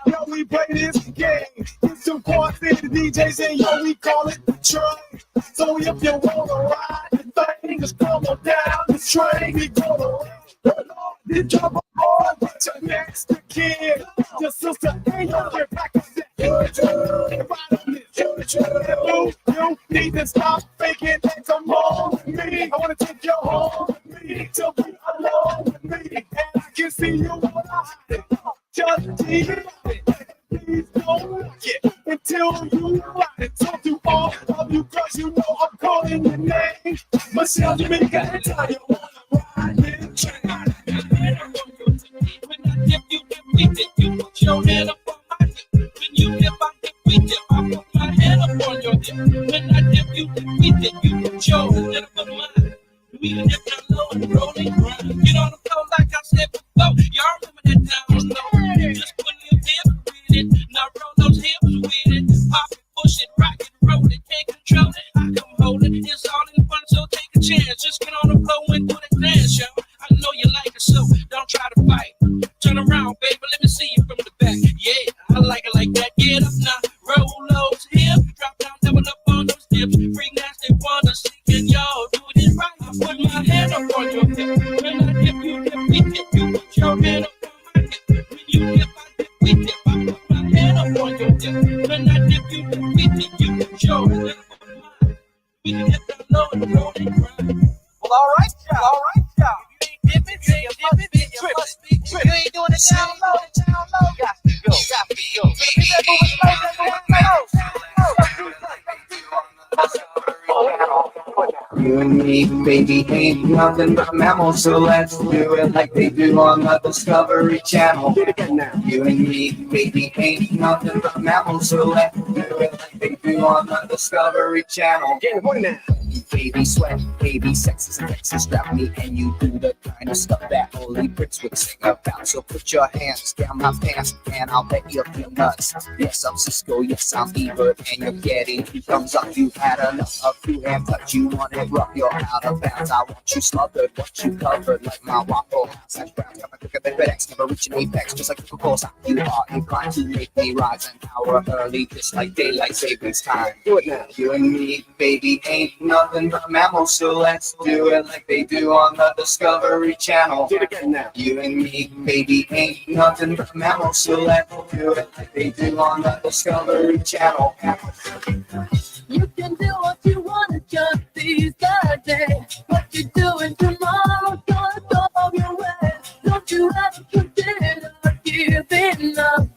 Yo, we play this game. Get some parts in the DJs and yo, we call it the train. So if you wanna ride the thing, just come on down the train. We gonna ride the trouble on with your next kid. Your sister and your kid back on that. You need to stop faking and come home with me. I wanna take you home with me to be alone with me. And I can see you wanna hide it. Just keep it. Please don't like it until you like it. So to all of you girls, you know I'm calling your name. Michelle, Jamaica, and Tanya wanna ride this train. When I dip, you dip, we dip. You put your hand up on my hip. When you dip, I dip, we dip. I put my hand up on your hip. When I dip, you dip, we dip. You put your hand up on mine. We can dip down low and rolling grind. Get on the floor like I said before. Y'all remember that down low. Just put a little dip with it. Now roll those hips with it. Pop it, push it, rock it, roll it. Can't control it. I come hold it. It's all in fun, so take a chance. Just get on the floor and do that dance, y'all. I know you like it, so don't try to fight. Turn around, baby. Let me see you from the back. Yeah, I like it like that. Get up now. Roll those hips. Drop down, double up on those dips. Bring nasty wanna sneak in, y'all. Do it right. I put my hand up on your hip. When I dip, you dip, we dip. You put your hand up on my hip. When you dip, I dip, we dip. I put my hand up on your hip. When I dip, you dip, we dip. You put your hand up on mine. We can hit down low and roll and grind. Well, all right, y'all. You ain't dipping, then you must be tripping. You ain't doing it down low. Got to go. So the people that moving slow. You and me, baby, ain't nothing but mammals, so let's do it like they do on the Discovery Channel. You and me, baby, ain't nothing but mammals, so let's do it like they do on the Discovery Channel. Baby sweat, baby sex is a Texas. Grab me and you do the kind of stuff that only Brits would sing about. So put your hands down my pants and I'll bet you feel nuts. Yes, I'm Cisco, yes, I'm Ebert, and you're getting thumbs up. You had enough of two-hand touch, you want it rough, you're out of bounds. I want you smothered, want you covered like my Waffle House hash browns. Got my quicker than FedEx, never reaching apex, just like Coca-Cola. You are inclined to make me rise an hour early, just like daylight savings time. Do it now. You and me, baby, ain't nothing but mammals, so let's do it like they do on the Discovery Channel. Do it again now. You and me, baby, ain't nothing but mammals, so let's do it like they do on the Discovery Channel. You can do what you want just these Thursday. What you doing tomorrow, gonna go your way. Don't you ever consider giving up.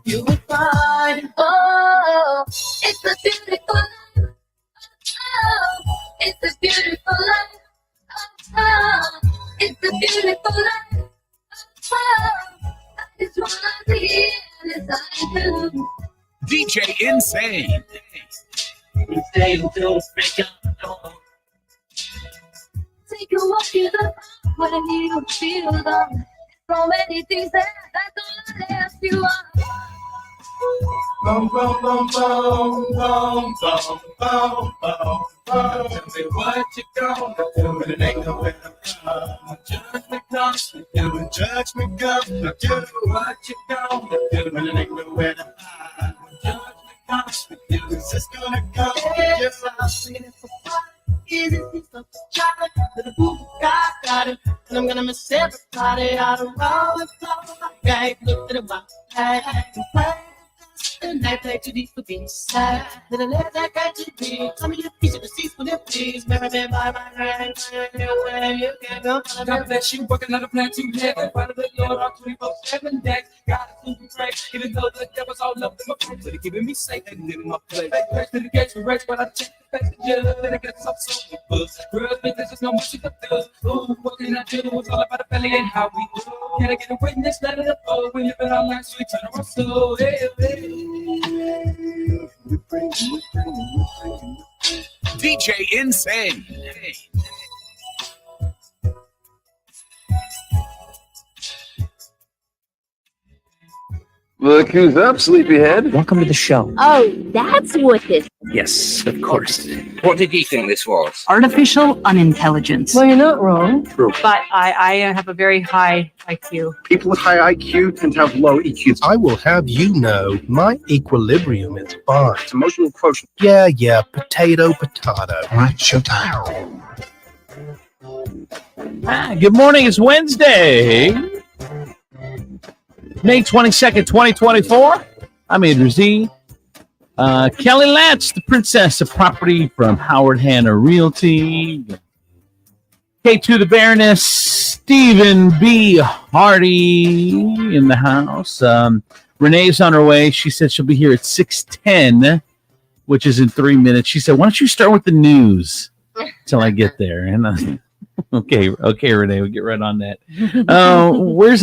You will find, oh, it's a beautiful life. Oh, it's a beautiful life. Oh, it's a beautiful life. Oh, I just wanna be as I do. DJ Insane. We stay until the break of dawn. Take a walk in the park when you feel alone. So many things that's gonna last you on. Bum bum bum bum bum bum bum bum. Tell me what you gonna do when it ain't nowhere to come. Judgment comes to you and judgment comes to do. What you gonna do when it ain't nowhere to hide. Judgment comes to you, it's just gonna come to you. I'm singing it for fun. Is it this of the child? Little boo got it. And I'm gonna miss everybody out of all the floor. Right, look at the wild play. And I play too deep for being sad. Then I let that guy to be. Tell me your piece of the seats, will you please? Marry me by my hand. You can go. God bless you, working on a plan to heaven. Father the Lord, all 24/7 decks. God is moving great, even though the devil's all up in my face. But he keeping me safe and living my place. Back to the gates, we race, but I check the face of judge. Then I get some soul buzz. Girls, because there's no mercy to do. Ooh, what can I do? It's all about the belly and how we do. Can I get a witness? Let it up. Oh, we live in our lives, we turn our soul. Hey, hey. DJ Insane. Look who's up, sleepyhead. Welcome to the show. Oh, that's what this. Yes, of course. What did you think this was? Artificial unintelligence. Well, you're not wrong. True. But I have a very high IQ. People with high IQ tend to have low EQ. I will have you know, my equilibrium is fine. It's emotional quotient. Yeah, potato. All right, showtime. Good morning. It's Wednesday, May 22nd, 2024. I'm Andrew Z. Kelly Latch, the princess of property from Howard Hanna Realty. K2, the Baroness. Stephen B. Hardy in the house. Renee's on her way. She said she'll be here at 6:10, which is in 3 minutes. She said, why don't you start with the news till I get there? And Okay, Renee, we'll get right on that. Where's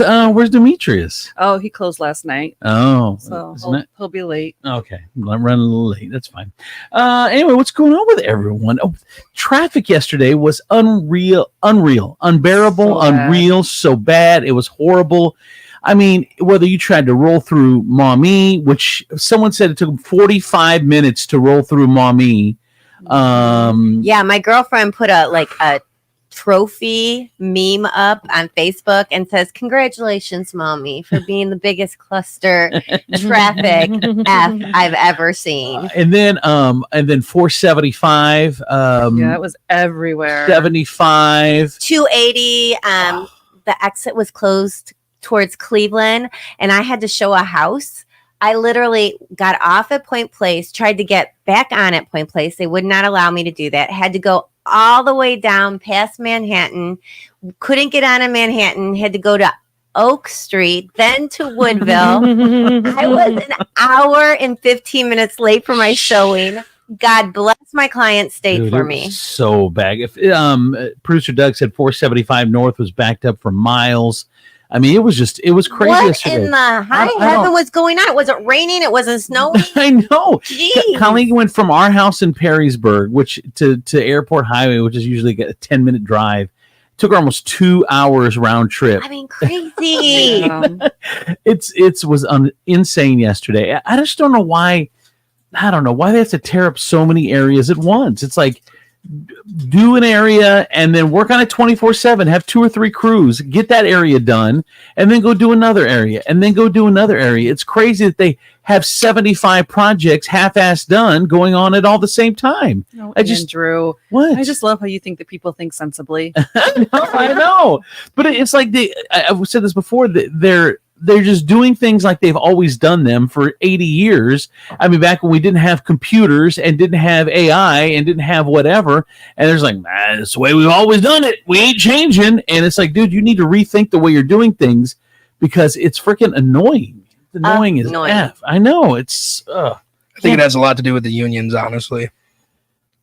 Demetrius? Oh, he closed last night. Oh, So he'll be late. okay. I'm running a little late. That's fine. Anyway, what's going on with everyone? Oh, traffic yesterday was unreal, unbearable, So bad. unreal, so bad. It was horrible. I mean, whether you tried to roll through Maumee, which someone said it took them 45 minutes to roll through Maumee. Yeah, my girlfriend put a trophy meme up on Facebook and says, "Congratulations, mommy, for being the biggest cluster traffic F I've ever seen." And then 475. Yeah, it was everywhere. 75. 280. The exit was closed towards Cleveland, and I had to show a house. I literally got off at Point Place, tried to get back on at Point Place. They would not allow me to do that. Had to go all the way down past Manhattan. Couldn't get on in Manhattan. Had to go to Oak Street, then to Woodville. I was an hour and 15 minutes late for my showing. God bless my client stayed Dude, for it me. was so bad. If producer Doug said 475 North was backed up for miles. I mean, it was crazy What yesterday. in the high I heaven don't- was going on? It wasn't raining. It wasn't snowing. I know. Jeez. Colleen went from our house in Perrysburg, which to Airport Highway, which is usually a 10-minute drive. Took her almost 2 hours round trip. I mean, crazy. It was insane yesterday. I just don't know why. I don't know why they have to tear up so many areas at once. It's like, do an area and then work on it 24/7. Have 2 or 3 crews, get that area done, and then go do another area, and then go do another area. It's crazy that they have 75 projects half-assed done going on at all the same time. No, Andrew, I just love how you think that people think sensibly. I know, but it's like I've said this before. They're just doing things like they've always done them for 80 years. I mean, back when we didn't have computers and didn't have AI and didn't have whatever, and there's like, that's the way we've always done it. We ain't changing. And it's like, dude, you need to rethink the way you're doing things because it's freaking annoying. It's annoying as F. I know. It's. I think it has a lot to do with the unions, honestly.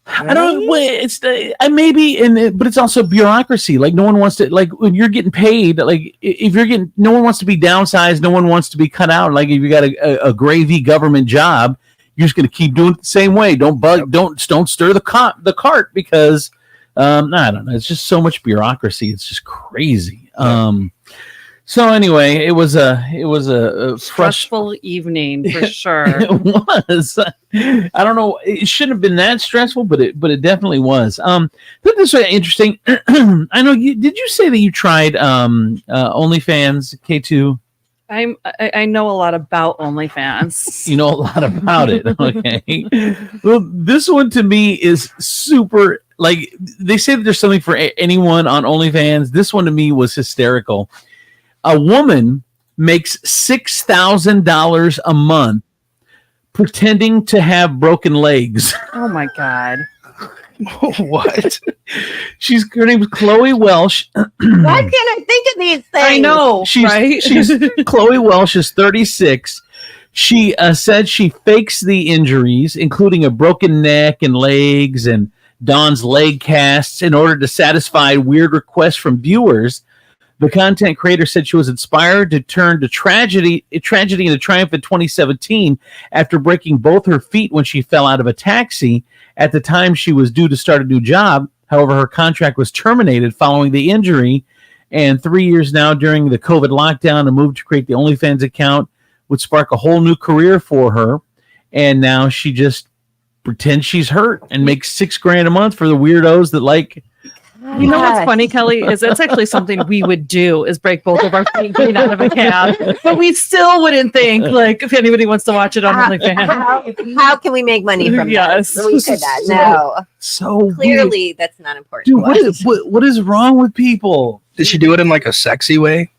I don't. It's but it's also bureaucracy. Like no one wants to. Like when you're getting paid. Like if you're getting, no one wants to be downsized. No one wants to be cut out. Like if you got a gravy government job, you're just going to keep doing it the same way. Don't bug. Don't stir the cart because I don't know. It's just so much bureaucracy. It's just crazy. So anyway, it was a Stressful evening for sure. It was. I don't know. It shouldn't have been that stressful, but it definitely was. But this was interesting. I know you. Did you say that you tried OnlyFans, K2? I know a lot about OnlyFans. You know a lot about it. Okay. Well, this one to me is super. Like they say that there's something for anyone on OnlyFans. This one to me was hysterical. A woman makes $6,000 a month pretending to have broken legs. Oh my God. What? Her name is Chloe Welsh. Why can't I think of these things? I know, She's Chloe Welsh is 36. She said she fakes the injuries, including a broken neck and legs and Dawn's leg casts in order to satisfy weird requests from viewers. The content creator said she was inspired to turn to tragedy into triumph in 2017 after breaking both her feet when she fell out of a taxi. At the time, she was due to start a new job. However, her contract was terminated following the injury. And 3 years now, during the COVID lockdown, a move to create the OnlyFans account would spark a whole new career for her. And now she just pretends she's hurt and makes $6,000 a month for the weirdos that like. You know what's funny, Kelly, is that's actually something we would do, is break both of our feet clean out of a cab. But we still wouldn't think, like, if anybody wants to watch it on OnlyFans. How can we make money from Yes. this? We could not. No. So Clearly, that's not important. dude, what is wrong with people? Did she do it in like a sexy way?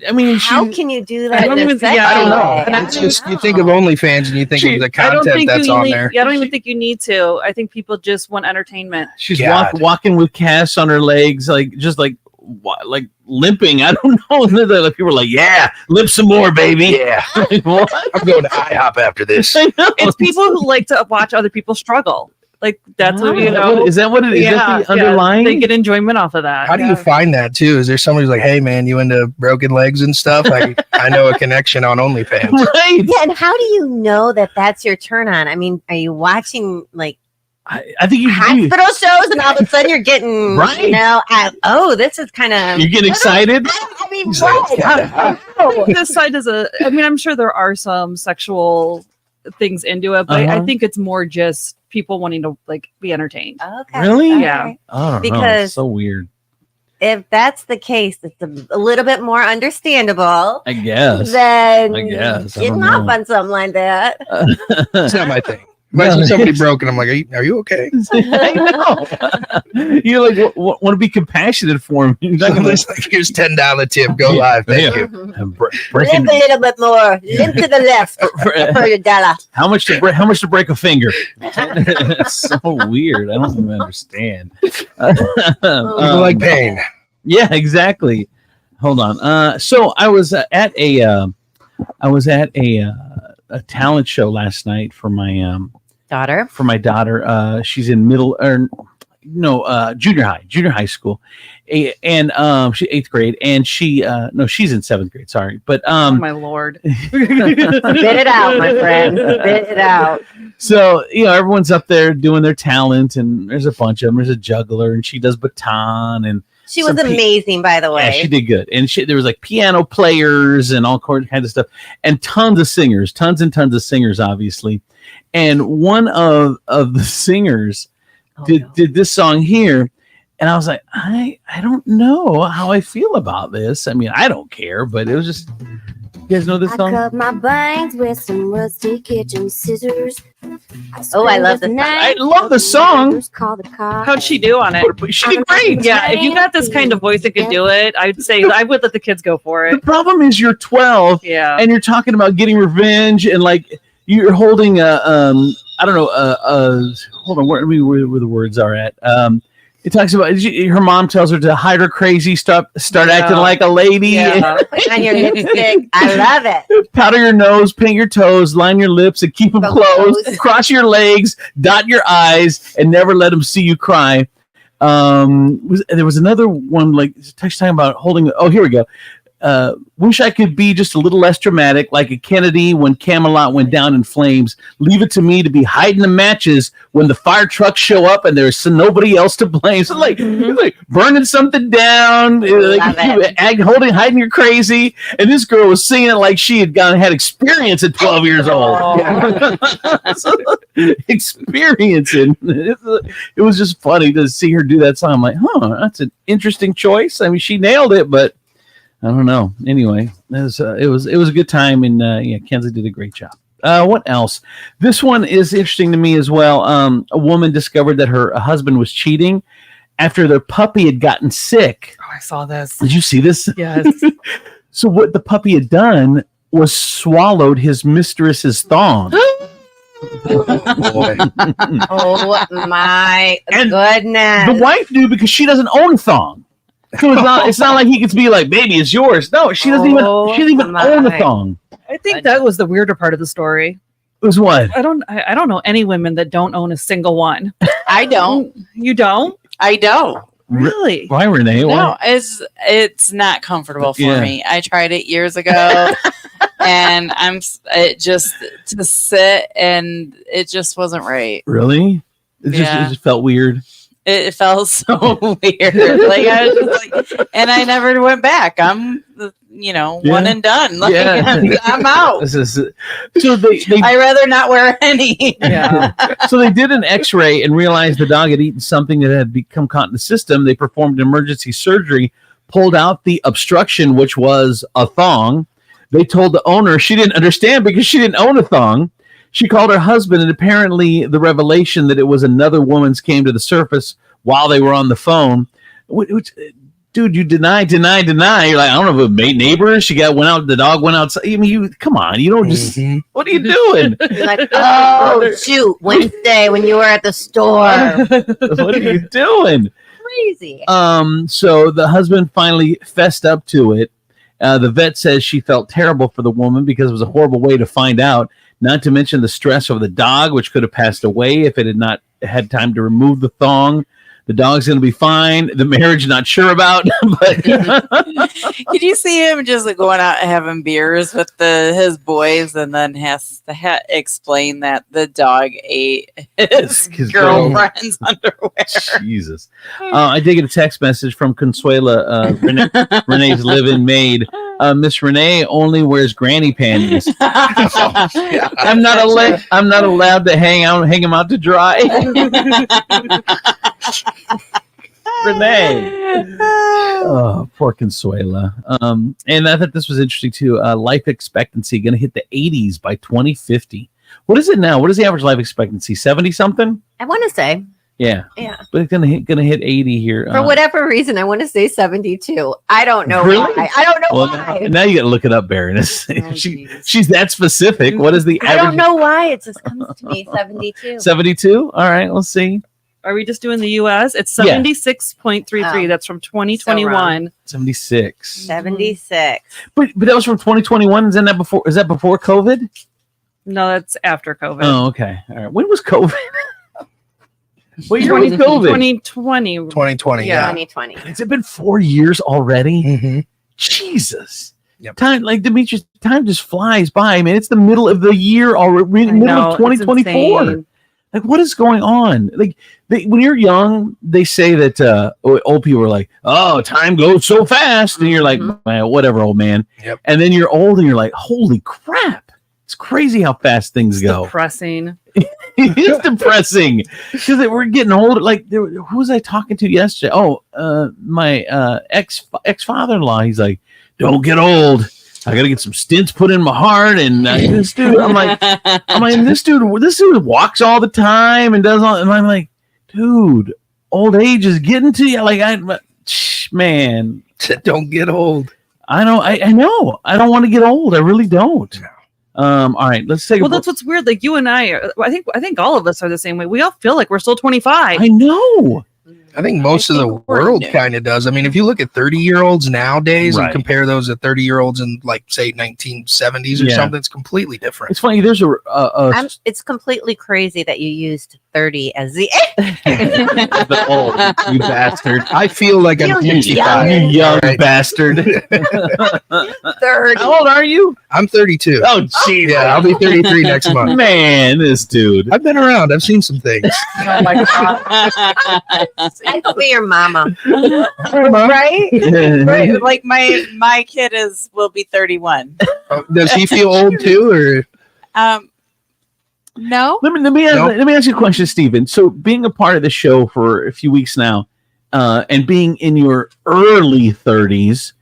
I mean, How can you do that? I don't in a even- sexy yeah, I don't know. way? And It's just you think of OnlyFans and you think of the content that's on there. I don't even think you need to. I think people just want entertainment. She's God. walking with casts on her legs, like limping. I don't know. And then people are like, "Yeah, limp some more, baby." Yeah. Like, what? I'm going to IHOP after this. I know. It's people who like to watch other people struggle. Like that's what you know. Is that what it is? Is that the underlying? They get enjoyment off of that. How do you find that too? Is there somebody who's like, hey man, you into broken legs and stuff? I know a connection on OnlyFans. Right. Yeah, and how do you know that that's your turn on? I mean, are you watching like I think you hospital shows and all of a sudden you're getting Right. You know, this is kind of You get excited. I mean, what? I think this side is I mean, I'm sure there are some sexual things into it, but I think it's more just people wanting to like be entertained. Okay. Really? Yeah. Okay. I don't know. Because It's so weird. if that's the case, it's a little bit more understandable I guess. than I guess. I getting don't off know. on something like that. It's not my thing. If I see somebody broken, I'm like, are you okay? I know. You like want to be compassionate for him. You're not gonna It's like, here's $10 tip. Go live. Thank you. breaking, Limp a little bit more. Limp to the left for your dollar. how much to break a finger? It's so weird. I don't even understand. People like pain. Yeah, exactly. Hold on. So I was at a talent show last night for my Daughter. For my daughter. She's in junior high school, and she's 8th grade, and she's in 7th grade. Sorry, but Oh my lord. Spit it out, my friend. Spit it out. So everyone's up there doing their talent, and there's a bunch of them. There's a juggler, and she does baton, and She was amazing, by the way. yeah, she did good. And there was like piano players and all kinds of stuff, and tons and tons of singers, obviously. And one of the singers did this song here, and I was like, I don't know how I feel about this. I mean, I don't care, but it was just. You guys know this song? I cut my bangs with some rusty kitchen scissors. I love this song. I love the song. How'd she do on it? She did great. Yeah, if you got this kind of voice that could do it, I'd say I would let the kids go for The it. problem is you're 12, Yeah. and you're talking about getting revenge, and like you're holding I don't know, hold on, where the words are at. It talks about her mom tells her to hide her crazy stuff, start acting like a lady. Yeah. Put on your lipstick. I love it. Powder your nose, paint your toes, line your lips, and keep them closed. Cross your legs, dot your eyes, and never let them see you cry. There was another one like talking about holding. Oh, here we go. Wish I could be just a little less dramatic, like a Kennedy when Camelot went down in flames. Leave it to me to be hiding the matches when the fire trucks show up and there's nobody else to blame. So like burning something down, hiding your crazy. And this girl was singing it like she had experience at 12 years old. Experiencing. It was just funny to see her do that song. I'm like, that's an interesting choice. I mean, she nailed it, but I don't know. Anyway, it was a good time, and Kenzie did a great job. What else? This one is interesting to me as well. A woman discovered that her husband was cheating after their puppy had gotten sick. Oh, I saw this. Did you see this? Yes. So what the puppy had done was swallowed his mistress's thong. Boy. Oh my And goodness. The wife knew because she doesn't own a thong. So it's not like he gets to be like, baby, it's yours. No, she doesn't even own a thong. I think that was the weirder part of the story. It was what? I don't know any women that don't own a single one. I don't. You don't? I don't. Really? Why, Renee? Why? No, it's not comfortable for Yeah. me. I tried it years ago, and it just to sit, and it just wasn't right. Really? It just felt weird. It felt so weird. Like I was just like, and I never went back. I'm, one and done. Like I'm out. This is so I rather not wear any. Yeah. So they did an X-ray and realized the dog had eaten something that had become caught in the system. They performed emergency surgery, pulled out the obstruction, which was a thong. They told the owner she didn't understand because she didn't own a thong. She called her husband, and apparently the revelation that it was another woman's came to the surface while they were on the phone. Which, dude, you deny. You're like, I don't know if it made neighbors. The dog went outside. I mean, come on, you don't just. What are you doing? You're like, oh shoot, Wednesday when you were at the store. What are you doing? Crazy. So the husband finally fessed up to it. The vet says she felt terrible for the woman because it was a horrible way to find out. Not to mention the stress of the dog, which could have passed away if it had not had time to remove the thong. The dog's going to be fine. The marriage, not sure about. But Could you see him just going out and having beers with his boys, and then has to explain that the dog ate his girlfriend's underwear? Jesus. I did get a text message from Consuela, Renee's live-in maid. Miss Renee only wears granny panties. I'm not allowed to hang him out to dry. Renee. Oh, poor Consuela. And I thought this was interesting too. Life expectancy going to hit the 80s by 2050. What is it now? What is the average life expectancy? 70 something? I want to say. Yeah. Yeah. But it's gonna hit 80 here. For whatever reason, I want to say 72. I don't know why. I don't know why. Now you got to look it up, Baroness. She's that specific. What is the average? I don't know why. It just comes to me 72. 72? All right, let's see. Are we just doing the U.S.? It's 76.33. That's from 2021. 76. 76. But that was from 2021. Is that before COVID? No, that's after COVID. Oh, okay. All right. When was COVID? What year was COVID? 2020. 2020. Yeah. 2020. Has it been 4 years already? Mm-hmm. Jesus. Yep. Time, like Demetrius, time just flies by. I mean, it's the middle of the year already, middle of 2024. Like, what is going on? Like, when you're young, they say that old people are like, "Oh, time goes so fast," and you're like, "Man, whatever, old man." Yep. And then you're old, and you're like, "Holy crap! It's crazy how fast things go." Depressing. It is depressing because we're getting older. Like, who was I talking to yesterday? Oh, my ex father-in-law. He's like, "Don't get old. I got to get some stents put in my heart." And this dude, I'm like, this dude walks all the time and does all. And I'm like, dude, old age is getting to you. Like, man, don't get old. I know. I know. I don't want to get old. I really don't. No. All right, let's take. Well, that's what's weird. Like you and I think all of us are the same way. We all feel like we're still 25. I know. I think most of the world kind of does. I mean, if you look at 30-year-olds nowadays and compare those to 30-year-olds in, like, say, 1970s or something, it's completely different. It's funny. There's it's completely crazy that you used 30 as the old, you bastard. I feel like I'm 55. You young bastard. 30. How old are you? I'm 32. Oh, geez. Yeah, I'll be 33 next month. Man, this dude. I've been around. I've seen some things. Oh my God. I could be your mama. Right? Right. Like my kid will be 31. Does he feel old too, or? No. Let me ask you a question, Stephen. So, being a part of the show for a few weeks now, and being in your early 30s,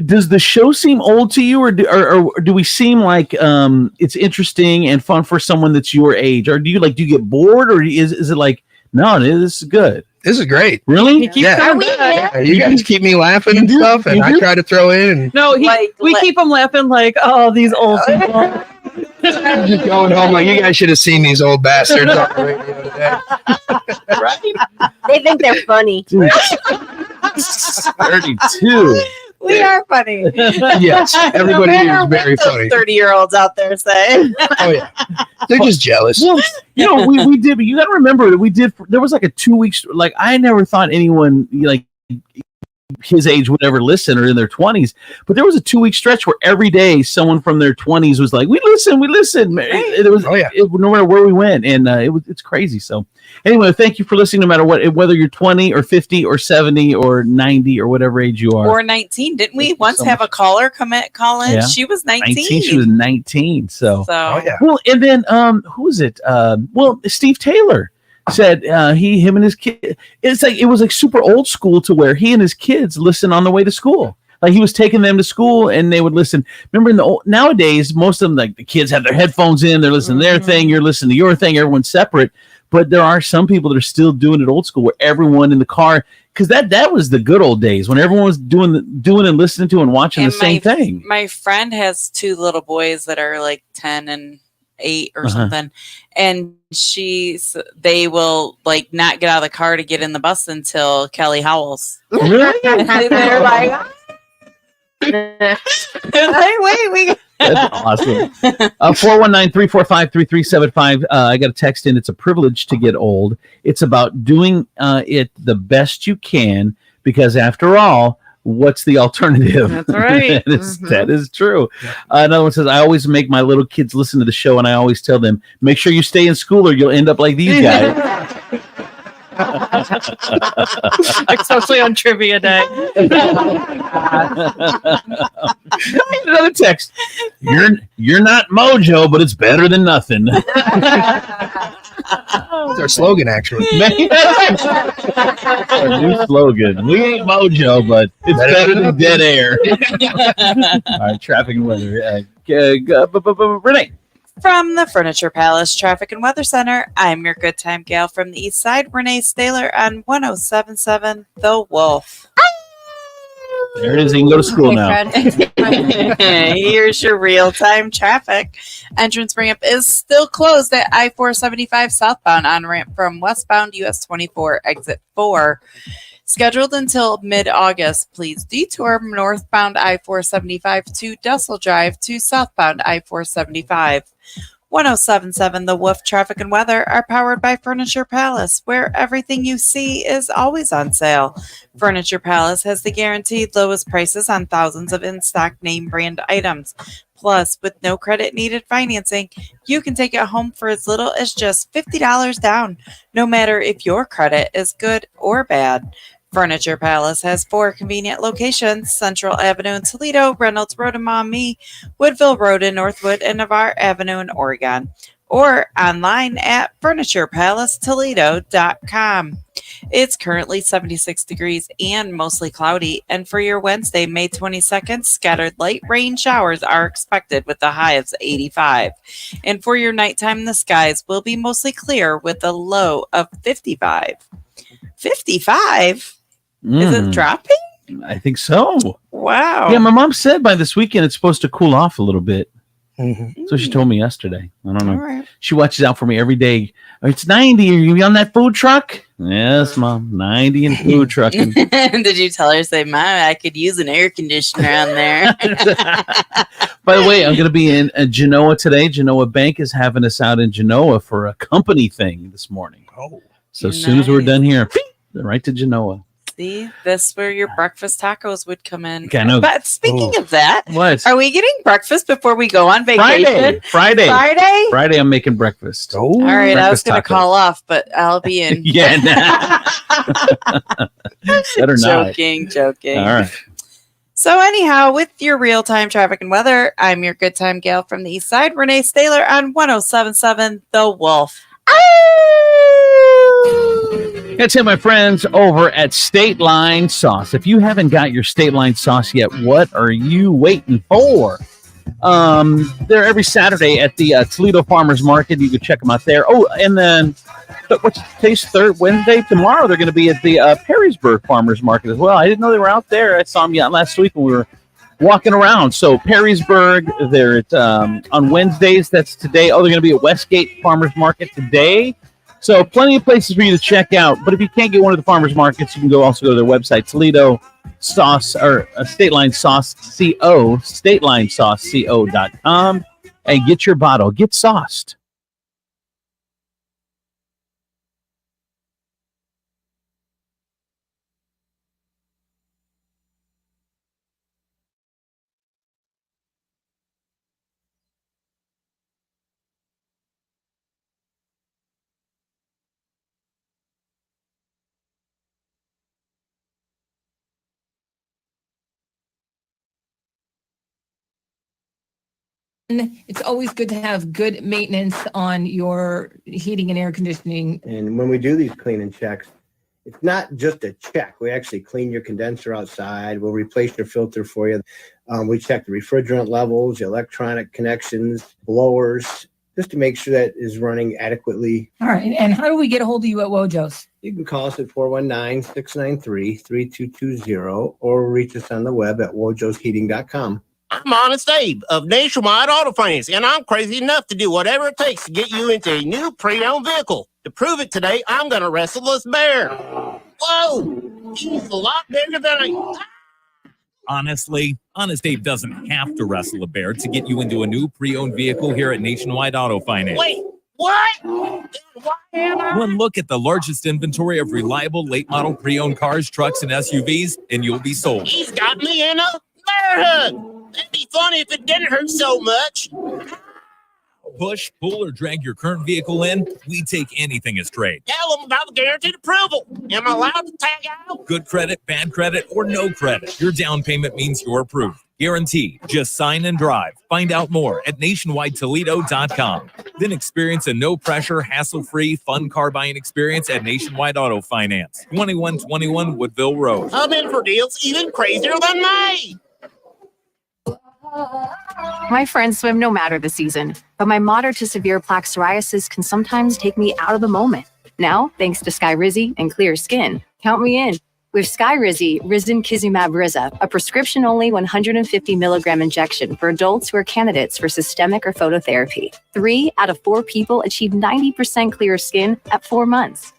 does the show seem old to you, or do we seem like it's interesting and fun for someone that's your age, or do you get bored, or is it like, no, this is good? This is great. Really? Yeah. You guys keep me laughing and stuff, and I try to throw in. No, we keep them laughing like, oh, these old people. Just going home like, you guys should have seen these old bastards on the radio today. Right? They think they're funny. 32. We are funny. Yes, everybody is very funny. 30-year-olds out there say. Oh yeah, they're just jealous. Well, we did, but you got to remember that we did. There was like a 2 weeks. Like, I never thought anyone like his age would ever listen or in their 20s. But there was a 2-week stretch where every day someone from their 20s was like, we listen. It was no matter where we went, and it's crazy. So anyway, thank you for listening, no matter whether you're 20 or 50 or 70 or 90 or whatever age you are. Or 19. Didn't we once have a caller call in? Yeah. She was 19. She was 19. So yeah. Well, and then who is it? Steve Taylor said him and his kid. It was like super old school to where he and his kids listen on the way to school. Like he was taking them to school and they would listen. Remember, nowadays most of them, like the kids have their headphones in, they're listening to their thing, you're listening to your thing, everyone's separate. But there are some people that are still doing it old school, where everyone in the car, because that was the good old days when everyone was doing and listening to and watching the same thing. My friend has 2 little boys that are like 10 and 8 or something, and they will like not get out of the car to get in the bus until Kelly howls. Really? They're like, wait. That's awesome. 419-345-3375. I got a text in. It's a privilege to get old. It's about doing it the best you can, because after all, what's the alternative? That's right. That is true. Another one says, I always make my little kids listen to the show, and I always tell them, make sure you stay in school or you'll end up like these guys. Especially on trivia day. Another text. You're not Mojo, but it's better than nothing. It's our slogan, actually. Our new slogan. We ain't Mojo, but it's better than dead air. All right, traffic and weather. Renee. From the Furniture Palace Traffic and Weather Center, I'm your good time gal from the East Side, Renee Staler on 1077 The Wolf. There it is. You can go to school now. Here's your real-time traffic. Entrance ramp is still closed at I-475 southbound on ramp from westbound US 24 exit 4. Scheduled until mid-August, please detour northbound I-475 to Dussel Drive to southbound I-475. 1077 The Wolf Traffic and Weather are powered by Furniture Palace, where everything you see is always on sale. Furniture Palace has the guaranteed lowest prices on thousands of in-stock name brand items. Plus, with no credit needed financing, you can take it home for as little as just $50 down, no matter if your credit is good or bad. Furniture Palace has 4 convenient locations: Central Avenue in Toledo, Reynolds Road in Maumee, Woodville Road in Northwood, and Navarre Avenue in Oregon. Or online at FurniturePalaceToledo.com. It's currently 76 degrees and mostly cloudy. And for your Wednesday, May 22nd, scattered light rain showers are expected with a high of 85. And for your nighttime, the skies will be mostly clear with a low of 55. 55? Is it dropping? I think so. Wow. Yeah, my mom said by this weekend it's supposed to cool off a little bit. Mm-hmm. So she told me yesterday. I don't know. All right. She watches out for me every day. It's 90. Are you on that food truck? Yes, Mom. 90 and food trucking. Did you tell her, say, Mom, I could use an air conditioner on there? By the way, I'm going to be in Genoa today. Genoa Bank is having us out in Genoa for a company thing this morning. Oh. So as soon as we're done here, right to Genoa. See, that's where your breakfast tacos would come in. Okay, I know. But speaking of that, What? are we getting breakfast before we go on vacation? Friday. Friday? I'm making breakfast. Oh, all right, I was breakfast going to tacos. call off, but I'll be in. Yeah. Better not. Joking. All right. So anyhow, with your real-time traffic and weather, I'm your good time gal from the East Side, Renee Staler on 1077 The Wolf. That's it, my friends, over at State Line Sauce. If you haven't got your State Line Sauce yet, what are you waiting for? They're every Saturday at the Toledo Farmers Market. You can check them out there. Oh, and then what's today's third Wednesday? Tomorrow they're going to be at the Perrysburg Farmers Market as well. I didn't know they were out there. I saw them last week when we were walking around. So Perrysburg, they're at, on Wednesdays. That's today. Oh, they're going to be at Westgate Farmers Market today. So plenty of places for you to check out. But if you can't get one of the farmers markets, you can also go to their website, Toledo Sauce or State Line Sauce CO, StatelineSauceCO.com, and get your bottle. Get sauced. It's always good to have good maintenance on your heating and air conditioning. And when we do these cleaning checks, it's not just a check. We actually clean your condenser outside. We'll replace your filter for you. We check the refrigerant levels, the electronic connections, blowers, just to make sure that is running adequately. All right. And how do we get a hold of you at Wojo's? You can call us at 419-693-3220 or reach us on the web at wojosheating.com. I'm Honest Abe of Nationwide Auto Finance, and I'm crazy enough to do whatever it takes to get you into a new pre-owned vehicle. To prove it today, I'm going to wrestle this bear. Whoa! He's a lot bigger than I... Honestly, Honest Abe doesn't have to wrestle a bear to get you into a new pre-owned vehicle here at Nationwide Auto Finance. Wait, what? Why am I... One look at the largest inventory of reliable late-model pre-owned cars, trucks, and SUVs, and you'll be sold. He's got me in a bear hug. That'd be funny if it didn't hurt so much. Push, pull, or drag your current vehicle in, we take anything as trade. Tell them about the guaranteed approval. Am I allowed to tag out? Good credit, bad credit, or no credit. Your down payment means you're approved. Guaranteed. Just sign and drive. Find out more at nationwidetoledo.com. Then experience a no-pressure, hassle-free, fun car buying experience at Nationwide Auto Finance. 2121 Woodville Road. I'm in for deals even crazier than me. My friends swim no matter the season, but my moderate to severe plaque psoriasis can sometimes take me out of the moment. Now, thanks to Skyrizi and clear skin, count me in. With Skyrizi, Risankizumab Riza, a prescription-only 150 milligram injection for adults who are candidates for systemic or phototherapy. 3 out of 4 people achieve 90% clear skin at 4 months.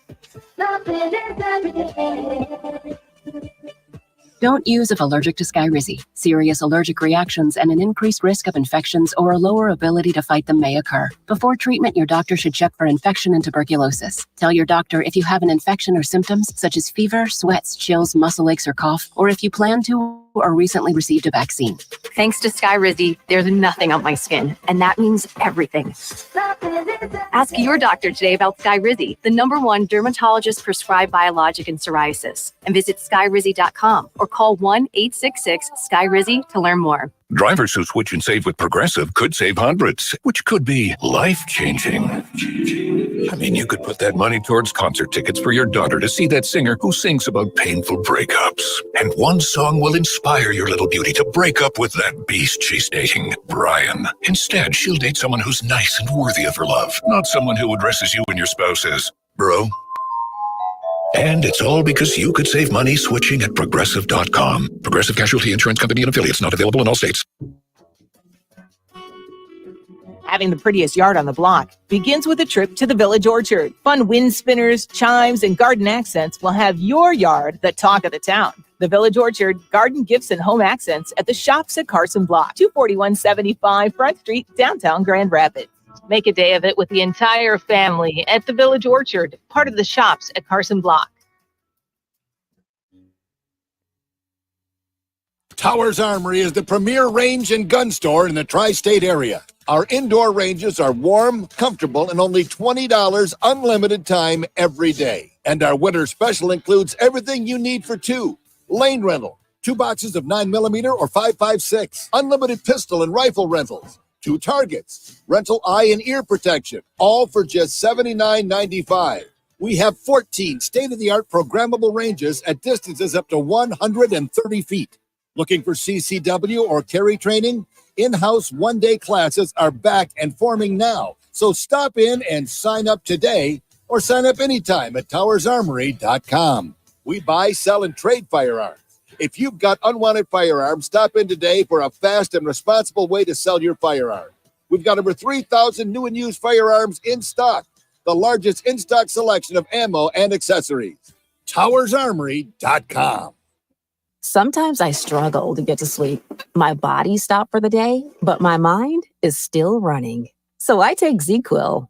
Don't use if allergic to Skyrizi. Serious allergic reactions and an increased risk of infections or a lower ability to fight them may occur. Before treatment, your doctor should check for infection and tuberculosis. Tell your doctor if you have an infection or symptoms such as fever, sweats, chills, muscle aches, or cough, or if you plan to or recently received a vaccine. Thanks to Skyrizi, there's nothing on my skin, and that means everything. Ask your doctor today about Skyrizi, the #1 dermatologist-prescribed biologic in psoriasis, and visit skyrizi.com or call 1-866-SKYRIZI to learn more. Drivers who switch and save with Progressive could save hundreds, which could be life-changing. I mean, you could put that money towards concert tickets for your daughter to see that singer who sings about painful breakups. And one song will inspire your little beauty to break up with that beast she's dating, Brian. Instead, she'll date someone who's nice and worthy of her love, not someone who addresses you and your spouse as bro. And it's all because you could save money switching at Progressive.com. Progressive Casualty Insurance Company and Affiliates, not available in all states. Having the prettiest yard on the block begins with a trip to the Village Orchard. Fun wind spinners, chimes, and garden accents will have your yard the talk of the town. The Village Orchard, garden gifts and home accents at the Shops at Carson Block, 24175 Front Street, downtown Grand Rapids. Make a day of it with the entire family at the Village Orchard, part of the Shops at Carson Block. Towers Armory is the premier range and gun store in the tri-state area. Our indoor ranges are warm, comfortable, and only $20 unlimited time every day. And our winter special includes everything you need for 2. Lane rental, 2 boxes of 9mm or 5.56. Unlimited pistol and rifle rentals. 2 targets, rental eye and ear protection, all for just $79.95. We have 14 state-of-the-art programmable ranges at distances up to 130 feet. Looking for CCW or carry training? In-house one-day classes are back and forming now. So stop in and sign up today or sign up anytime at towersarmory.com. We buy, sell, and trade firearms. If you've got unwanted firearms, stop in today for a fast and responsible way to sell your firearm. We've got over 3,000 new and used firearms in stock, the largest in-stock selection of ammo and accessories. TowersArmory.com. Sometimes I struggle to get to sleep. My body stopped for the day, but my mind is still running. So I take ZQuil.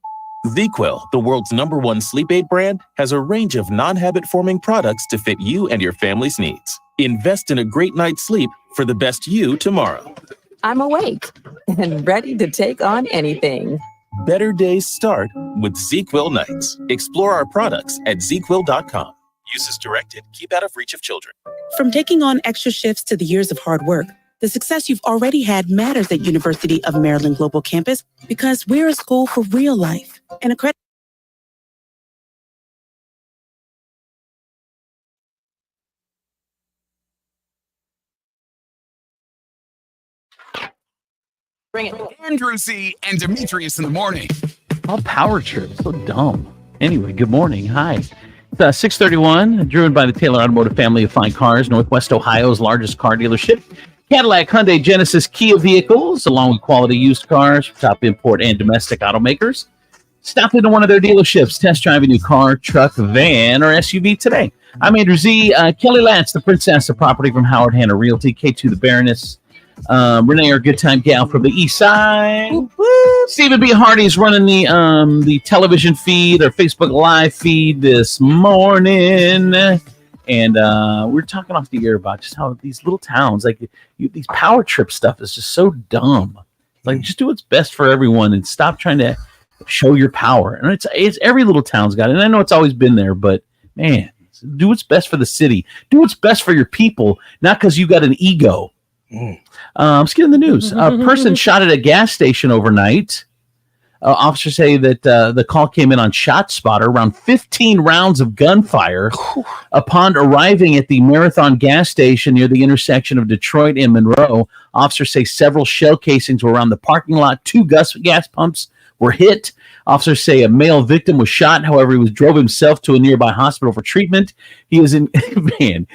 ZQuil, the world's #1 sleep aid brand, has a range of non-habit-forming products to fit you and your family's needs. Invest in a great night's sleep for the best you tomorrow. I'm awake and ready to take on anything. Better days start with ZQuil nights. Explore our products at ZQuil.com. Use as directed. Keep out of reach of children. From taking on extra shifts to the years of hard work, The success you've already had matters at University of Maryland Global Campus because we're a school for real life. And a credit. Bring it. Andrew C. and Demetrius in the morning. All power trips, so dumb. Anyway, good morning. Hi. It's 6:31, driven by the Taylor Automotive family of fine cars, Northwest Ohio's largest car dealership. Cadillac, Hyundai, Genesis, Kia vehicles, along with quality used cars from top import and domestic automakers. Stop into one of their dealerships, test drive a new car, truck, van, or SUV today. I'm Andrew Z. Kelly Lance, the princess of property from Howard Hanna Realty, K2 the Baroness. Renee, our good time gal from the east side. Stephen B. Hardy is running the television feed or Facebook Live feed this morning. And we're talking off the air about just how these little towns, like these power trip stuff is just so dumb. Like, just do what's best for everyone and stop trying to show your power. And it's every little town's got it. And I know it's always been there, but man, do what's best for the city. Do what's best for your people, not because you got an ego. Let's get in the news. A person shot at a gas station overnight. Officers say that the call came in on ShotSpotter. Around 15 rounds of gunfire. Upon arriving at the Marathon gas station near the intersection of Detroit and Monroe, officers say several shell casings were around the parking lot. 2 gas pumps were hit. Officers say a male victim was shot. However, he drove himself to a nearby hospital for treatment. He is in man.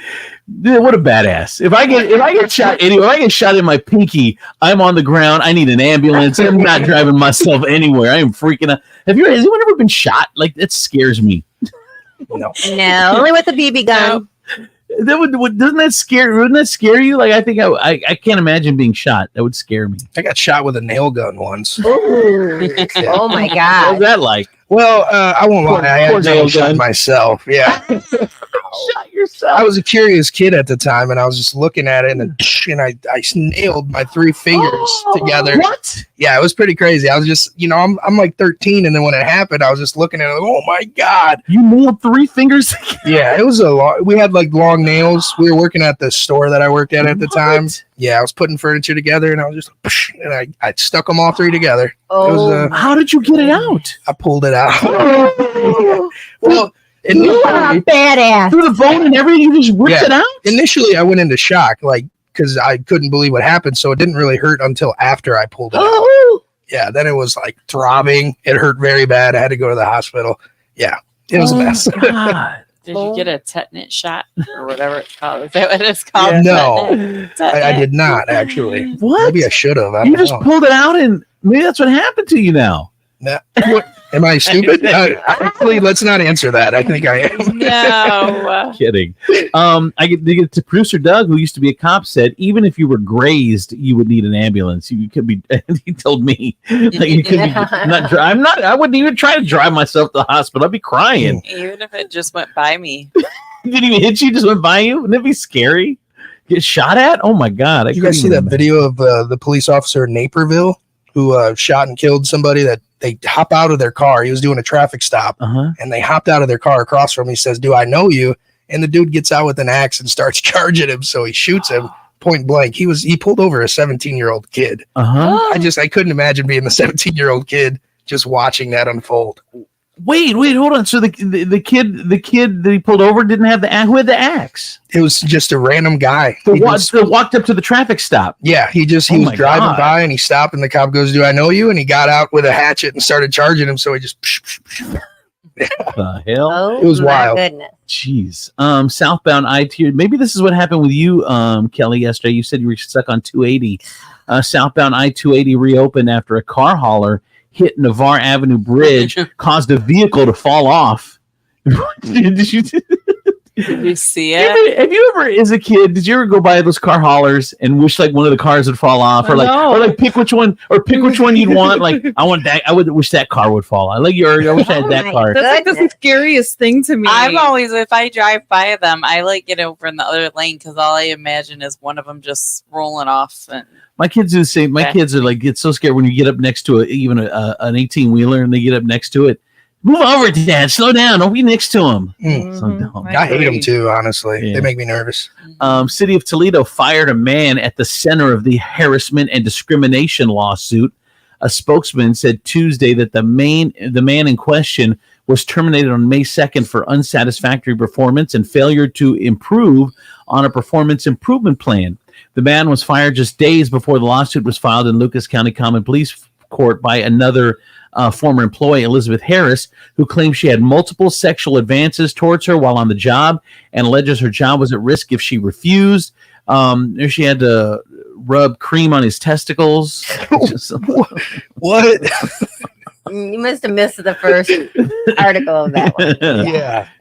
What a badass! If I get shot anyway, if I get shot in my pinky, I'm on the ground. I need an ambulance. I'm not driving myself anywhere. I am freaking out. Has anyone ever been shot? Like, that scares me. No, only with a BB gun. Wouldn't that scare you? Like, I think I can't imagine being shot. That would scare me. I got shot with a nail gun once. Oh my god! What was that like? Well, I won't lie. I had nail gun myself. Yeah. Shot yourself. I was a curious kid at the time, and I was just looking at it, and I nailed my 3 fingers together. What? Yeah, it was pretty crazy. I was just, I'm like 13, and then when it happened, I was just looking at it. Oh my god! You nailed 3 fingers? Yeah, it was we had like long nails. We were working at the store that I worked at the time. Yeah, I was putting furniture together, and I was just, and I stuck them all 3 together. Oh, how did you get it out? I pulled it out. Well, you are a badass. Through the bone and everything, you just ripped it out? Initially, I went into shock, because I couldn't believe what happened, so it didn't really hurt until after I pulled it out. Yeah, then it was like throbbing. It hurt very bad. I had to go to the hospital. Yeah, it was a mess. God. Did you get a tetanus shot or whatever it's called? Is that what it's called? No, I did not, actually. What? Maybe I should have. You just pulled it out, and maybe that's what happened to you now. Nah. Am I stupid? Actually, let's not answer that. I think I am. No. Kidding. I get to producer Doug, who used to be a cop, said even if you were grazed, you would need an ambulance. You could be. He told me, like, you could be not. I wouldn't even try to drive myself to the hospital. I'd be crying. Even if it just went by me. Didn't even hit you. Just went by you. Wouldn't it be scary? Get shot at? Oh my god! You guys see that video of the police officer in Naperville who shot and killed somebody? That they hop out of their car. He was doing a traffic stop, and they hopped out of their car across from him. He says, "Do I know you?" And the dude gets out with an axe and starts charging him. So he shoots him point blank. He pulled over a 17-year-old kid. I couldn't imagine being the 17-year-old kid just watching that unfold. Wait, hold on. So the kid that he pulled over didn't have the axe. Who had the axe? It was just a random guy. That walked up to the traffic stop. Yeah, he was driving by and he stopped and the cop goes, "Do I know you?" And he got out with a hatchet and started charging him. So he just. The hell? Oh, it was wild. Goodness. Jeez. Southbound I-10. Maybe this is what happened with you, Kelly, yesterday. You said you were stuck on 280. Southbound I-280 reopened after a car hauler hit Navarre Avenue Bridge, caused a vehicle to fall off. Did you see it? Have you ever, as a kid, did you ever go by those car haulers and wish like one of the cars would fall off, or like pick which one you'd want? Like, I want that. I would wish that car would fall off. Like, I wish I had that car. That's like the scariest thing to me. I'm always, if I drive by them, I like get over in the other lane because all I imagine is one of them just rolling off. And my kids do the same. My kids are like, get so scared when you get up next to even an 18-wheeler and they get up next to it. Move over, Dad. Slow down. Don't be next to him. So dumb. I hate them too, honestly. They make me nervous. City of Toledo fired a man at the center of the harassment and discrimination lawsuit. A spokesman said Tuesday that the man in question was terminated on May 2nd for unsatisfactory performance and failure to improve on a performance improvement plan. The man was fired just days before the lawsuit was filed in Lucas County Common Police Court by another former employee, Elizabeth Harris, who claims she had multiple sexual advances towards her while on the job and alleges her job was at risk if she refused. She had to rub cream on his testicles. What? You must have missed the first article of that one.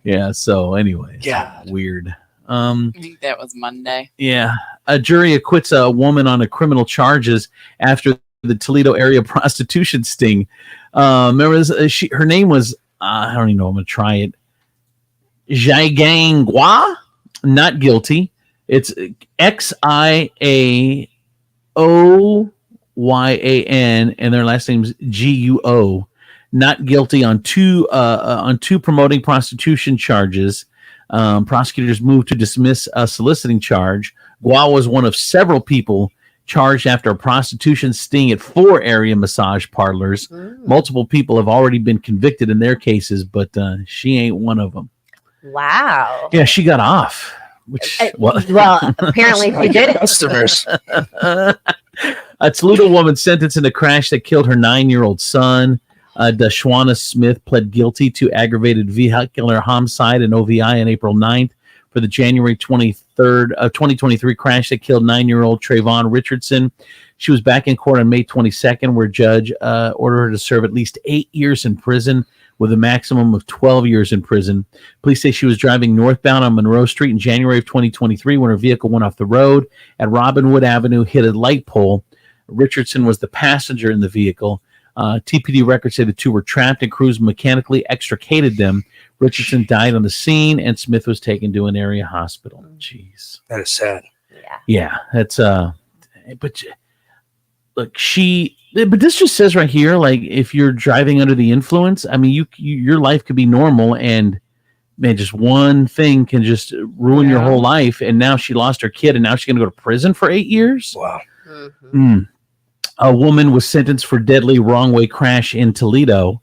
Yeah. So anyway, weird. I think that was Monday. Yeah. A jury acquits a woman on a criminal charges after the Toledo area prostitution sting. Remember this? Her name was, I don't even know. I'm going to try it. Jaigangwa, not guilty. It's Xiaoyan, and their last name's Guo. Not guilty on two promoting prostitution charges. Prosecutors moved to dismiss a soliciting charge. Guo was one of several people charged after a prostitution sting at 4 area massage parlors. Multiple people have already been convicted in their cases, but she ain't one of them. Wow. Yeah, she got off. Which well, apparently she did it. Customers. A Toledo woman sentenced in a crash that killed her 9-year-old son. Dashwana Smith pled guilty to aggravated vehicular homicide in OVI on April 9th for the January 23rd of 2023 crash that killed 9-year-old Trayvon Richardson. She was back in court on May 22nd, where a judge ordered her to serve at least 8 years in prison with a maximum of 12 years in prison. Police say she was driving northbound on Monroe Street in January of 2023 when her vehicle went off the road at Robinwood Avenue, hit a light pole. Richardson was the passenger in the vehicle. TPD records say the two were trapped and crews mechanically extricated them. Richardson died on the scene and Smith was taken to an area hospital. Jeez. That is sad. Yeah, that's but look, but this just says right here, like, if you're driving under the influence, I mean, your life could be normal, and man, just one thing can just ruin your whole life. And now she lost her kid, and now she's going to go to prison for 8 years. Wow. A woman was sentenced for deadly wrong way crash in Toledo.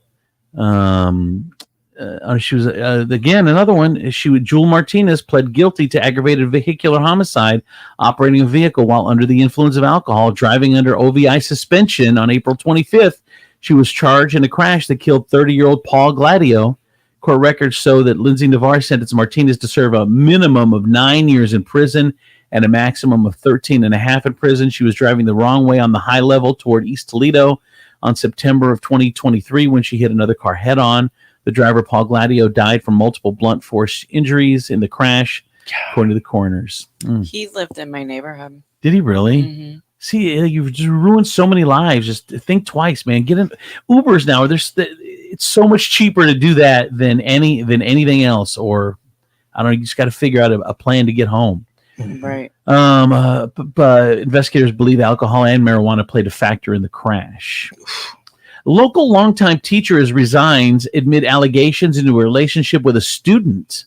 She was again another one. Jewel Martinez pled guilty to aggravated vehicular homicide, operating a vehicle while under the influence of alcohol, driving under OVI suspension on April 25th. She was charged in a crash that killed 30-year-old Paul Gladio. Court records show that Lindsay Navarre sentenced Martinez to serve a minimum of 9 years in prison and a maximum of 13 and a half in prison. She was driving the wrong way on the high level toward East Toledo on September of 2023 when she hit another car head on. The driver, Paul Gladio, died from multiple blunt force injuries in the crash, according to the coroners. He lived in my neighborhood. Did he really? See, you've just ruined so many lives. Just think twice, man. Get in Ubers now. It's so much cheaper to do that than anything else. Or I don't know. You just got to figure out a plan to get home. Right. But investigators believe alcohol and marijuana played a factor in the crash. Local longtime teacher resigns amid allegations into a relationship with a student.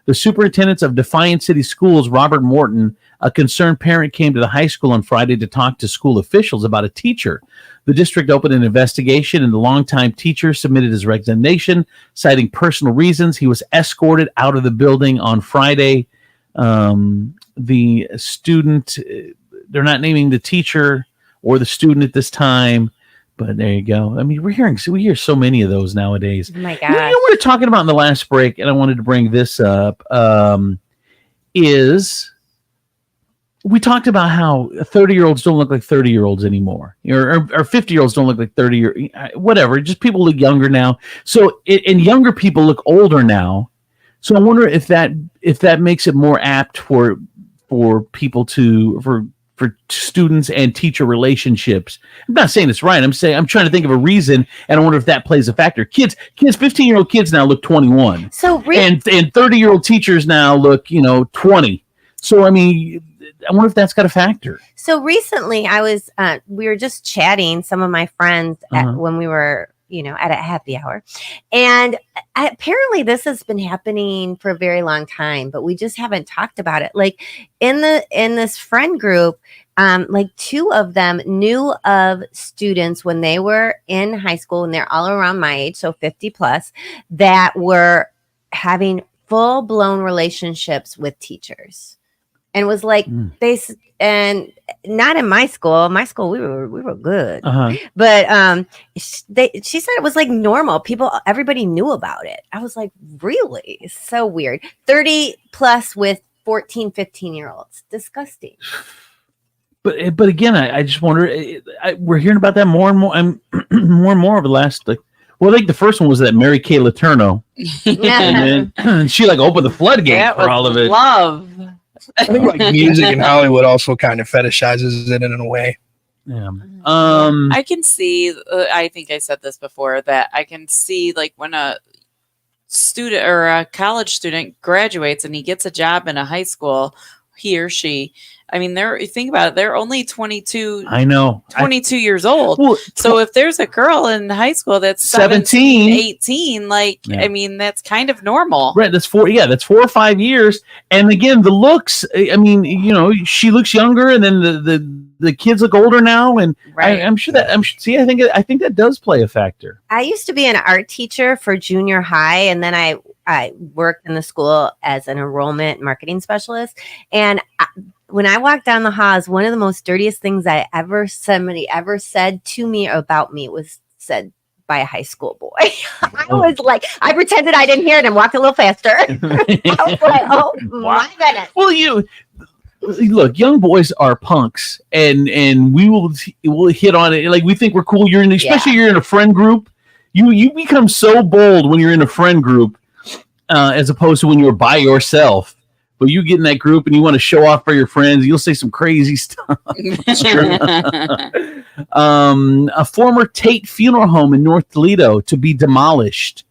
The superintendent of Defiant City Schools, Robert Morton, a concerned parent, came to the high school on Friday to talk to school officials about a teacher. The district opened an investigation, and the longtime teacher submitted his resignation, citing personal reasons. He was escorted out of the building on Friday. The student, they're not naming the teacher or the student at this time. But there you go. I mean, we hear so many of those nowadays. Oh my You know gosh. what we were talking about in the last break, and I wanted to bring this up, is we talked about how 30-year-olds don't look like 30-year-olds anymore, or 50-year-olds don't look like 30 whatever. Just people look younger now. So, and younger people look older now. So I wonder if that makes it more apt for people for students and teacher relationships. I'm not saying it's right. I'm trying to think of a reason, and I wonder if that plays a factor. Kids, 15-year-old kids now look 21. And 30-year-old teachers now look, 20. So I mean, I wonder if that's got a factor. So recently, we were just chatting, some of my friends when we were, at a happy hour. And apparently this has been happening for a very long time, but we just haven't talked about it. Like in this friend group, like two of them knew of students when they were in high school, and they're all around my age, so 50 plus, that were having full-blown relationships with teachers. And was like and not in my school. My school, we were good. But she said it was like normal. Everybody knew about it. I was like, really? So weird. 30 plus with 14, 15-year-olds. Disgusting. But again, I just wonder. We're hearing about that more and more, and more and more over the last I think the first one was that Mary Kay Letourneau, and then she like opened the floodgate for all of it. Love. I think like music in Hollywood also kind of fetishizes it in a way. Yeah. I can see. I think I said this before that I can see like when a student or a college student graduates and he gets a job in a high school, he or she. I mean, think about it. They're only 22. I know. 22 years old. Well, so if there's a girl in high school that's 17, 18, I mean, that's kind of normal. Right. That's 4 or 5 years. And again, the looks, I mean, she looks younger, and then the kids look older now. And I'm sure that, I think that does play a factor. I used to be an art teacher for junior high, and then I worked in the school as an enrollment marketing specialist. And when I walked down the halls, one of the most dirtiest things somebody ever said to me about me was said by a high school boy. I was like, I pretended I didn't hear it and walked a little faster. I was like, oh my goodness. Well, look, young boys are punks, and we'll hit on it. Like, we think we're cool. Especially you're in a friend group. You become so bold when you're in a friend group, as opposed to when you're by yourself. But you get in that group and you want to show off for your friends, you'll say some crazy stuff. A former Tate funeral home in North Toledo to be demolished.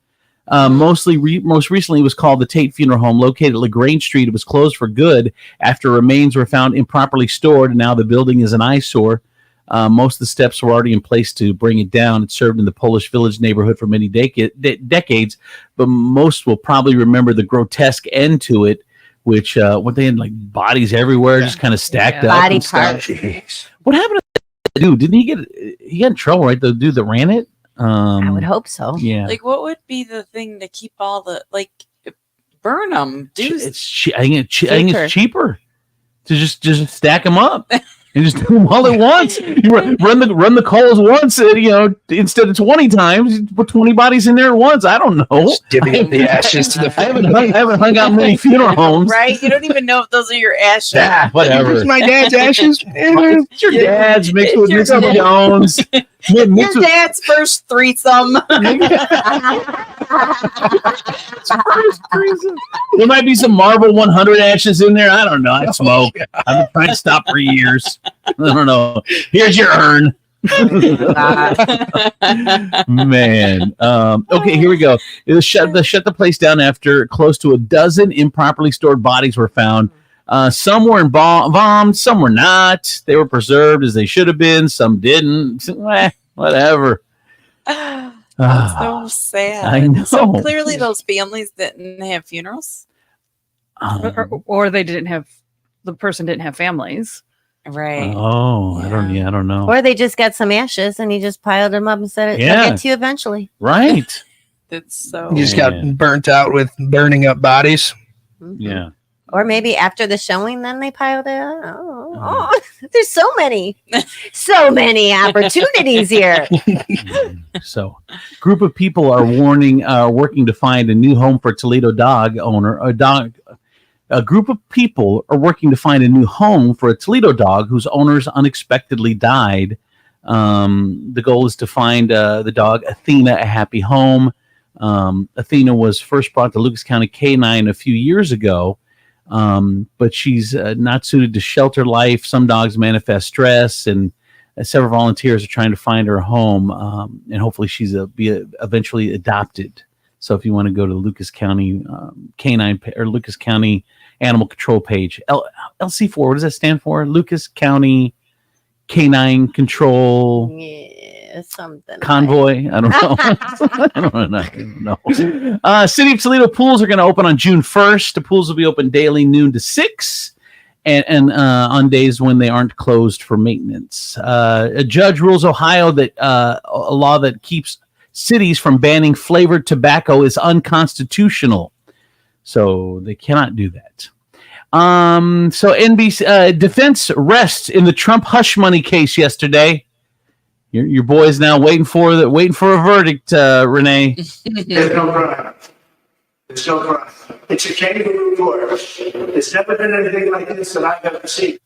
Most recently was called the Tate Funeral Home, located at LaGrange Street. It was closed for good after remains were found improperly stored, and now the building is an eyesore. Most of the steps were already in place to bring it down. It served in the Polish Village neighborhood for many decades, but most will probably remember the grotesque end to it, which what they had like bodies everywhere, just kind of stacked up. Body and stuff. parts. Jeez. What happened to that dude? Didn't he got in trouble, right? The dude that ran it? I would hope so. Yeah. Like, what would be the thing to keep all the burn them? I think it's cheaper to just stack them up. And just do them all at once. You run the calls once, instead of 20 times. You put 20 bodies in there at once. I don't know. Just divvy up the ashes to the family. I haven't hung out many funeral homes. Right? You don't even know if those are your ashes. Yeah, whatever. It's my dad's ashes. It's your dad's mixed with your own's. Your dad's first threesome. There might be some Marble 100 ashes in there. I don't know. I smoke. I've been trying to stop for years. I don't know. Here's your urn. Man. Okay, here we go. They shut the place down after close to a dozen improperly stored bodies were found. Some were embalmed, some were not. They were preserved as they should have been. Some didn't. Whatever. That's so sad. I know. So clearly those families didn't have funerals. Or they didn't have, the person didn't have families. Right. Oh, I don't know. Or they just got some ashes and he just piled them up and said, "I'll get to you eventually." Right. That's so. You just got burnt out with burning up bodies. Yeah. Or maybe after the showing, then they piled it up. Oh, there's so many opportunities here. So, group of people are working to find a new home for Toledo dog owner. A group of people are working to find a new home for a Toledo dog whose owners unexpectedly died. The goal is to find the dog Athena a happy home. Athena was first brought to Lucas County Canine a few years ago. But she's not suited to shelter life. Some dogs manifest stress, and several volunteers are trying to find her a home, and hopefully she's be eventually adopted. So if you want to go to Lucas County Canine or Lucas County Animal Control page, LC4, what does that stand for? Lucas County Canine Control. Yeah. It's something. Convoy. I don't know. I don't know. City of Toledo pools are going to open on June 1st. The pools will be open daily, noon to 6, and on days when they aren't closed for maintenance. A judge rules Ohio that a law that keeps cities from banning flavored tobacco is unconstitutional. So they cannot do that. So NBC defense rests in the Trump hush money case yesterday. Your boy's now waiting for a verdict, Renee. There's no crime. There's no crime. It's a kangaroo court. There's never been anything like this that I've ever seen.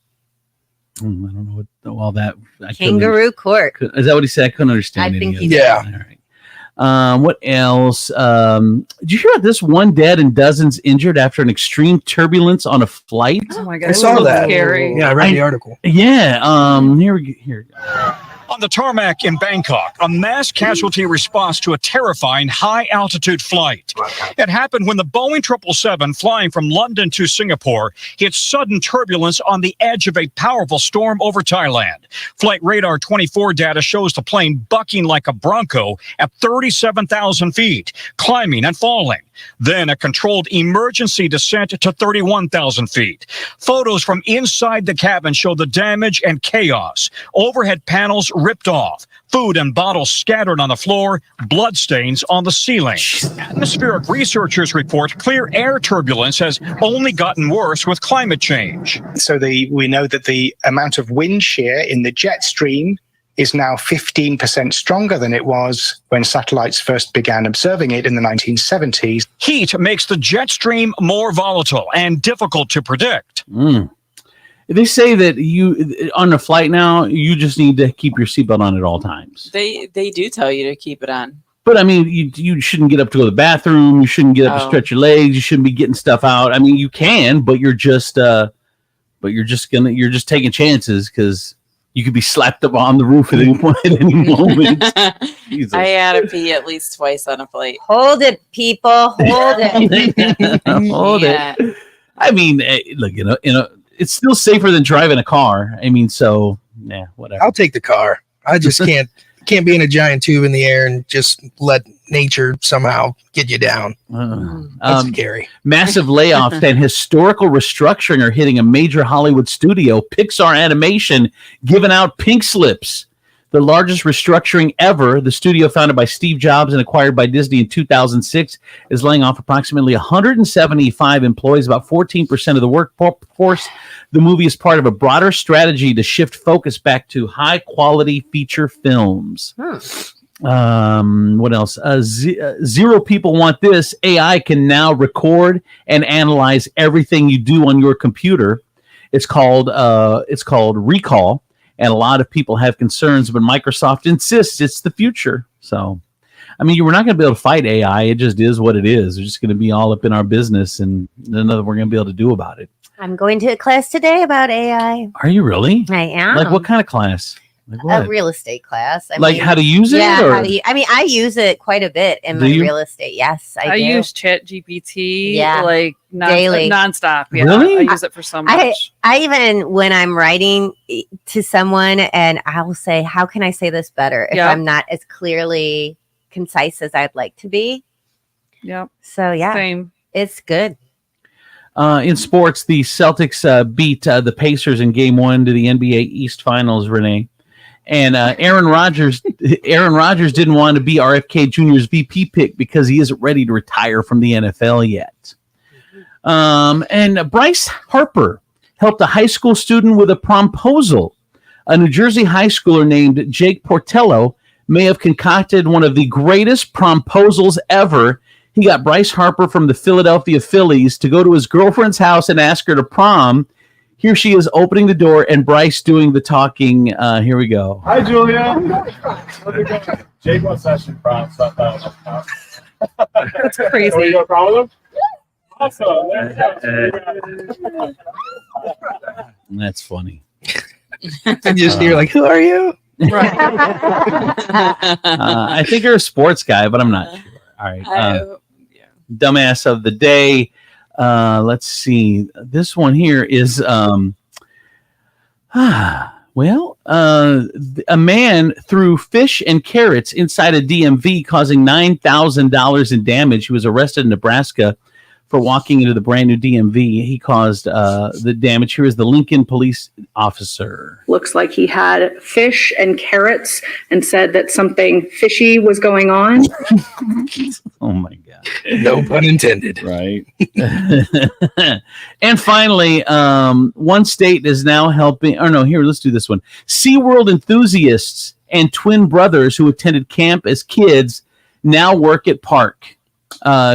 I don't know what all that. Kangaroo court. Is that what he said? I couldn't understand. I think he it. did. Yeah. All right. What else? Did you hear about this? One dead and dozens injured after an extreme turbulence on a flight. Oh my god! I saw that. Scary. Yeah, I read the article. Yeah. Here we go. On the tarmac in Bangkok, a mass casualty response to a terrifying high-altitude flight. It happened when the Boeing 777 flying from London to Singapore hit sudden turbulence on the edge of a powerful storm over Thailand. Flight Radar 24 data shows the plane bucking like a bronco at 37,000 feet, climbing and falling. Then a controlled emergency descent to 31,000 feet. Photos from inside the cabin show the damage and chaos. Overhead panels ripped off, food and bottles scattered on the floor, bloodstains on the ceiling. Atmospheric researchers report clear air turbulence has only gotten worse with climate change. So we know that the amount of wind shear in the jet stream is now 15% stronger than it was when satellites first began observing it in the 1970s. Heat makes the jet stream more volatile and difficult to predict. They say that you on a flight now, you just need to keep your seatbelt on at all times. They do tell you to keep it on. But I mean, you shouldn't get up to go to the bathroom. You shouldn't get up to stretch your legs. You shouldn't be getting stuff out. I mean, you can, but you're just taking chances because you could be slapped up on the roof at any point, at any moment. Jesus. I had to pee at least twice on a flight. Hold it, people. Hold it. Hold it. I mean, look, it's still safer than driving a car. I mean, so yeah, whatever. I'll take the car. I just can't be in a giant tube in the air and just let nature somehow get you down. That's scary. Massive layoffs and historical restructuring are hitting a major Hollywood studio. Pixar Animation giving out pink slips. The largest restructuring ever. The studio, founded by Steve Jobs and acquired by Disney in 2006, is laying off approximately 175 employees, about 14% of the workforce. The movie is part of a broader strategy to shift focus back to high-quality feature films. What else? Zero people want this. AI can now record and analyze everything you do on your computer. It's called Recall. And a lot of people have concerns, but Microsoft insists it's the future. So, I mean, we're not going to be able to fight AI. It just is what it is. It's just going to be all up in our business, and nothing we're going to be able to do about it. I'm going to a class today about AI. Are you really? I am. Like what kind of class? Like a real estate class. I mean, how to use it? Yeah, or? I use it quite a bit in my real estate. Yes, I do. use ChatGPT daily, nonstop. Yeah, really? I use it for so much. I even when I'm writing to someone and I will say, how can I say this better if I'm not as clearly concise as I'd like to be? Yep. So yeah, same. It's good. In sports, the Celtics beat the Pacers in Game 1 to the NBA East Finals, Renee. And Aaron Rodgers didn't want to be RFK Jr.'s VP pick because he isn't ready to retire from the NFL yet. And Bryce Harper helped a high school student with a promposal. A New Jersey high schooler named Jake Portello may have concocted one of the greatest promposals ever. He got Bryce Harper from the Philadelphia Phillies to go to his girlfriend's house and ask her to prom. Here she is opening the door and Bryce doing the talking. Here we go. Hi, Julia. Jake wants session prom. That's crazy. Are you going to prom with him? Awesome. That's funny. I just hear like, who are you? I think you're a sports guy, but I'm not sure. All right. Dumbass of the day. Let's see. This one here is Well, a man threw fish and carrots inside a DMV, causing $9,000 in damage. He was arrested in Nebraska for walking into the brand new DMV. He caused the damage. Here is the Lincoln police officer. Looks like he had fish and carrots and said that something fishy was going on. Oh my God. No pun intended. Right. And finally, one state is now helping. Oh, no, here, let's do this one. SeaWorld enthusiasts and twin brothers who attended camp as kids now work at park.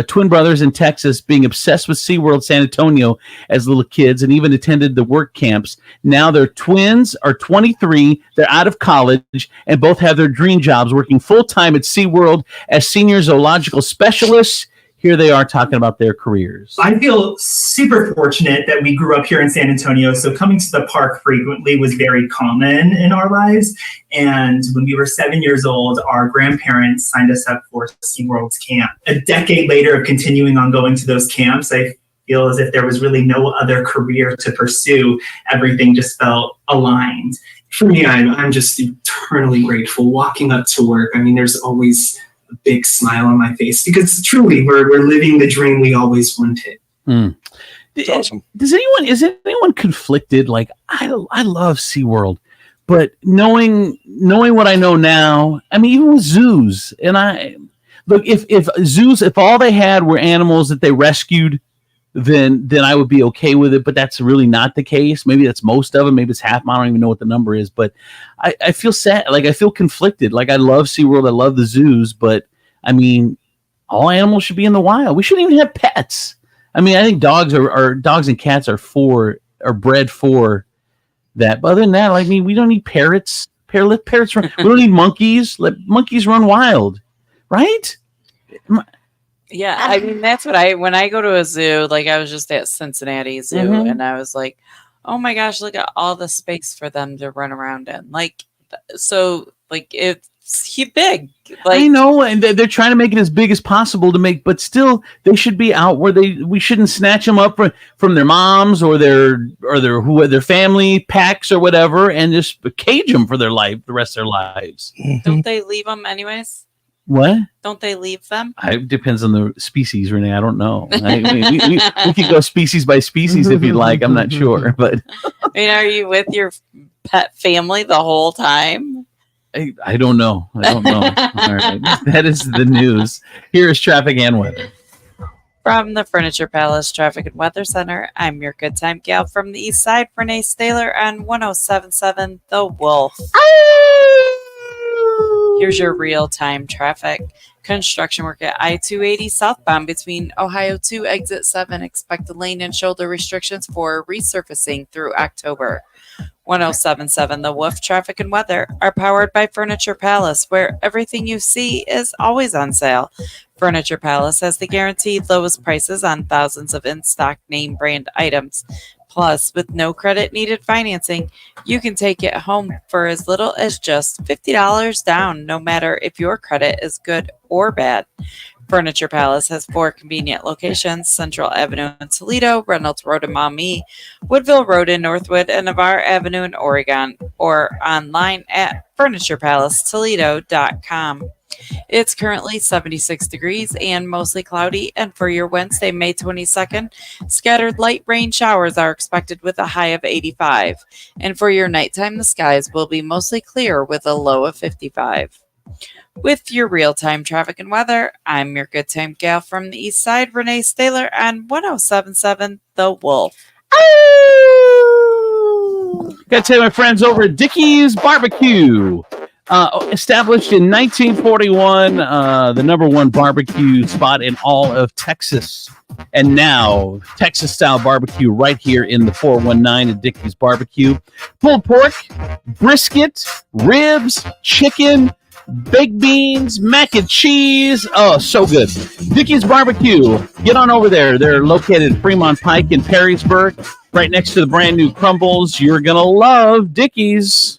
Twin brothers in Texas being obsessed with SeaWorld San Antonio as little kids and even attended the work camps. Now their twins are 23, they're out of college, and both have their dream jobs working full-time at SeaWorld as senior zoological specialists. Here they are talking about their careers. I feel super fortunate that we grew up here in San Antonio, so coming to the park frequently was very common in our lives. And when we were 7 years old, our grandparents signed us up for SeaWorld's camp. A decade later of continuing on going to those camps, I feel as if there was really no other career to pursue. Everything just felt aligned. For me, I'm just eternally grateful walking up to work. I mean, there's always a big smile on my face because truly we're living the dream we always wanted. That's awesome. Is anyone conflicted? Like, I love SeaWorld, but knowing what I know now, I mean, even with zoos, and if zoos, if all they had were animals that they rescued, then I would be okay with it. But that's really not the case. Maybe that's most of them. Maybe it's half. I don't even know what the number is. But I feel sad. Like, I feel conflicted. Like, I love SeaWorld. I love the zoos. But, I mean, all animals should be in the wild. We shouldn't even have pets. I mean, I think dogs and cats are bred for that. But other than that, I mean, we don't need parrots. Let parrots run. We don't need monkeys. Let monkeys run wild. Right? Yeah, I mean that's what when I go to a zoo, like I was just at Cincinnati Zoo and I was like, oh my gosh, look at all the space for them to run around in. Like, so like it's big. Like, I know, and they're trying to make it as big as possible but still they should be out where we shouldn't snatch them up from their moms or their family packs or whatever and just cage them for the rest of their lives. Don't they leave them anyways? What? Don't they leave them? It depends on the species, Renee. I don't know. We could go species by species if you'd like. I'm not sure, but I mean, are you with your pet family the whole time? I don't know. All right, that is the news. Here is traffic and weather. From the Furniture Palace Traffic and Weather Center, I'm your good time gal from the East Side, Renee Staler on 107.7 The Wolf. Here's your real-time traffic. Construction work at I-280 southbound between Ohio 2 exit 7. Expect lane and shoulder restrictions for resurfacing through October. 107.7 The Wolf Traffic and Weather are powered by Furniture Palace, where everything you see is always on sale. Furniture Palace has the guaranteed lowest prices on thousands of in-stock name brand items. Plus, with no credit needed financing, you can take it home for as little as just $50 down, no matter if your credit is good or bad. Furniture Palace has 4 convenient locations: Central Avenue in Toledo, Reynolds Road in Maumee, Woodville Road in Northwood, and Navarre Avenue in Oregon, or online at FurniturePalaceToledo.com. It's currently 76 degrees and mostly cloudy, and for your Wednesday, May 22nd, scattered light rain showers are expected with a high of 85. And for your nighttime, the skies will be mostly clear with a low of 55. With your real-time traffic and weather, I'm your good time gal from the East Side, Renee Staler on 107.7 The Wolf. Got to tell my friends over at Dickey's Barbecue. Established in 1941, the number one barbecue spot in all of Texas. And now, Texas-style barbecue right here in the 419 at Dickey's Barbecue. Pulled pork, brisket, ribs, chicken, baked beans, mac and cheese. Oh, so good. Dickey's Barbecue. Get on over there. They're located at Fremont Pike in Perrysburg, right next to the brand new Crumbles. You're going to love Dickey's.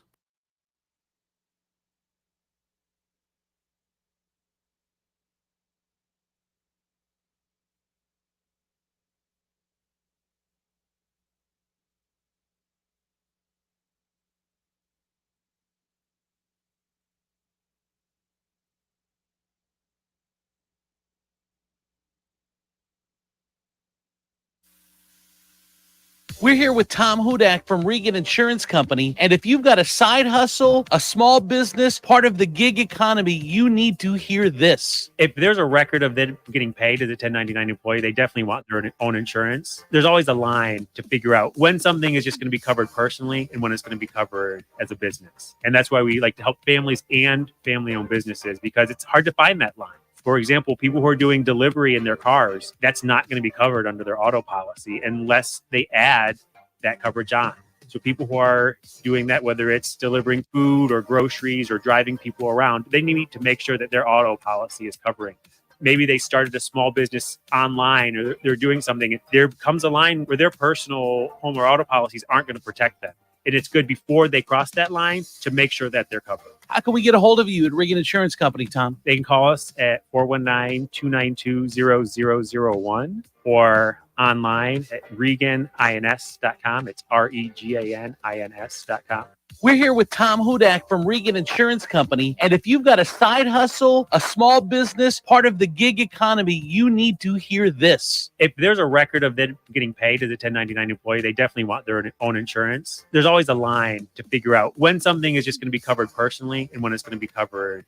We're here with Tom Hudak from Regan Insurance Company. And if you've got a side hustle, a small business, part of the gig economy, you need to hear this. If there's a record of them getting paid as a 1099 employee, they definitely want their own insurance. There's always a line to figure out when something is just going to be covered personally and when it's going to be covered as a business. And that's why we like to help families and family-owned businesses, because it's hard to find that line. For example, people who are doing delivery in their cars, that's not going to be covered under their auto policy unless they add that coverage on. So people who are doing that, whether it's delivering food or groceries or driving people around, they need to make sure that their auto policy is covering. Maybe they started a small business online or they're doing something. There comes a line where their personal home or auto policies aren't going to protect them. And it's good before they cross that line to make sure that they're covered. How can we get a hold of you at Regan Insurance Company, Tom? They can call us at 419-292-0001 or online at reganins.com. It's REGANINS.com. We're here with Tom Hudak from Regan Insurance Company. And if you've got a side hustle, a small business, part of the gig economy, you need to hear this. If there's a record of them getting paid as a 1099 employee, they definitely want their own insurance. There's always a line to figure out when something is just going to be covered personally and when it's going to be covered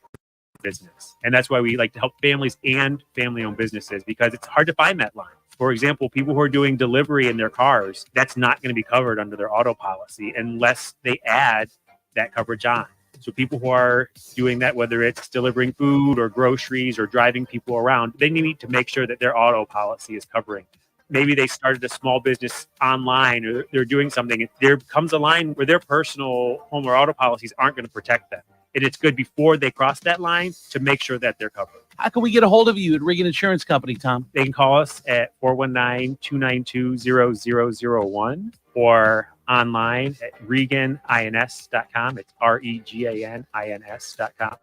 business. And that's why we like to help families and family-owned businesses, because it's hard to find that line. For example, people who are doing delivery in their cars, that's not going to be covered under their auto policy unless they add that coverage on. So people who are doing that, whether it's delivering food or groceries or driving people around, they need to make sure that their auto policy is covering. Maybe they started a small business online or they're doing something. There comes a line where their personal home or auto policies aren't going to protect them. And it's good before they cross that line to make sure that they're covered. How can we get a hold of you at Regan Insurance Company, Tom? They can call us at 419-292-0001 or online at reganins.com. It's REGANINS.com.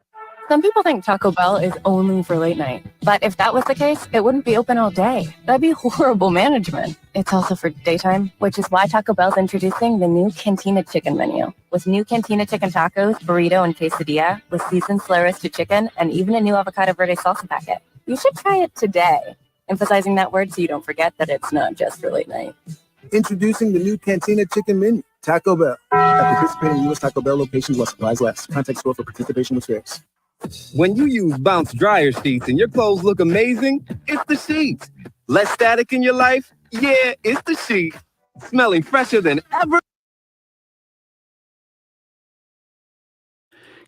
Some people think Taco Bell is only for late night, but if that was the case, it wouldn't be open all day. That'd be horrible management. It's also for daytime, which is why Taco Bell's introducing the new Cantina Chicken menu. With new Cantina Chicken tacos, burrito, and quesadilla, with seasoned slow roasted chicken, and even a new avocado verde salsa packet. You should try it today, emphasizing that word so you don't forget that it's not just for late night. Introducing the new Cantina Chicken menu, Taco Bell. At participating U.S. Taco Bell locations while supplies last. Contact store for participation with fares. When you use Bounce dryer sheets and your clothes look amazing, it's the sheets. Less static in your life? Yeah, it's the sheets. Smelling fresher than ever.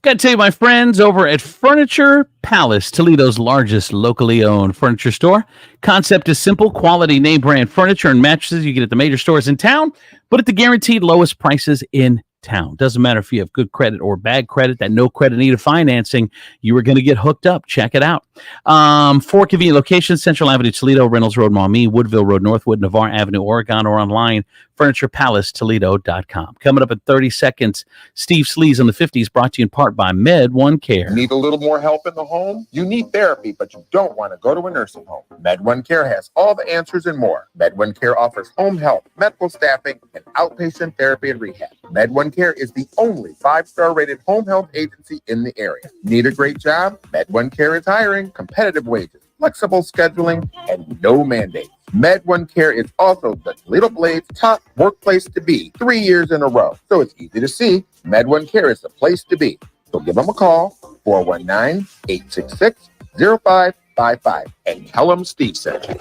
Got to tell you, my friends over at Furniture Palace, Toledo's largest locally owned furniture store. Concept is simple: quality name brand furniture and mattresses you get at the major stores in town, but at the guaranteed lowest prices in town. Doesn't matter if you have good credit or bad credit, that no credit needed financing, you are going to get hooked up. Check it out. 4 convenient locations: Central Avenue, Toledo, Reynolds Road, Maumee, Woodville Road, Northwood, Navarre Avenue, Oregon, or online, FurniturePalaceToledo.com. Coming up in 30 seconds, Steve Sleaze on the 50s, brought to you in part by Med1 Care. Need a little more help in the home? You need therapy, but you don't want to go to a nursing home. Med1 Care has all the answers and more. Med1 Care offers home health, medical staffing, and outpatient therapy and rehab. Med1 Care is the only 5-star rated home health agency in the area. Need a great job? Med1 Care is hiring, competitive wages, flexible scheduling, and no mandates. Med1 Care is also the Toledo Blade's top workplace to be 3 years in a row. So it's easy to see. Med1 Care is the place to be. So give them a call, 419-866-0555, and tell them Steve sent you.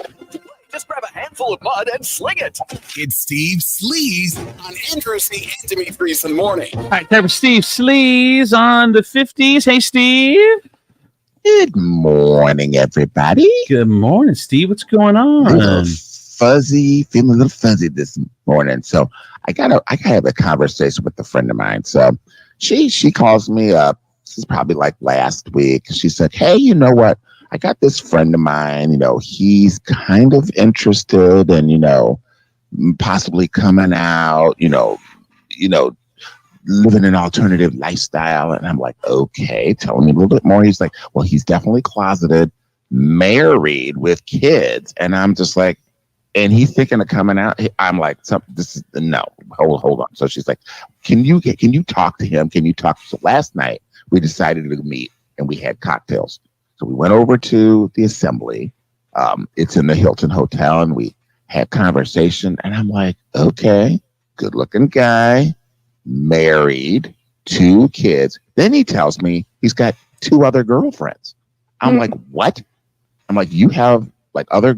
Just grab a handful of mud and sling it. It's Steve Sleaze on Andrew C. and Demetrius in the morning. All right, time for Steve Sleaze on the 50s. Hey, Steve. Good morning, everybody. Good morning, Steve. What's going on? Feeling a little fuzzy this morning. So I gotta have a conversation with a friend of mine. So she calls me up. This is probably like last week. She said, "Hey, you know what? I got this friend of mine. He's kind of interested in, possibly coming out. Living an alternative lifestyle." And I'm like, okay, tell me a little bit more. He's like, well, he's definitely closeted, married with kids. And I'm just like, and he's thinking of coming out. I'm like, no, hold on. So she's like, can you talk to him? Can you talk? So last night we decided to meet and we had cocktails. So we went over to the Assembly. It's in the Hilton Hotel, and we had conversation, and I'm like, okay, good looking guy, married, 2 kids. Then he tells me he's got 2 other girlfriends. I'm like, what? I'm like, you have like other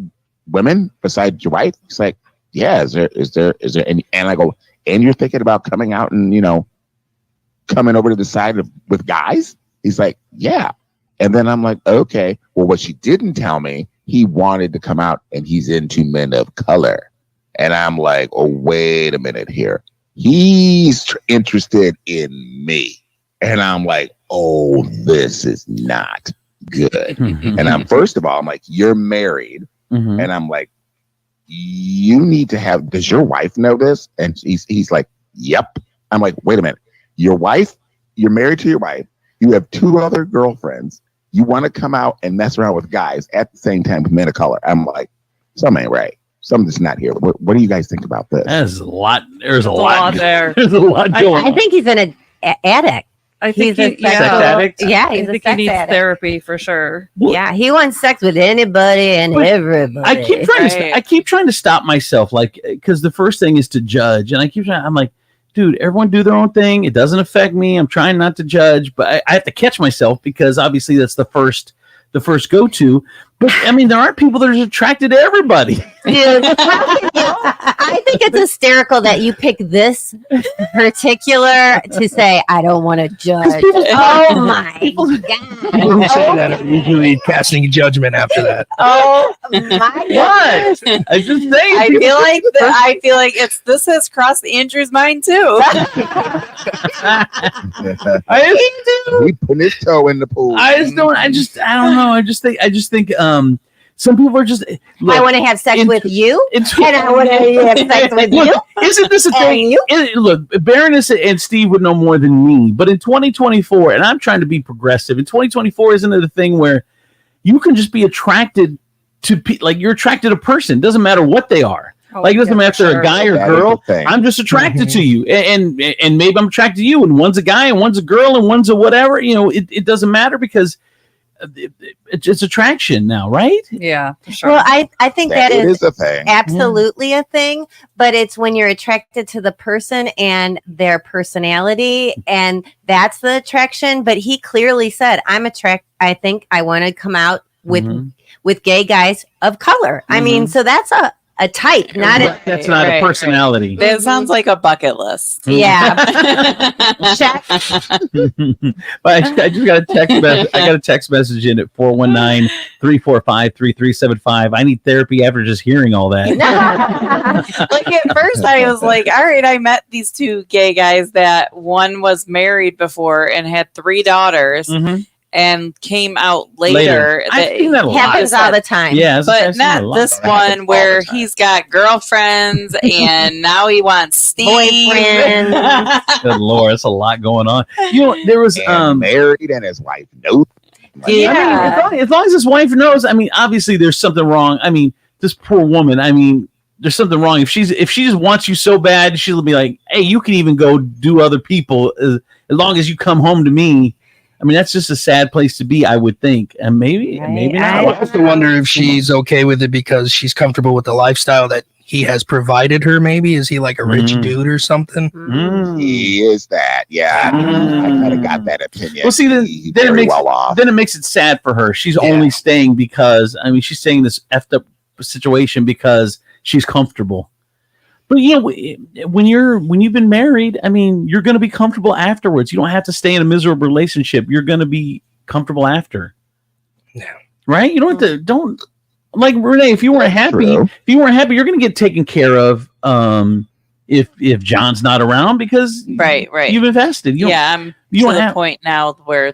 women besides your wife? He's like, yeah, is there any? And I go, and you're thinking about coming out and, coming over to the side with guys? He's like, yeah. And then I'm like, okay, well, what she didn't tell me, he wanted to come out and he's into men of color. And I'm like, oh, wait a minute here. He's interested in me. And I'm like, oh, this is not good. And I'm, first of all, I'm like, you're married. And I'm like, you need to have, does your wife know this? And he's like, yep. I'm like, wait a minute. Your wife, you're married to your wife. You have 2 other girlfriends. You want to come out and mess around with guys at the same time with men of color. I'm like, something ain't right. Something's not here. What do you guys think about this? There's a lot. There's a lot there. There's a lot going on. I think he's an addict. I think he's a sex addict. Yeah, I he's a think he sex needs addict. therapy for sure. Yeah, he wants sex with anybody and everybody. I keep trying to stop myself, like, because the first thing is to judge, and I'm like, dude, everyone do their own thing. It doesn't affect me. I'm trying not to judge, but I have to catch myself because obviously that's the first go-to. But I mean, there aren't people that are attracted to everybody. Dude, I think it's hysterical that you pick this particular to say, I don't want to judge. Oh my God. People who say that are usually casting judgment after that. Oh my God. I just say I feel like this has crossed Andrew's mind too. He put his toe in the pool. I don't know. I just think some people are just. Look, I want to have sex with you, and I want to have sex with you. Isn't this a thing? Look, Baroness and Steve would know more than me, but in 2024, and I'm trying to be progressive. In 2024, isn't it a thing where you can just be attracted to, like, you're attracted to a person? Doesn't matter what they are. Like, it doesn't matter if they're a guy or girl. I'm just attracted to you, and maybe I'm attracted to you, and one's a guy, and one's a girl, and one's a whatever. It doesn't matter because it's attraction now, right? Yeah, for sure. Well, I think that is a thing. Absolutely a thing, but it's when you're attracted to the person and their personality, and that's the attraction. But he clearly said, I think I want to come out with gay guys of color. I mean, so that's a type, not that's not a personality. That sounds like a bucket list. Yeah. Check. But I just got a text message. I got a text message in at 419-345-3375. I need therapy after just hearing all that. Like, at first I was like, all right, I met these 2 gay guys that one was married before and had 3 daughters. And came out later. I've seen that a lot. Happens all the time. Yeah, but not this one where he's got girlfriends and now he wants Steve. Boyfriend. Good Lord, that's a lot going on. There was married and his wife. Nope. Yeah. I mean, as long as his wife knows. I mean, obviously there's something wrong. I mean, this poor woman. I mean, there's something wrong. If she just wants you so bad, she'll be like, "Hey, you can even go do other people as long as you come home to me." I mean, that's just a sad place to be, I would think. And maybe not. I also wonder if she's okay with it because she's comfortable with the lifestyle that he has provided her. Maybe is he like a rich dude or something? He is that. Yeah, I kind of got that opinion. Well, see, then it makes it sad for her. She's only staying because she's staying in this effed up situation because she's comfortable. But when you've been married, I mean, you're going to be comfortable afterwards. You don't have to stay in a miserable relationship. You're going to be comfortable after. Yeah. Right? You don't have to. Like Renee. If you weren't happy, you're going to get taken care of. If John's not around because right, you've invested. I'm to the point now where you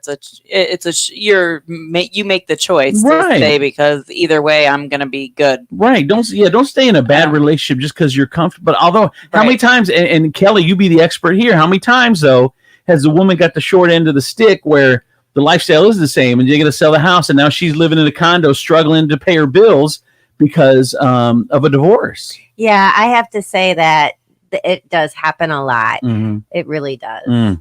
make the choice to stay because either way I'm gonna be good. Right. Don't stay in a bad relationship just because you're comfortable. But although how many times and Kelly, you be the expert here, how many times though has the woman got the short end of the stick where the lifestyle is the same and you're gonna sell the house and now she's living in a condo struggling to pay her bills because of a divorce? Yeah, I have to say that it does happen a lot. It really does.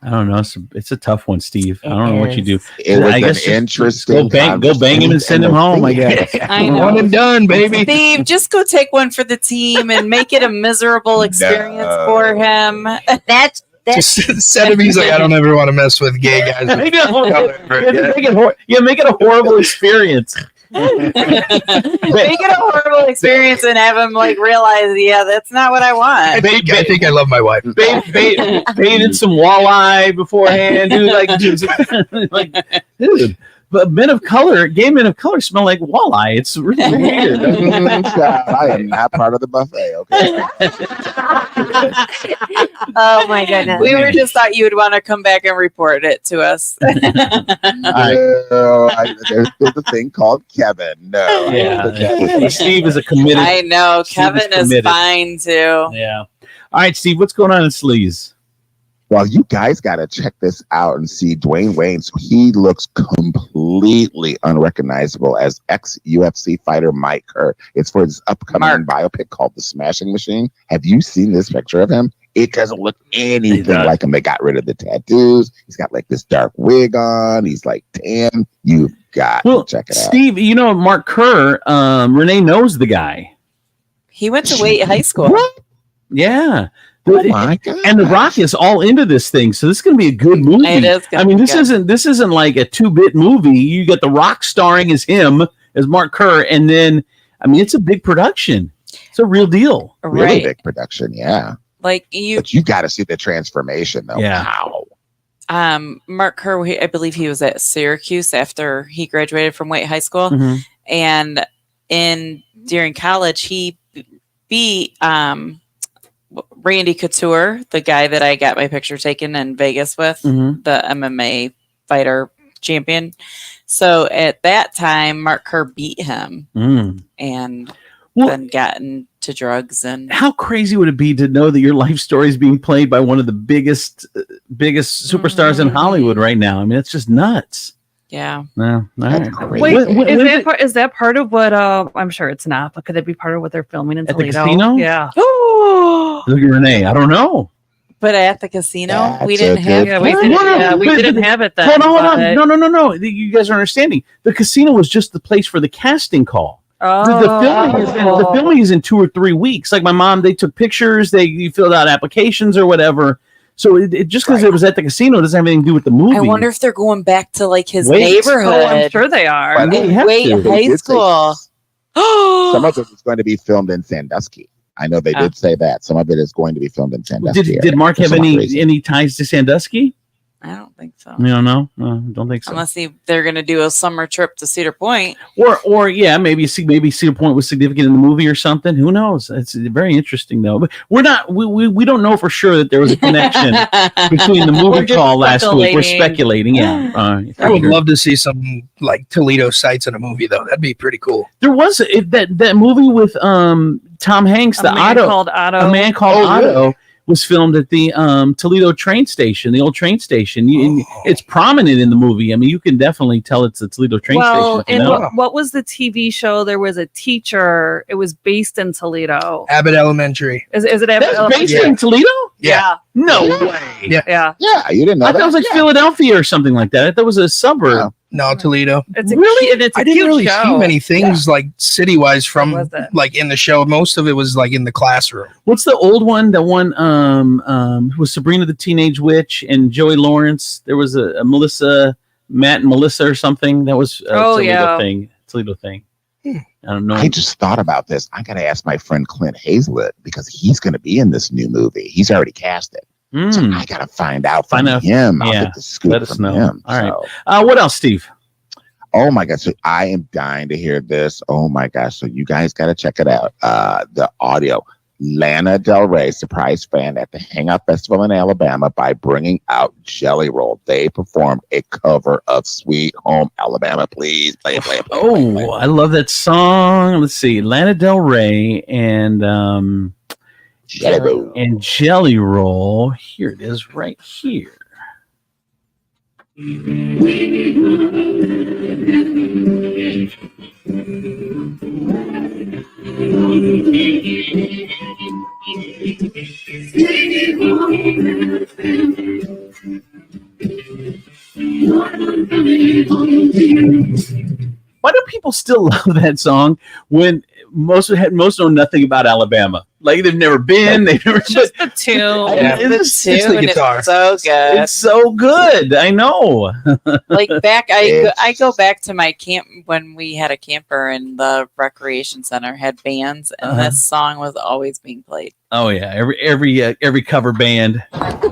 I don't know. It's a tough one, Steve. I don't know what you do. It was I guess an interesting. go bang him and send him home. I guess. I know. One and done, baby. Steve, just go take one for the team and make it a miserable experience for him. That's Just send him. He's like, I don't ever want to mess with gay guys. Make it a horrible experience. Make it a horrible experience and have him like realize, yeah, that's not what I want. I think I love my wife. Bathe in some walleye beforehand, dude. Dude. But gay men of color smell like walleye. It's really weird. I am not part of the buffet. Okay. Oh my goodness. We were just thought you would want to come back and report it to us. There's a thing called Kevin. No. Yeah. Steve is a committed. I know. Kevin is committed. fine too. Yeah. All right, Steve, what's going on in Sleaze? Well, you guys got to check this out and see Dwayne Wayne. So he looks completely unrecognizable as ex-UFC fighter Mike Kerr. It's for this upcoming biopic called The Smashing Machine. Have you seen this picture of him? It doesn't look anything like him. They got rid of the tattoos. He's got like this dark wig on. He's like tan. You've got to check it out. Steve, you know, Mark Kerr, Renee knows the guy. He went to Wait High School. What? Yeah. Oh my God. And The Rock is all into this thing, so this is going to be a good movie. It is. I mean, this isn't like a 2-bit movie. You got The Rock starring as him, as Mark Kerr, and then I mean, it's a big production. It's a real deal. Really big production, yeah. But you got to see the transformation, though. Yeah. Wow. Mark Kerr, I believe he was at Syracuse after he graduated from Wait High School, and during college he beat Randy Couture, the guy that I got my picture taken in Vegas with, the MMA fighter champion. So at that time, Mark Kerr beat him and then got into drugs. And how crazy would it be to know that your life story is being played by one of the biggest superstars in Hollywood right now? I mean, it's just nuts. Yeah. No, Wait, is that part of what? I'm sure it's not, but could it be part of what they're filming in at the Toledo? casino? Yeah. Look at Renee. I don't know. But at the casino, we didn't have. We didn't have it then. Hold on. No. You guys are understanding. The casino was just the place for the casting call. The filming is in 2 or 3 weeks. Like my mom, they took pictures. You filled out applications or whatever. So it just because it was at the casino doesn't have anything to do with the movie. I wonder if they're going back to like his neighborhood. Oh, I'm sure they are. Wait, high school. Some of it is going to be filmed in Sandusky. I know they did say that. Some of it is going to be filmed in Sandusky. Did Mark have any ties to Sandusky? I don't think so. You don't know? No, don't think so. Unless they're going to do a summer trip to Cedar Point. Or yeah, maybe Cedar Point was significant in the movie or something. Who knows? It's very interesting though. But we don't know for sure that there was a connection between the movie call last week. We're speculating. Yeah. I would love to see some like Toledo sites in a movie though. That'd be pretty cool. There was that movie with Tom Hanks, A Man Called Otto. A Man Called Otto. Was filmed at the Toledo train station, the old train station. It's prominent in the movie. I mean, you can definitely tell it's the Toledo train station. And what was the TV show? There was a teacher. It was based in Toledo. Abbott Elementary. Is it Abbott Elementary? Based in Toledo? Yeah. No way. Yeah. Yeah, you didn't know I thought it was like Philadelphia or something like that. I thought it was a suburb. No, Toledo. It's a I didn't really see many things like city-wise from like in the show. Most of it was like in the classroom. What's the old one? The one was Sabrina the Teenage Witch and Joey Lawrence. There was a Matt and Melissa or something. That was Toledo thing. I don't know. I just thought about this. I got to ask my friend Clint Hazlett because he's going to be in this new movie. He's already cast it. So I got to find out from him. I'll get the scoop Let us from know. him. All right. What else, Steve? Oh my gosh. So I am dying to hear this. Oh my gosh. So you guys got to check it out. The audio. Lana Del Rey, surprise fan at the Hangout Festival in Alabama by bringing out Jelly Roll. They performed a cover of Sweet Home Alabama. Please play it. I love that song. Let's see. Lana Del Rey and Jelly Roll. Here it is right here. Why do people still love that song when most know nothing about Alabama? Like they've never been. They've never just the tune. Yeah, It's it's the guitar. It's so good. It's so good. I know. Like I go back to my camp when we had a camper and the recreation center had bands, and this song was always being played. Oh yeah, every cover band.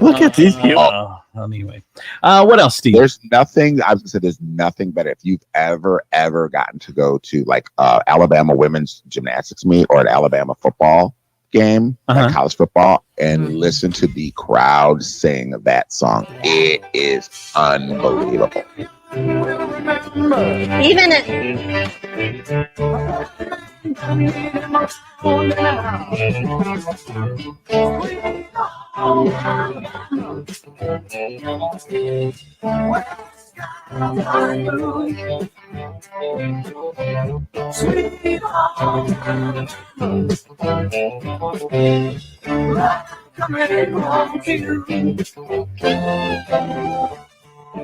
Look at these people. Anyway, what else, Steve? There's nothing. I was gonna say there's nothing better if you've ever gotten to go to like Alabama women's gymnastics meet or an Alabama football game, like college football, and listen to the crowd sing that song. It is unbelievable. Even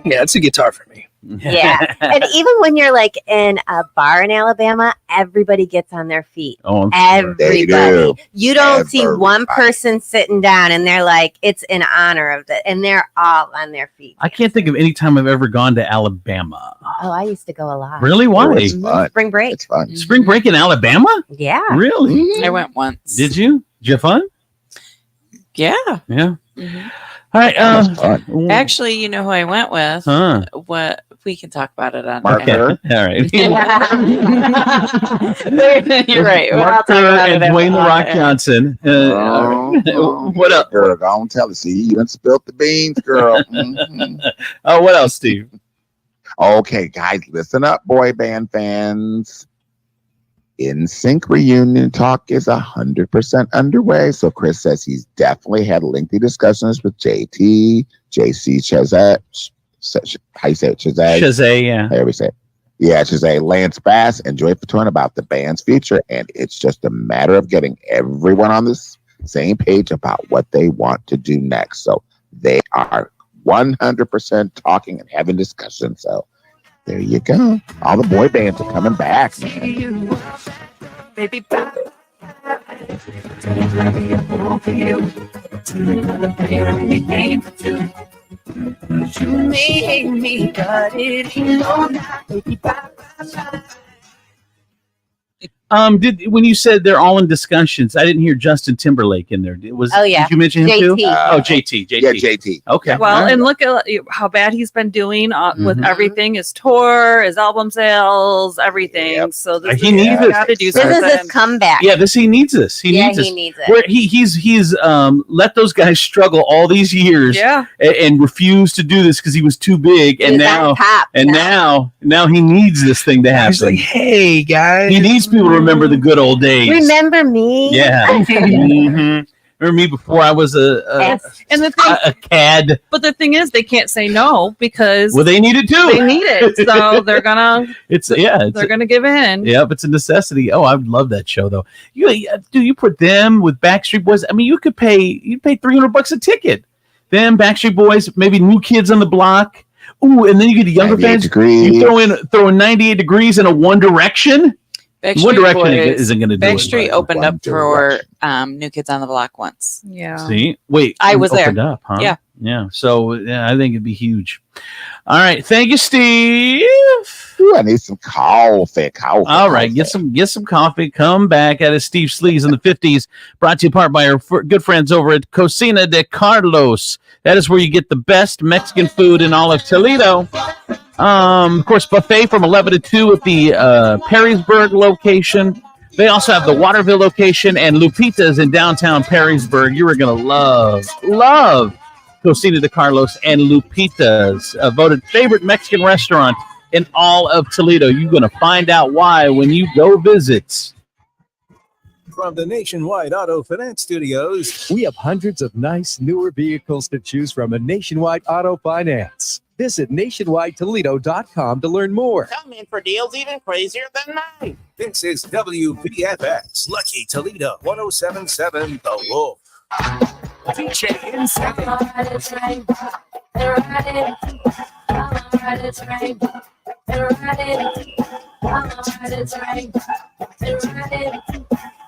Yeah, it's a guitar for me. Yeah. And even when you're like in a bar in Alabama, everybody gets on their feet. Oh, everybody. do. You don't see one person sitting down and they're like, it's in honor of it. And they're all on their feet. I can't think of any time I've ever gone to Alabama. Oh, I used to go a lot. Really? Why? It's fun. Spring break. It's fun. Spring break in Alabama? Yeah. Really? I went once. Did you? Did you have fun? Yeah. Yeah. Mhm. All right. Actually, you know who I went with? Huh. What we can talk about it on. Okay. All right. You're right. We'll Mark talk about and it Dwayne The Rock after. Johnson. What up? Girl, don't tell it. See, you done spilled the beans, girl. Mhm. Oh, what else, Steve? Okay, guys, listen up, boy band fans. NSYNC reunion talk is 100% underway. So Chris says he's definitely had lengthy discussions with JT, JC Chazet. How you say it? Chazet, yeah. There we say it. Yeah, Chazet, Lance Bass, and Joy Fatone about the band's future. And it's just a matter of getting everyone on this same page about what they want to do next. So they are 100% talking and having discussions. So there you go. All the boy bands are coming back, man. Baby, When you said they're all in discussions, I didn't hear Justin Timberlake in there. Oh, yeah. Did you mention him JT. too? JT. Yeah, JT. Okay. Well, All right. and look at how bad he's been doing with Mhm. everything, his tour, his album sales, everything. So this He needs it. got to do This something. is his comeback. Yeah, he needs this. He needs this. needs it. Where he's let those guys struggle all these years, Yeah. and refuse to do this because he was too big, and He's now on top now he needs this thing to happen. He's like, hey guys. He needs people to remember the good old days. Remember me? Yeah. Mhm. Remember me before I was a And the thing, cad. but the thing is, they can't say no because Well, they need it too. they need it, so they're gonna It's gonna give in. Yep, it's a necessity. Oh, I would love that show though. You put them with Backstreet Boys. I mean, you'd pay $300 a ticket. Them Backstreet Boys, maybe New Kids on the Block. Ooh, and then you get the younger 98 fans. Degrees. You throw in 98 Degrees in a One Direction. One Direction isn't going to do it. Backstreet opened up for New Kids on the Block once. Yeah. See, wait, I was there. opened up, huh? Yeah. Yeah. So yeah, I think it'd be huge. All right, thank you, Steve. Ooh, I need some coffee. All right, get some coffee. Come back at Steve Sleaze in the 50s. Brought to you in part by our good friends over at Cocina de Carlos. That is where you get the best Mexican food in all of Toledo. Of course, buffet from 11 to 2 at the Perrysburg location. They also have the Waterville location and Lupita's in downtown Perrysburg. You are going to love Cocina de Carlos and Lupita's, voted favorite Mexican restaurant in all of Toledo. You're going to find out why when you go visit. From the Nationwide Auto Finance Studios, we have hundreds of nice, newer vehicles to choose from at Nationwide Auto Finance. Visit nationwidetoledo.com to learn more. Come in for deals even crazier than mine. This is WVFX, Lucky Toledo, 1077 The Wolf. DJ Insane. and ride it. I'ma ride the train and ride it. I'ma ride the train and ride it.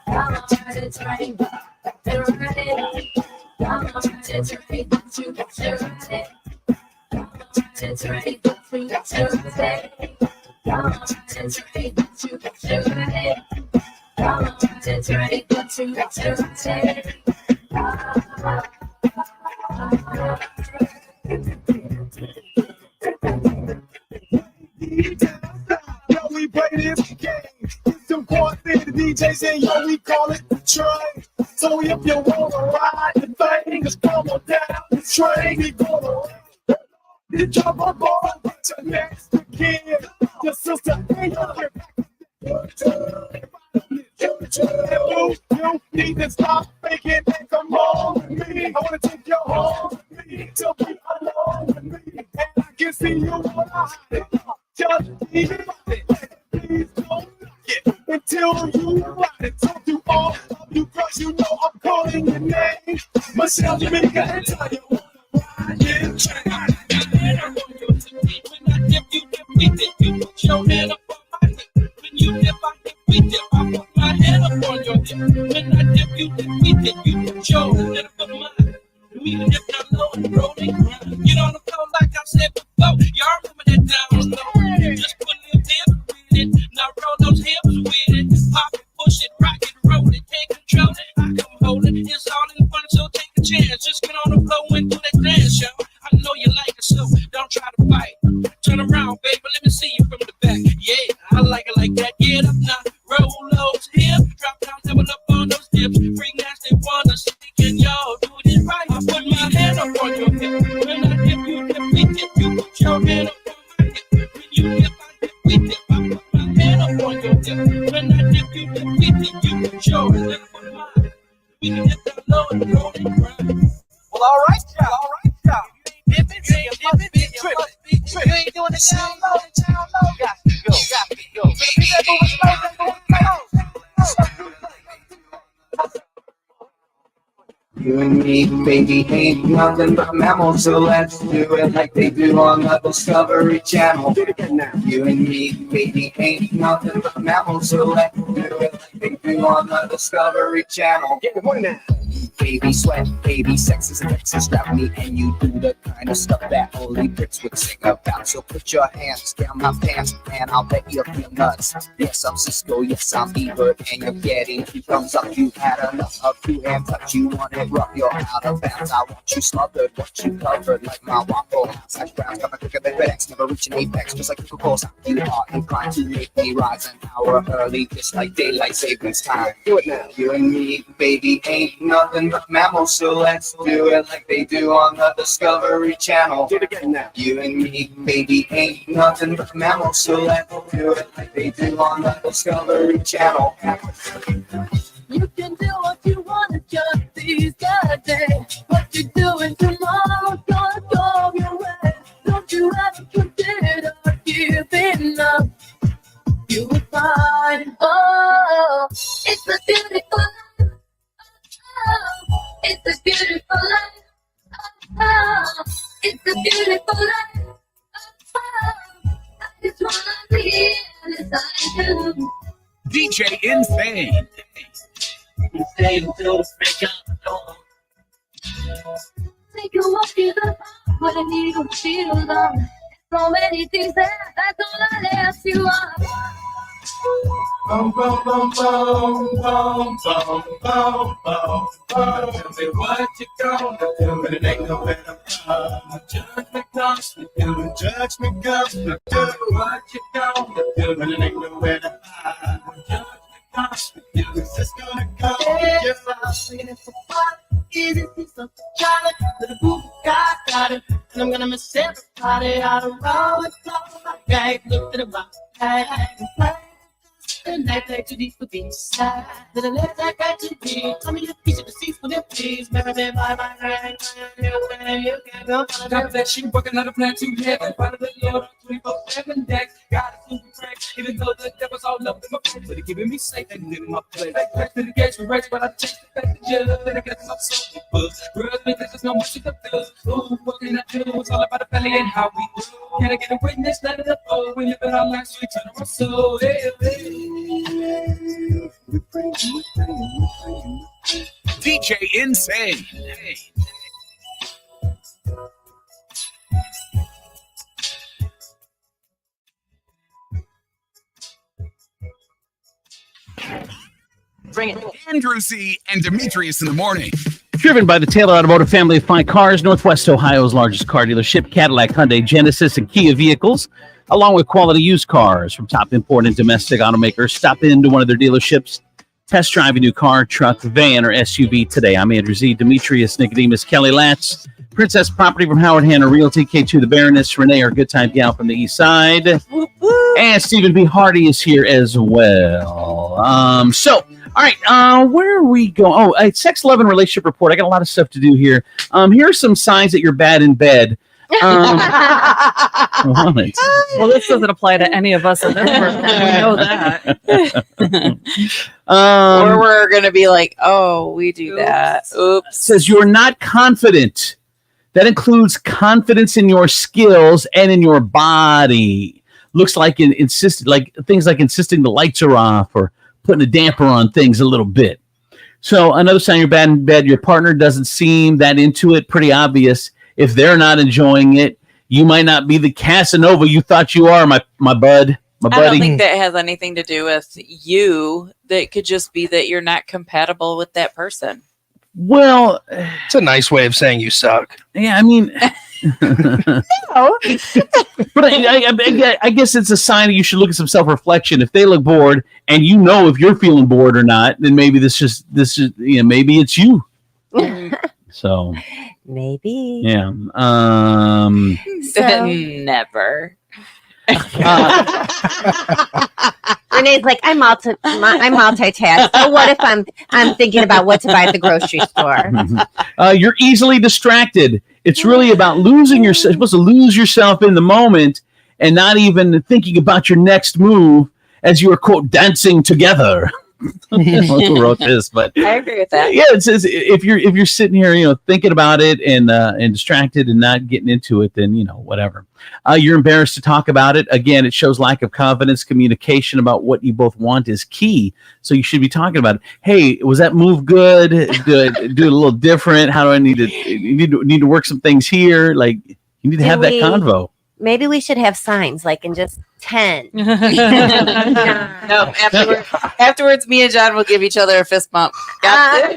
I'ma ride the train and ride it. I'ma ride the train and ride it. I'ma ride the train and ride it. I'ma ride the train and ride it. I'ma ride the train Yo, we play this game. Get some quartet DJs and yo, we call it the train. So if you wanna ride the thing, just come on down the train. We gonna ride. You jump on board with your next of kin, your sister and your You need to stop thinking and come on with me. I wanna take you home with me, so be alone with me. And I can see you when I hide it. Just be it. Please don't knock it until you ride it. So to all of you girls, you know I'm calling your name. Michelle, Jamaica, and Tanya. Ride it, train. When I dip, you dip, we dip. You put your hand up on my hip. When you dip, I dip, we dip. I put my hand up on your hip. When I dip, you dip, we dip. You put your hand up on mine. We dip down low and rolling grind. Get on the floor like I said before. Y'all remember that down low. Just put a little dip with it. Now roll those hips with it. Pop it, push it, rock it, roll it. Can't control it. I come hold it. It's all in fun, so take a chance. Just get on the floor and do that dance, y'all. I know you like it, so don't try to fight. Turn around, baby, let me see you from the back. Yeah, I like it like that. Get up now, roll those hips. Drop down, double up on those dips. Bring nasty wanna see, can y'all do this right? I put my hand up on your hip. When I dip, you dip, we dip. You put your hand up on my hip. When you dip, I dip, we dip. I put my hand up on your hip. When I dip, you dip, we dip. You put your hand up on mine. We can dip down low and roll and grind. Well, all right, y'all. You ain't doing it down low. Got to go. So the people that moving slow, You and me, baby, ain't nothing but mammals, so let's do it like they do on the Discovery Channel. You and me, baby, ain't nothing but mammals, so let's do it like they do on the Discovery Channel. Get the money now. Baby sweat, baby sex is Texas, grab me and you do the kind of stuff that only Brits would sing about. So put your hands down my pants and I'll bet you feel nuts. Yes, I'm Cisco, yes, I'm Ebert, and you're getting 2 thumbs up. You had enough of 2-hand touch, you want it rough, you're out of bounds. I want you smothered, want you covered like my Waffle House. Hash browns coming quicker than FedEx, never reaching apex, just like Coca-Cola. You are inclined to make me rise an hour early, just like daylight savings time. Do it now. You and me, baby, ain't nothing but mammals, so let's do it like they do on the Discovery Channel. Do it again now. You and me, baby, ain't nothing but mammals, so let's do it like they do on the Discovery Channel. You can do what you wanna, just these days. What you doing tomorrow's gonna go your way. Don't you ever consider giving up. You will find, oh, it's a beautiful life. Oh, it's a beautiful life. Oh, it's a beautiful life. Oh, I just wanna be inside you. DJ Insane. Stay until the break of dawn. Take a walk in the park when I need to feel alone. So many things that's all I left you on. Boom, boom, boom, boom, boom, boom, boom, boom, boom. Tell me what you gonna do when it ain't no better time. Judgment comes to do, judgment comes to do. What you gonna do when it ain't no better time. Judgment comes to do, it's just gonna go. Yeah, I'm singing it for fun. Easy piece of chocolate, little boo got it. And I'm gonna miss everybody out of roll with my gang. Look at the box, and I play too deep for beach side. Little less I got to be. Tell me the piece of the seats for them, please. Baby, by my hand, you can go. Got that shit working on a plan to heaven. Part of the Lord on 24/7 decks. Got a super crack Even though the devil's all up in my face, but it's keeping me safe and living my place. Back to the gates, we race, but I take the passenger. Then I get some soul buzz. Girls, but there's no much to do. Ooh, what can I do? It's all about the family and how we do. Can I get a witness? Let it up. Oh, we live in our lives, we turn our soul. Hey, hey. DJ Insane. Bring it. Andrew Z and Demetrius in the morning. Driven by the Taylor Automotive family of fine cars, Northwest Ohio's largest car dealership, Cadillac, Hyundai, Genesis, and Kia vehicles, along with quality used cars from top import and domestic automakers. Stop into one of their dealerships. Test drive a new car, truck, van, or SUV today. I'm Andrew Z, Demetrius, Nicodemus, Kelly Latz, Princess Property from Howard Hanna Realty, K2 the Baroness, Renee, our good time gal from the east side, and Stephen B. Hardy is here as well. All right, where are we going? Oh, sex, love, and relationship report. I got a lot of stuff to do here. Here are some signs that you're bad in bed. Well, this doesn't apply to any of us in this room. We know that. Or we're going to be like, oh, we do that. Oops. Says you're not confident. That includes confidence in your skills and in your body. Looks like things like insisting the lights are off or putting a damper on things a little bit. So another sign you're bad in bed, your partner doesn't seem that into it. Pretty obvious. If they're not enjoying it, you might not be the Casanova you thought you are, my bud, my buddy. I don't think that has anything to do with you. That could just be that you're not compatible with that person. Well, it's a nice way of saying you suck. Yeah, I mean, but I guess it's a sign that you should look at some self-reflection. If they look bored, and you know if you're feeling bored or not, then maybe this is maybe it's you. So maybe, yeah. Never. Renee's like, I'm multitask. So what if I'm thinking about what to buy at the grocery store? You're easily distracted. It's really about losing yourself. You're supposed to lose yourself in the moment and not even thinking about your next move as you are, quote, dancing together. Who wrote this? But I agree with that. Yeah, it says if you're sitting here, thinking about it and distracted and not getting into it, then whatever. You're embarrassed to talk about it. Again, it shows lack of confidence. Communication about what you both want is key. So you should be talking about it. Hey, was that move good? Do it a little different? How do I need to work some things here? Like you need to have that convo. Maybe we should have signs like in just 10. No, afterwards, me and John will give each other a fist bump. Are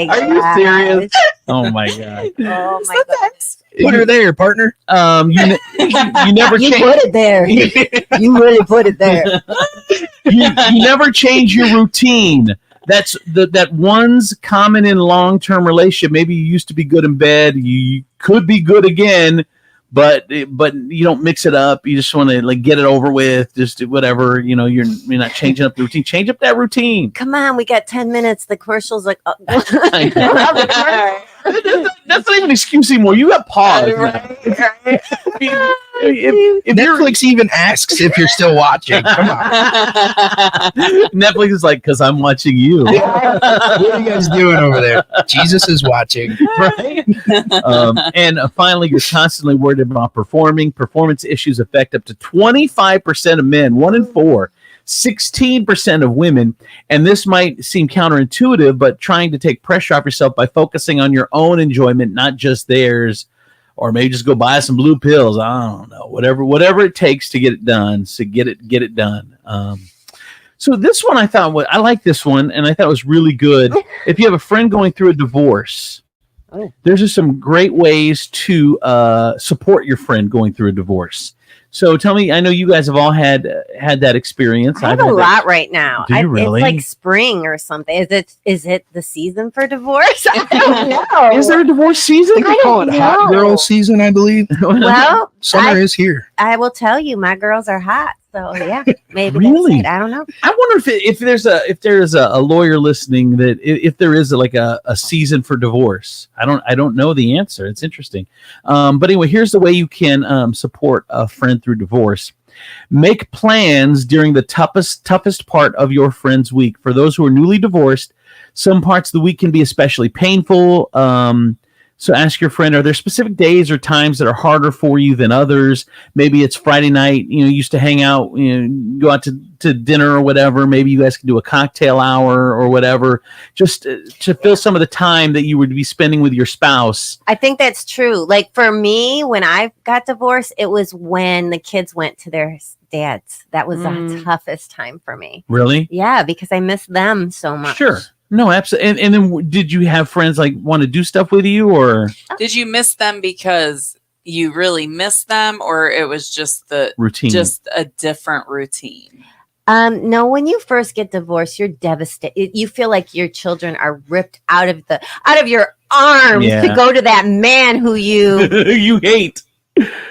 you serious? Oh my god! Oh my god! Put her there, partner. You never You put it there. You really put it there. you never change your routine. That's that one's common in long-term relationship. Maybe you used to be good in bed. You could be good again. But you don't mix it up. You just want to get it over with. Just whatever, you're not changing up the routine. Change up that routine. Come on, we got 10 minutes. The commercial's like, oh. That's not even an excuse anymore. You got pause. Right. If Netflix even asks if you're still watching, come on. Netflix is like, because I'm watching you. What are you guys doing over there? Jesus is watching. Right? And finally, you're constantly worried about performing. Performance issues affect up to 25% of men, 1 in 4, 16% of women. And this might seem counterintuitive, but trying to take pressure off yourself by focusing on your own enjoyment, not just theirs. Or maybe just go buy some blue pills. I don't know. Whatever it takes to get it done. So get it done. So this one I like this one, and I thought it was really good. If you have a friend going through a divorce, there's just some great ways to support your friend going through a divorce. So tell me, I know you guys have all had that experience. I have a lot right now. Do you really? It's like spring or something. Is it the season for divorce? I don't know. Is there a divorce season? They call it hot girl season, I believe. Well, summer is here. I will tell you, my girls are hot. So yeah, maybe really. That's it. I don't know. I wonder if there's a lawyer listening that if there is a season for divorce. I don't know the answer. It's interesting. But anyway, here's the way you can support a friend through divorce. Make plans during the toughest part of your friend's week. For those who are newly divorced, some parts of the week can be especially painful. So ask your friend, are there specific days or times that are harder for you than others? Maybe it's Friday night, you used to hang out, go out to dinner or whatever. Maybe you guys can do a cocktail hour or whatever, just to fill some of the time that you would be spending with your spouse. I think that's true. Like for me, when I got divorced, it was when the kids went to their dads. That was the toughest time for me. Really? Yeah, because I miss them so much. Sure. No, absolutely. And then did you have friends like want to do stuff with you, or did you miss them because you really miss them, or it was just the routine, just a different routine? No, when you first get divorced, you're devastated. You feel like your children are ripped out of your arms to go to that man who you you hate.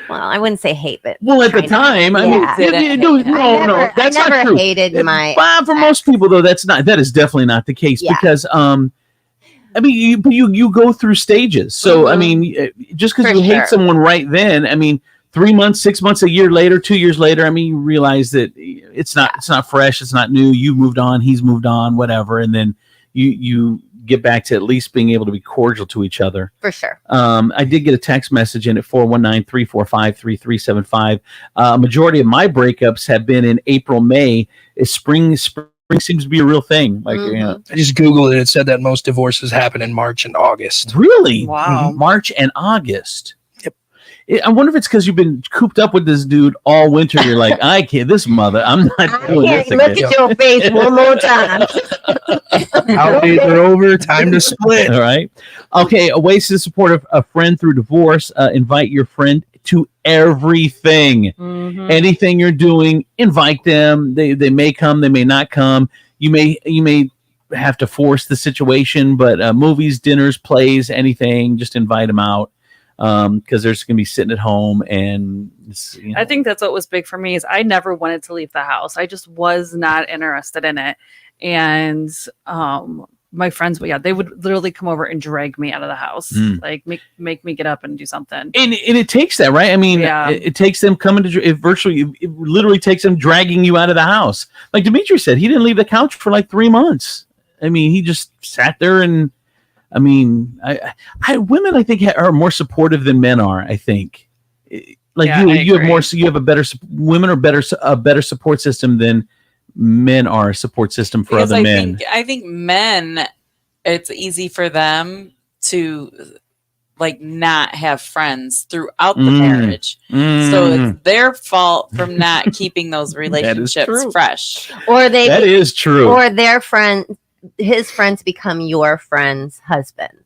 Well, I wouldn't say hate, but at the time, I mean, that's not true. Hated my. For most people, though, that is definitely not the case because, I mean, you go through stages. So, I mean, just because you hate someone right then, I mean, 3 months, 6 months, a year later, 2 years later, I mean, you realize that it's not fresh, it's not new. You've moved on, he's moved on, whatever, and then you get back to at least being able to be cordial to each other. For sure. I did get a text message in at 419-345-3375. Majority of my breakups have been in April, May. Spring seems to be a real thing. Like, I just Googled it. It said that most divorces happen in March and August. Really? Wow. March and August. Yep. I wonder if it's because you've been cooped up with this dude all winter. You're like, I can't, this mother, I'm not doing this again. Look at your face one more time. Holidays are over. Time to split. All right. Okay. Ways to support a friend through divorce. Invite your friend to everything. Anything you're doing, invite them. They may come, they may not come. You may have to force the situation, but movies, dinners, plays, anything, just invite them out. Because they're just gonna be sitting at home, and I think that's what was big for me is I never wanted to leave the house. I just was not interested in it, and my friends, they would literally come over and drag me out of the house, like make me get up and do something. And it takes that, right? I mean, it takes them coming to it literally takes them dragging you out of the house. Like Demetrius said, he didn't leave the couch for like 3 months. I mean, he just sat there and. I mean, women I think are more supportive than men are. I think, like you have more, so you have a better support system than men are a support system for other men. I think men, it's easy for them to like not have friends throughout the marriage, so it's their fault from not keeping those relationships fresh. Or that is true. Or their friends. His friends become your friends' husbands.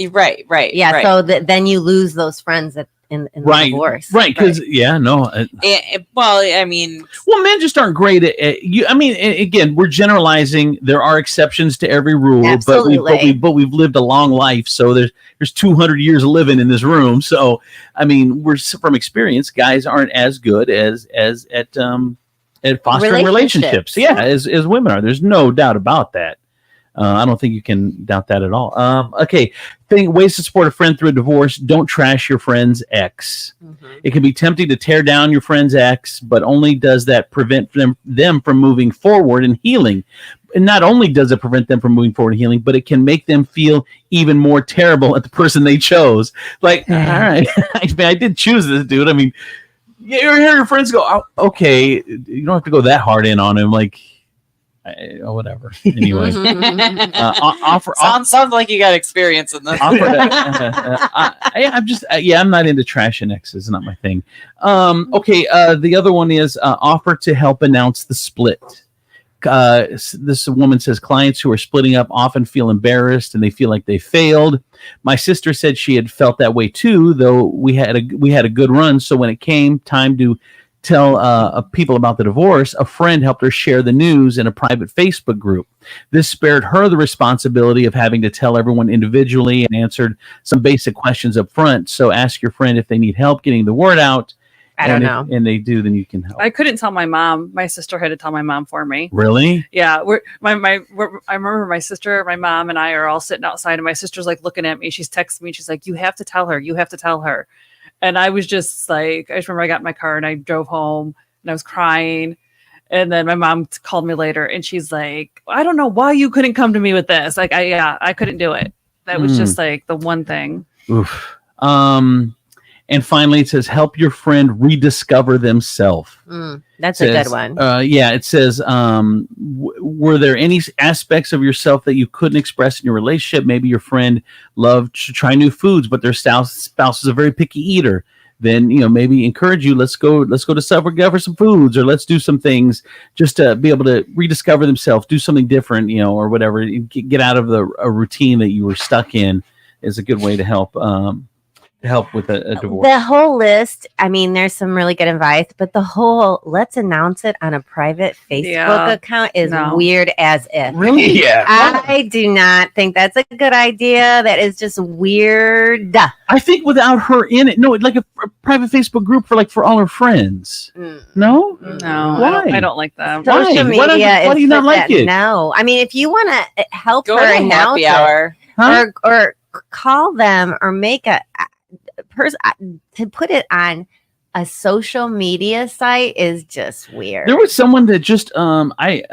Right. Yeah. Right. So then you lose those friends in the divorce. Right. Because well, I mean, men just aren't great at you. I mean, again, we're generalizing. There are exceptions to every rule, but we've lived a long life. So there's 200 years of living in this room. So I mean, we're from experience. Guys aren't as good as at fostering relationships. Yeah, as women are. There's no doubt about that. I don't think you can doubt that at all. Okay. Ways to support a friend through a divorce. Don't trash your friend's ex. It can be tempting to tear down your friend's ex, but only does that prevent them from moving forward and healing. And not only does it prevent them from moving forward and healing, but it can make them feel even more terrible at the person they chose. Like, all right, I did choose this dude. I mean, you ever hear your friends go, oh, okay, you don't have to go that hard in on him. Like, whatever. Anyway, sounds like you got experience in this. I'm not into trashing exes. Not my thing. Okay. The other one is offer to help announce the split. This woman says clients who are splitting up often feel embarrassed and they feel like they failed. My sister said she had felt that way too, though we had a good run. So when it came time to tell people about the divorce, a friend helped her share the news in a private Facebook group. This spared her the responsibility of having to tell everyone individually and answered some basic questions up front. So ask your friend if they need help getting the word out. I don't know. And they do, then you can help. I couldn't tell my mom. My sister had to tell my mom for me. Really? Yeah. I remember my sister, my mom, and I are all sitting outside, and my sister's like looking at me. She's texting me. She's like, "You have to tell her. You have to tell her." And I was just like, I just remember I got in my car and I drove home, and I was crying. And then my mom called me later, and she's like, I don't know why you couldn't come to me with this. Like, I couldn't do it. That was just like the one thing. Oof. And finally, it says, help your friend rediscover themselves. That's a good one. It says, were there any aspects of yourself that you couldn't express in your relationship? Maybe your friend loved to try new foods, but their spouse is a very picky eater. Then, maybe encourage you, let's go discover some foods, or let's do some things just to be able to rediscover themselves, do something different, or whatever, get out of a routine that you were stuck in is a good way to help with a divorce. The whole list, I mean, there's some really good advice, but the whole let's announce it on a private Facebook account is weird as if. Really? Yeah. I do not think that's a good idea. That is just weird. I think without her in it, no, like a private Facebook group for all her friends. No? No. Why? I don't like that. Social media. Why do you not like it? No. I mean, if you want to help Go her to announce happy hour. it, or call them, or make a person to put it on a social media site is just weird. There was someone that just I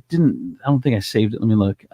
don't think I saved it. Let me look.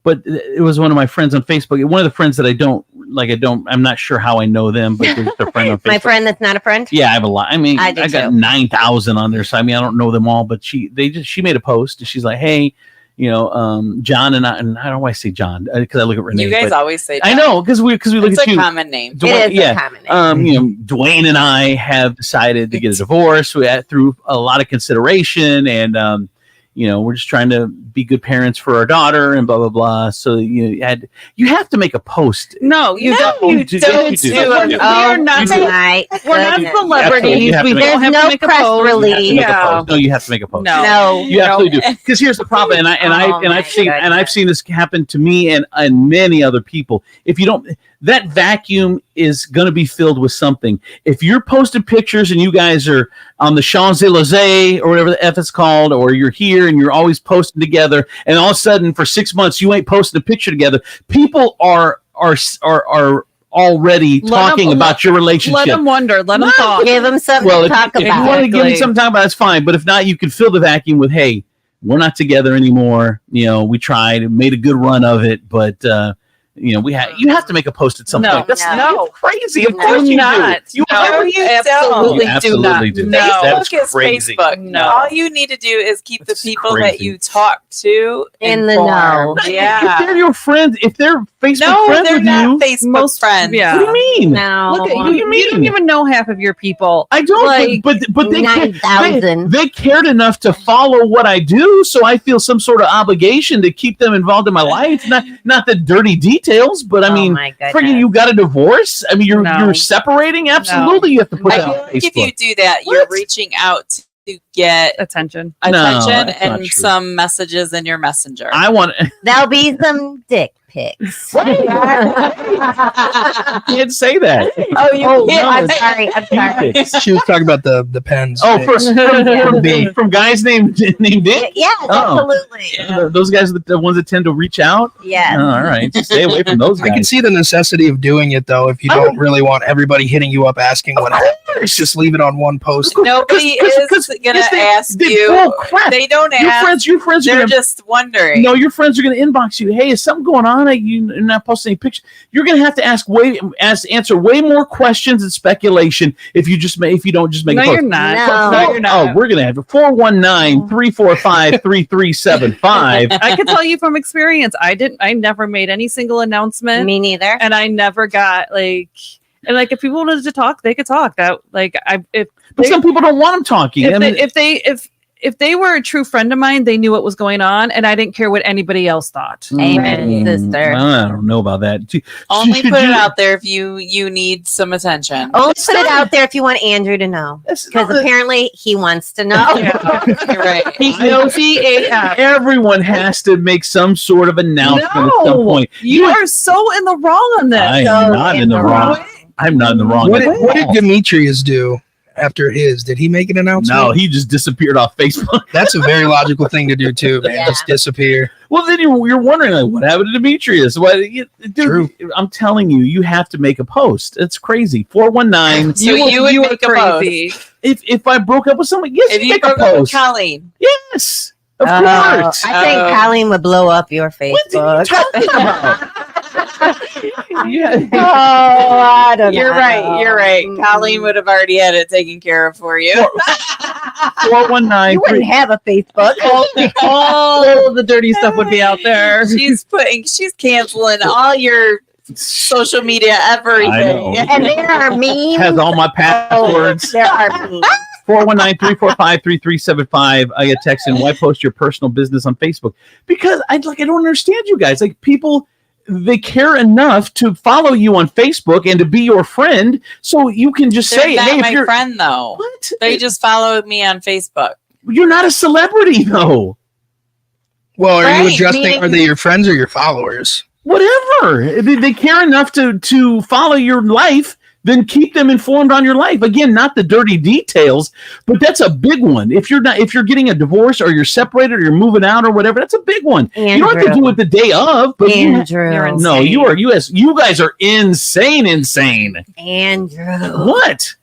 But it was one of my friends on Facebook. One of the friends that I'm not sure how I know them, but they're just a friend on Facebook. My friend that's not a friend? Yeah, I have a lot. I mean, I got 9,000 on there, so I mean, I don't know them all, but she made a post and she's like, hey, John and I don't know why I say John, because I look at Renee. You guys always say John. I know, because we look at you. It's a common name. It is a common name. Dwayne and I have decided to get a divorce. We had through a lot of consideration, and we're just trying to be good parents for our daughter, and blah blah blah. So you have to make a post. No, you don't. You do. We're not celebrities. We don't have to make a post. Release. No, you have to make a post. No, you absolutely do. Because here's the problem, I've seen this happen to me and many other people. If you don't, that vacuum is going to be filled with something. If you're posting pictures and you guys are on the Champs-Élysées or whatever the F it's called, or you're here and you're always posting together, and all of a sudden for 6 months you ain't posting a picture together, people are already talking about your relationship. Let them wonder. Let them talk. Give them something to talk about. If you want to give me something to talk about, that's fine. But if not, you can fill the vacuum with, hey, we're not together anymore. We tried, made a good run of it, but you have to make a post at some point. That's crazy. Of course you not. Do. You absolutely do. Facebook is crazy. Facebook. No. All you need to do is keep the people that you talk to in the know. Yeah. If they're your friends, if they're Facebook friends they're with not you, Facebook friends. Yeah. What do you mean? No. Look at you. You don't even know half of your people. I don't. But they 9,000. They cared enough to follow what I do, so I feel some sort of obligation to keep them involved in my life. Not the dirty details, but I mean, freaking, you got a divorce. I mean, you're separating. Absolutely, you have to put that on Facebook. If you do that, you're reaching out to get attention and some messages in your messenger. I want. There'll be some dick pics. You can't say that. I'm sorry. She was talking about the pens. Oh, from guys named Dick? Yeah, absolutely. Those guys are the ones that tend to reach out? Yeah. Oh, all right. Just stay away from those guys. I can see the necessity of doing it, though, if you don't really want everybody hitting you up asking what happened. Just leave it on one post. Nobody is going to ask you. Oh, crap. They don't ask. Your friends They're just wondering. No, your friends are going to inbox you. Hey, is something going on? You're not posting any pictures. You're going to have to answer way more questions and speculation if you don't just make a post. You're not. No, you're not. Oh, we're going to have 419-345-3375. I can tell you from experience, I never made any single announcement. Me neither. And I never got if people wanted to talk, they could talk. But some people don't want them talking. If they were a true friend of mine, they knew what was going on, and I didn't care what anybody else thought. Amen, sister. I don't know about that. Only put it out there if you need some attention. Only put it out there if you want Andrew to know, because apparently he wants to know. You're right. He knows everyone has to make some sort of announcement at some point. You are so in the wrong on this. I am not in the wrong. I'm not in the wrong. What did Demetrius do after his? Did he make an announcement? No, he just disappeared off Facebook. That's a very logical thing to do too, man. Just disappear. Well, then you're wondering, like, what happened to Demetrius? Dude, True. I'm telling you, you have to make a post. It's crazy. 419. So you would make a post. If I broke up with someone, yes, If you make a broke up with post. Colleen. Yes, of Oh, course. I think Colleen would blow up your Facebook. Yeah. Oh, I don't You're know. right. You're right. Colleen would have already had it taken care of for you. 419. You wouldn't have a Facebook. All of the dirty stuff would be out there. She's canceling all your social media, everything. I know. And there are memes. Has all my passwords. There are memes. 419-345-3375. I get text in. Why post your personal business on Facebook? Because I don't understand you guys. Like, people, they care enough to follow you on Facebook and to be your friend, so you can just They're say, not "Hey, if my you're friend, though. What? They just followed me on Facebook. You're not a celebrity, though." Well, are you Right, adjusting? meaning- Are they your friends or your followers? Whatever. They care enough to follow your life. Then keep them informed on your life. Again, not the dirty details, but that's a big one. If you're getting a divorce or you're separated or you're moving out or whatever, that's a big one. You don't have to do it the day of. But Andrew. no, you are You guys are insane. Andrew. What?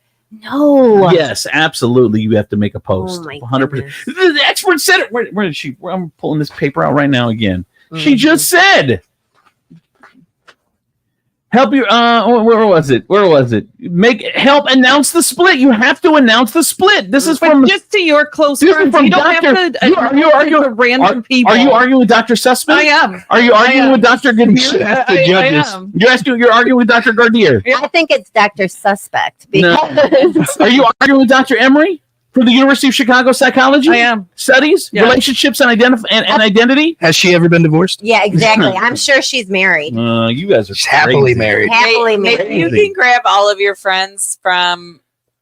No. Yes, absolutely. You have to make a post. Oh my 100%. The expert said it. Where is she? I'm pulling this paper out right now again. She just said. Help you. Where was it? Help announce the split. You have to announce the split. This is from just to your close this is friends. from You don't Dr. have to. Are you arguing with random people? Are you arguing with Dr. Sussman? I am. Are you arguing with Dr. Gardier? I am. You're arguing with Dr. Gardier. I think it's Dr. Suspect. No. Because Are you arguing with Dr. Emery from the University of Chicago Psychology? I am. Studies, Yeah. relationships, and identity. Has she ever been divorced? yeah, exactly. I'm sure she's married. You guys are Happily crazy. married. Happily Maybe married. you can grab all of your friends from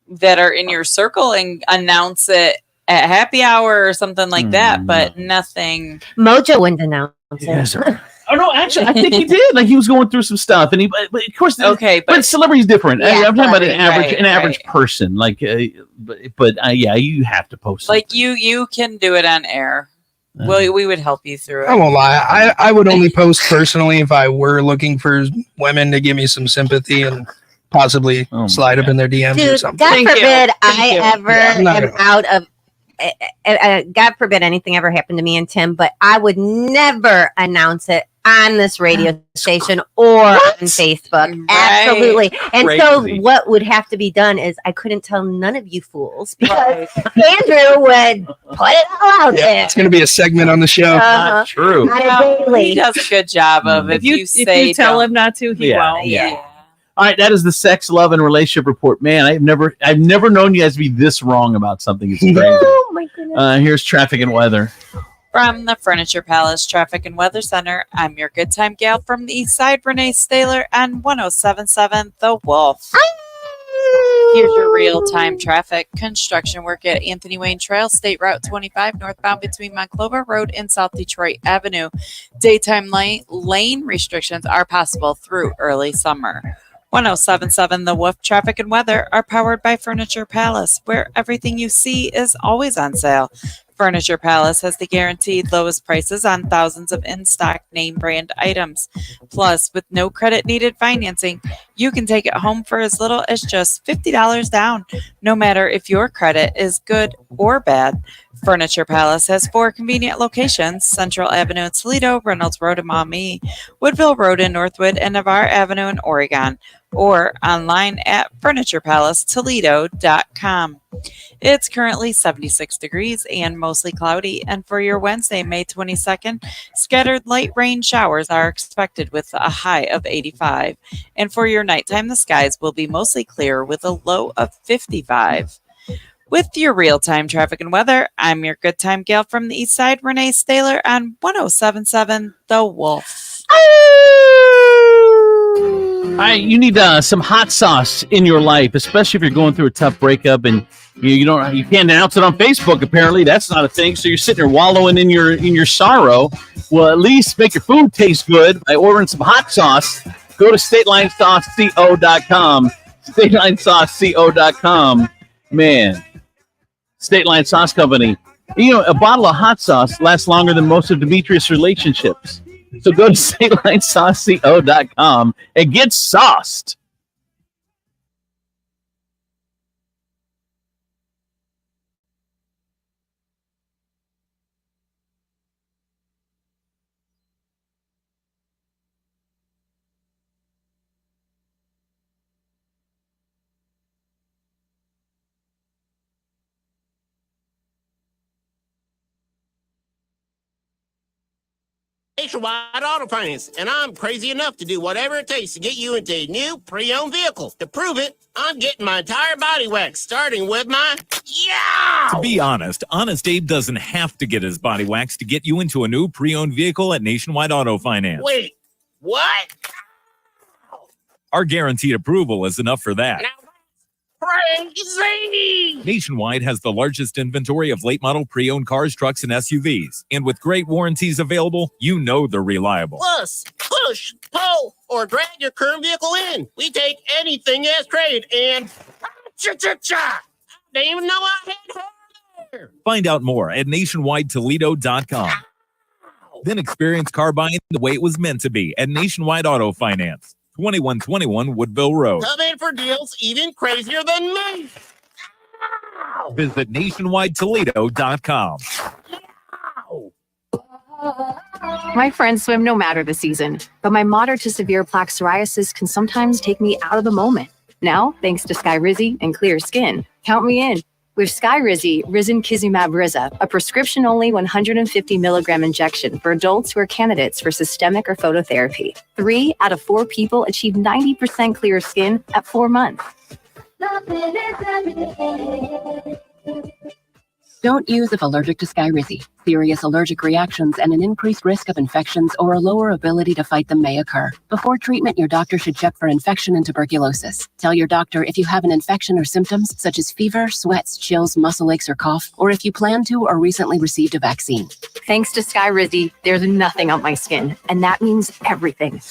that are in your circle and announce it at happy hour or something like that, but nothing. Mojo wouldn't announce it. Yes, sir. Oh no, actually, I think he did. Like, he was going through some stuff, and but of course, Okay, but celebrity's different. Yeah, I'm talking about an celebrity, average right. person. Like, yeah, you have to post. Like you can do it on air. Well, we would help you through I it. won't lie. I would only post personally if I were looking for women to give me some sympathy and possibly slide up in their DMs or Dude, something. God Thank you. forbid Thank I you. ever I'm not am gonna- out of. God forbid anything ever happened to me and Tim, but I would never announce it on this radio station or on Facebook. Right. Absolutely. And so Crazy. what would have to be done is I couldn't tell none of you fools because Andrew would put it all out Yeah, there. it's going to be a segment on the show. Uh-huh. True. On a Well, daily. he does a good job of if you say tell don't- him not to, he Yeah. won't. Yeah. All right, that is the sex, love, and relationship report. Man, I've never known you guys to be this wrong about something. It's crazy. Oh my goodness. Here's traffic and weather. From the Furniture Palace Traffic and Weather Center, I'm your good time gal from the East Side, Renee Staler, on 107.7 The Wolf. Here's your real-time traffic. Construction work at Anthony Wayne Trail, State Route 25, northbound between Monclova Road and South Detroit Avenue. Daytime lane restrictions are possible through early summer. 107.7 The Wolf Traffic and Weather are powered by Furniture Palace, where everything you see is always on sale. Furniture Palace has the guaranteed lowest prices on thousands of in-stock name brand items. Plus, with no credit needed financing, you can take it home for as little as just $50 down, no matter if your credit is good or bad. Furniture Palace has 4 convenient locations: Central Avenue in Toledo, Reynolds Road in Maumee, Woodville Road in Northwood, and Navarre Avenue in Oregon, or online at FurniturePalaceToledo.com. It's currently 76 degrees and mostly cloudy, and for your Wednesday, May 22nd, scattered light rain showers are expected with a high of 85. And for your nighttime, the skies will be mostly clear with a low of 55. With your real-time traffic and weather, I'm your good time gal from the East Side, Renee Staler, on 107.7 The Wolf. All right, you need some hot sauce in your life, especially if you're going through a tough breakup and you can't announce it on Facebook. Apparently, that's not a thing. So you're sitting there wallowing in your sorrow. Well, at least make your food taste good by ordering some hot sauce. Go to StatelineSauceCO.com. StatelineSauceCO.com. Man, State Line Sauce Company. You know, a bottle of hot sauce lasts longer than most of Demetrius' relationships. So go to StateLineSauceCo.com and get sauced. Nationwide Auto Finance, and I'm crazy enough to do whatever it takes to get you into a new pre-owned vehicle. To prove it, I'm getting my entire body waxed, starting with my To be honest, Honest Abe doesn't have to get his body waxed to get you into a new pre-owned vehicle at Nationwide Auto Finance. Wait, what? Our guaranteed approval is enough for that. Crazy! Nationwide has the largest inventory of late model pre-owned cars, trucks, and SUVs. And with great warranties available, you know they're reliable. Plus, push, pull, or drag your current vehicle in. We take anything as trade and cha-cha-cha! I didn't even know I had her there. Find out more at nationwidetoledo.com. Then experience car buying the way it was meant to be at Nationwide Auto Finance. 2121 Woodville Road. Come in for deals even crazier than me. Visit nationwidetoledo.com. My friends swim no matter the season, but my moderate to severe plaque psoriasis can sometimes take me out of the moment. Now, thanks to Skyrizi and clear skin, count me in. With Skyrizi, Risankizumab Riza, a prescription-only 150 milligram injection for adults who are candidates for systemic or phototherapy. 3 out of 4 people achieve 90% clear skin at 4 months. Don't use if allergic to Skyrizi. Serious allergic reactions and an increased risk of infections or a lower ability to fight them may occur. Before treatment, your doctor should check for infection and tuberculosis. Tell your doctor if you have an infection or symptoms such as fever, sweats, chills, muscle aches, or cough, or if you plan to or recently received a vaccine. Thanks to Skyrizi, there's nothing on my skin, and that means everything.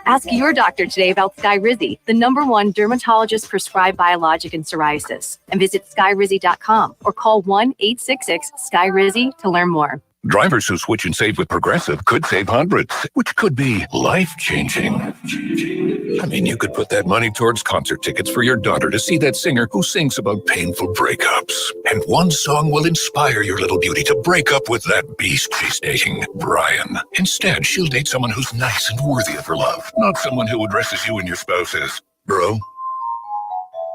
Ask your doctor today about Skyrizi, the #1 dermatologist-prescribed biologic in psoriasis, and visit skyrizi.com or call 1-866-SKYRIZI to learn more. Drivers who switch and save with Progressive could save hundreds, which could be life-changing. I mean, you could put that money towards concert tickets for your daughter to see that singer who sings about painful breakups. And one song will inspire your little beauty to break up with that beast she's dating, Brian. Instead, she'll date someone who's nice and worthy of her love, not someone who addresses you and your spouse as bro.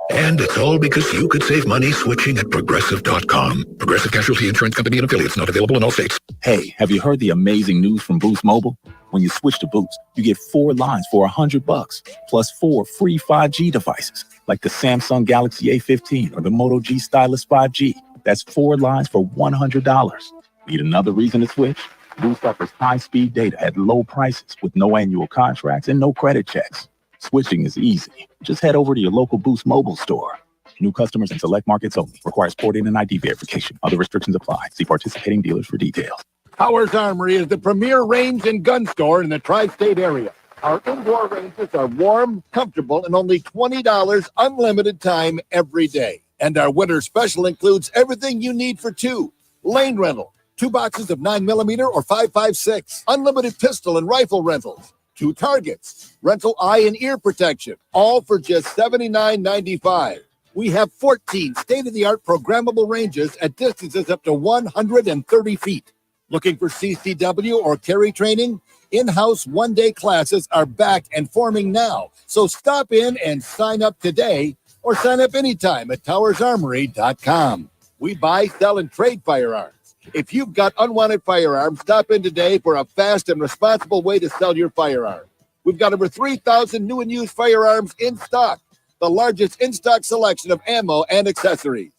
And it's all because you could save money switching at Progressive.com. Progressive Casualty Insurance Company and affiliates, not available in all states. Hey, have you heard the amazing news from Boost Mobile? When you switch to Boost, you get 4 lines for $100, plus 4 free 5G devices, like the Samsung Galaxy A15 or the Moto G Stylus 5G. That's 4 lines for $100. Need another reason to switch? Boost offers high-speed data at low prices with no annual contracts and no credit checks. Switching is easy. Just head over to your local Boost mobile store. New customers in select markets only. Requires porting and ID verification. Other restrictions apply. See participating dealers for details. Powers Armory is the premier range and gun store in the tri-state area. Our indoor ranges are warm, comfortable, and only $20 unlimited time every day. And our winter special includes everything you need for 2. Lane rental, 2 boxes of 9mm or 5.56. Unlimited pistol and rifle rentals. 2 targets, rental eye and ear protection, all for just $79.95. We have 14 state-of-the-art programmable ranges at distances up to 130 feet. Looking for CCW or carry training? In-house one-day classes are back and forming now. So stop in and sign up today or sign up anytime at towersarmory.com. We buy, sell, and trade firearms. If you've got unwanted firearms, stop in today for a fast and responsible way to sell your firearm. We've got over 3,000 new and used firearms in stock, the largest in-stock selection of ammo and accessories.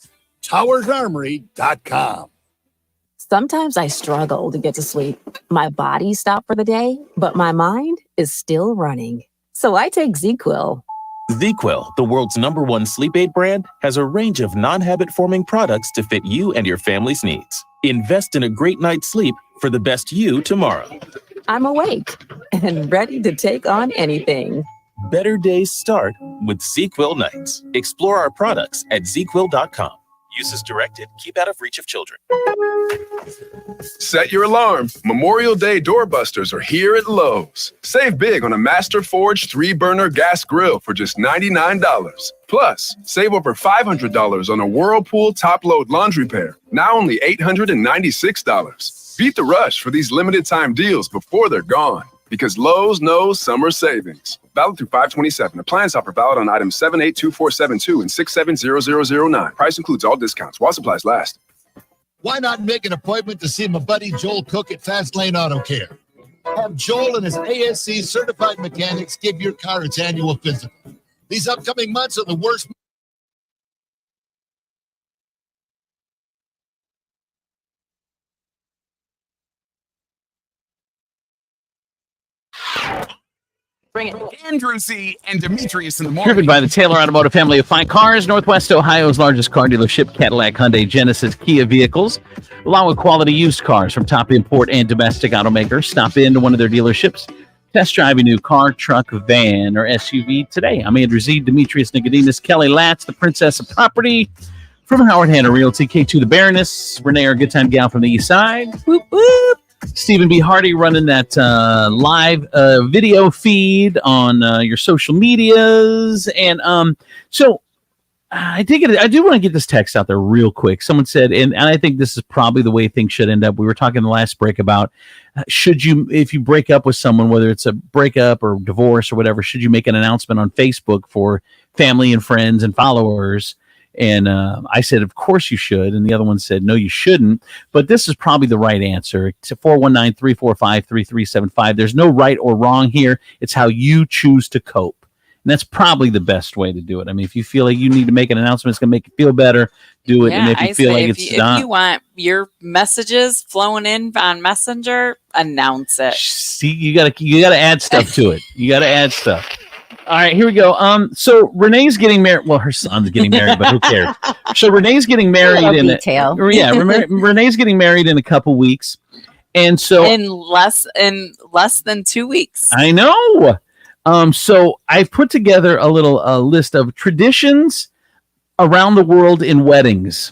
TowersArmory.com. Sometimes I struggle to get to sleep. My body stopped for the day, but my mind is still running. So I take ZQuil. ZQuil, the world's #1 sleep aid brand, has a range of non-habit-forming products to fit you and your family's needs. Invest in a great night's sleep for the best you tomorrow. I'm awake and ready to take on anything. Better days start with ZQuil Nights. Explore our products at ZQuil.com. Use as directed. Keep out of reach of children. Set your alarm. Memorial Day doorbusters are here at Lowe's. Save big on a Master Forge 3-burner gas grill for just $99. Plus, save over $500 on a Whirlpool top-load laundry pair, now only $896. Beat the rush for these limited-time deals before they're gone. Because Lowe's knows summer savings. Valid through 5/27. Appliance offer valid on items 782472 and 670009. Price includes all discounts while supplies last. Why not make an appointment to see my buddy Joel Cook at Fast Lane Auto Care? Have Joel and his ASC certified mechanics give your car its annual physical. These upcoming months are the worst. Bring it. Andrew Z. and Demetrius in the morning. Driven by the Taylor Automotive family of fine cars, Northwest Ohio's largest car dealership, Cadillac, Hyundai, Genesis, Kia vehicles, along with quality used cars from top import and domestic automakers. Stop into one of their dealerships. Test drive a new car, truck, van, or SUV today. I'm Andrew Z. Demetrius Nicodemus, Kelly Latz, the Princess of Property from Howard Hanna Realty, K2 the Baroness, Renee, our good time gal from the east side. Whoop, whoop. Stephen B. Hardy running that live video feed on your social medias. And so I do want to get this text out there real quick. Someone said, and I think this is probably the way things should end up. We were talking in the last break about if you break up with someone, whether it's a breakup or divorce or whatever, should you make an announcement on Facebook for family and friends and followers? And I said, of course you should. And the other one said, no, you shouldn't. But this is probably the right answer. It's 419-345-3375. There's no right or wrong here. It's how you choose to cope. And that's probably the best way to do it. I mean, if you feel like you need to make an announcement, it's going to make you feel better, do it. Yeah, and if you feel like if you want your messages flowing in on Messenger, announce it. See, you gotta add stuff to it. You got to add stuff. All right, here we go. So Renee's getting married. Well, her son's getting married, but who cares? So Renee's getting married Renee's getting married in a couple weeks, and so in less than 2 weeks. I know. So I put together a little list of traditions around the world in weddings.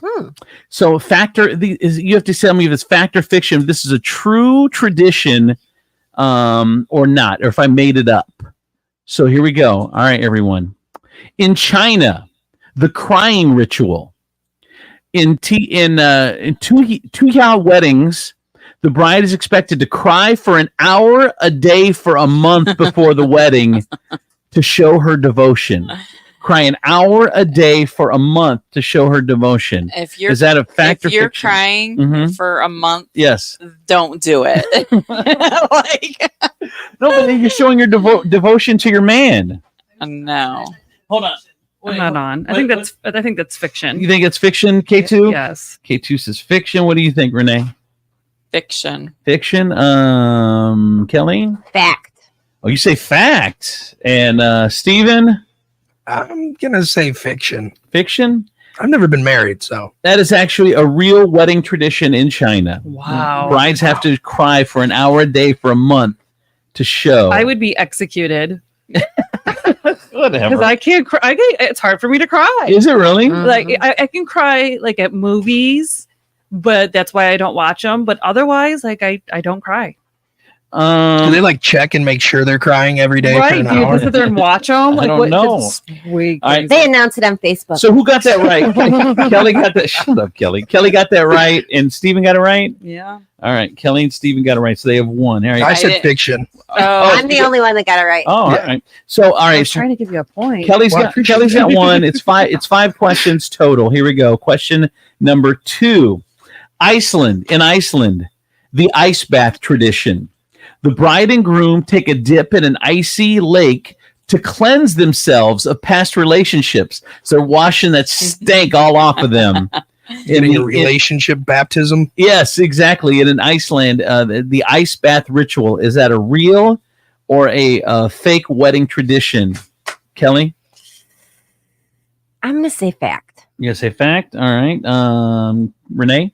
So you have to tell me if it's fact or fiction. This is a true tradition, or not, or if I made it up. So here we go. All right, everyone. In China, the crying ritual. In Tuyao weddings, the bride is expected to cry for an hour a day for a month before the wedding to show her devotion. Cry an hour a day for a month to show her devotion. Is that a fact or fiction? If you're crying for a month, yes, don't do it. No, but then you're showing your devotion to your man. No. Hold on. I'm not on. I think that's fiction. You think it's fiction, K2? Yes. K2 says fiction. What do you think, Renee? Fiction. Fiction. Kelly? Fact. Oh, you say fact. And Steven? I'm gonna say fiction. Fiction? I've never been married, so that is actually a real wedding tradition in China. Wow. Brides have to cry for an hour a day for a month to show. I would be executed. Whatever. Because I can't cry. It's hard for me to cry. Is it really? Like I can cry like at movies, but that's why I don't watch them. But otherwise, like I don't cry. Do they like check and make sure they're crying every day for an hour? Sit there and watch them. I don't know. They announced it on Facebook. So who got that right? Kelly got that. Shut up, Kelly. Kelly got that right, and Steven got it right. Yeah. All right, Kelly and Steven got it right, so they have one. All right. I said fiction. I'm the only one that got it right. Oh, all right. So all right. I was trying to give you a point. Kelly's got one. It's 5 questions total. Here we go. Question number 2. Iceland. In Iceland, the ice bath tradition. The bride and groom take a dip in an icy lake to cleanse themselves of past relationships. So they're washing that stank all off of them. In a relationship baptism? Yes, exactly. And in Iceland, the ice bath ritual, is that a real or a fake wedding tradition? Kelly? I'm going to say fact. You're going to say fact? All right. Renee?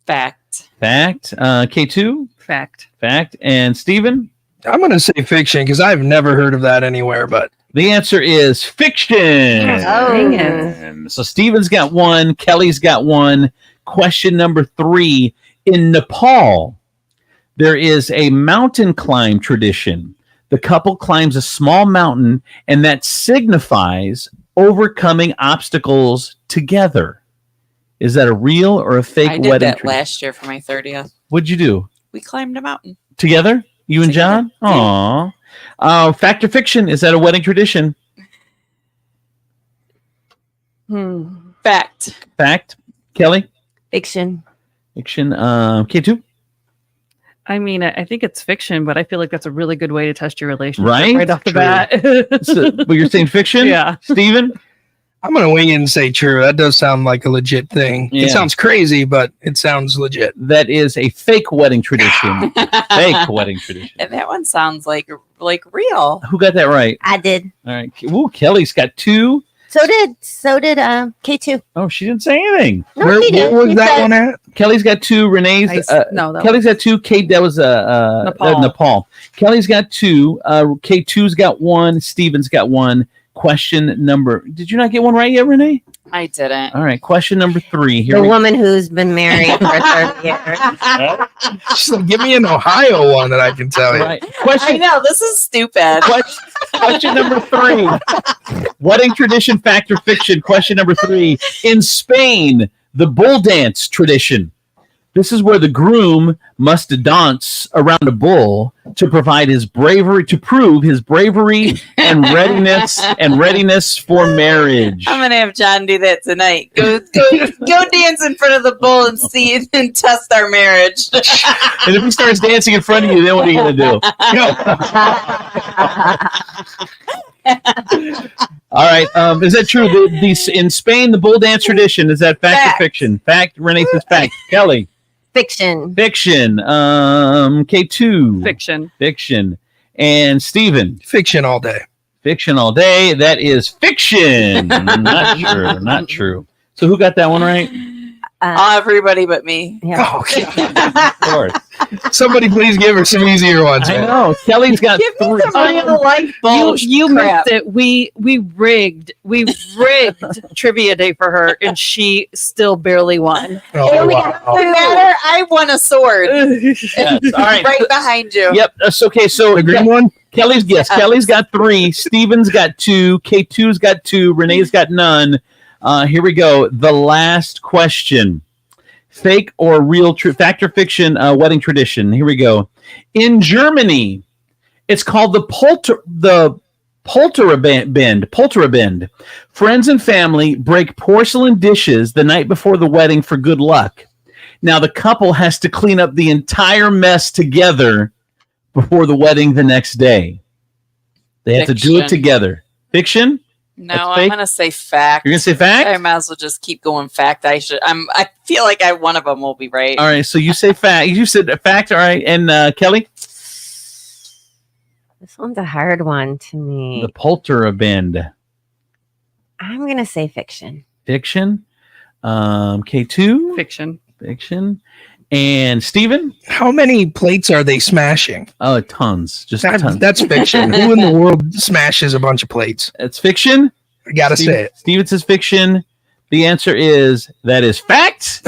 Fact. Fact. K2? Fact. Fact. And Steven? I'm going to say fiction because I've never heard of that anywhere, but The answer is fiction. Dang it. So Steven's got one. Kelly's got one. Question number 3. In Nepal, there is a mountain climb tradition. The couple climbs a small mountain, and that signifies overcoming obstacles together. Is that a real or a fake I wedding did that tradition? last year for my 30th. What'd you do? We climbed a mountain. Together? You and John? Aw. Fact or fiction? Is that a wedding tradition? Fact. Fact. Kelly? Fiction. Fiction. K2? I mean, I think it's fiction, but I feel like that's a really good way to test your relationship Right? off the True. bat. So, but you're saying fiction? Yeah. Steven? I'm gonna wing in and say true. That does sound like a legit thing. Yeah. It sounds crazy, but it sounds legit. That is a fake wedding tradition. Fake wedding tradition. And that one sounds like real. Who got that right? I did. All right. Ooh, Kelly's got 2. So did K2. Oh, she didn't say anything. No, she did. She said- at? Kelly's got 2. Renee's no, that Kelly's got 2. Kate, that was Nepal. Kelly's got 2. K2's got 1. Steven's got 1. Question number. Did you not get one right yet, Renee? I didn't. All right. Question number 3. Here The we woman who's been married for 30 years. She's like, give me an Ohio one that I can tell you. Right. I know, this is stupid. Question number 3. Wedding tradition, fact or fiction? Question number 3. In Spain, the bull dance tradition. This is where the groom must dance around a bull to provide his bravery, to prove his bravery and readiness for marriage. I'm gonna have John do that tonight. Go dance in front of the bull and see and test our marriage. And if he starts dancing in front of you, then what are you going to do? All right. Is that true? In Spain, the bull dance tradition, is that fact or fiction? Fact. Renee says fact. Kelly? Fiction. Fiction. K2? Fiction. Fiction. And Steven? Fiction all day. Fiction all day. That is fiction. Not true. Not true. So who got that one right? Everybody but me. Yeah. Oh, okay. Of course. Somebody please give her some easier ones. I man. know. Kelly's got Give me 3. some real life bullshit. You crap. missed it. We rigged trivia day for her, and she still barely won. Oh, Doesn't wow. matter. I won a sword. Yes. All right. Right behind you. Yep. Okay. So The green one? Kelly's Kelly's got 3. Steven's got 2. K2's got 2. Renee's got none. Here we go. The last question. Fake or real, fact or fiction wedding tradition. Here we go. In Germany, it's called the Polterabend. Friends and family break porcelain dishes the night before the wedding for good luck. Now the couple has to clean up the entire mess together before the wedding the next day. They have to do it Fiction. together. Fiction? No, That's I'm fake? gonna say fact. You're gonna say fact? I might as well just keep going fact. I feel like one of them will be right. All right, so you say fact. You said fact. All right, and Kelly? This one's a hard one to me. The Polterabend. I'm going to say fiction. Fiction. K2? Fiction. And Steven? How many plates are they smashing? Oh, tons. Just tons. That's fiction. Who in the world smashes a bunch of plates? It's fiction? I gotta say it. Steven says fiction. The answer is that is fact.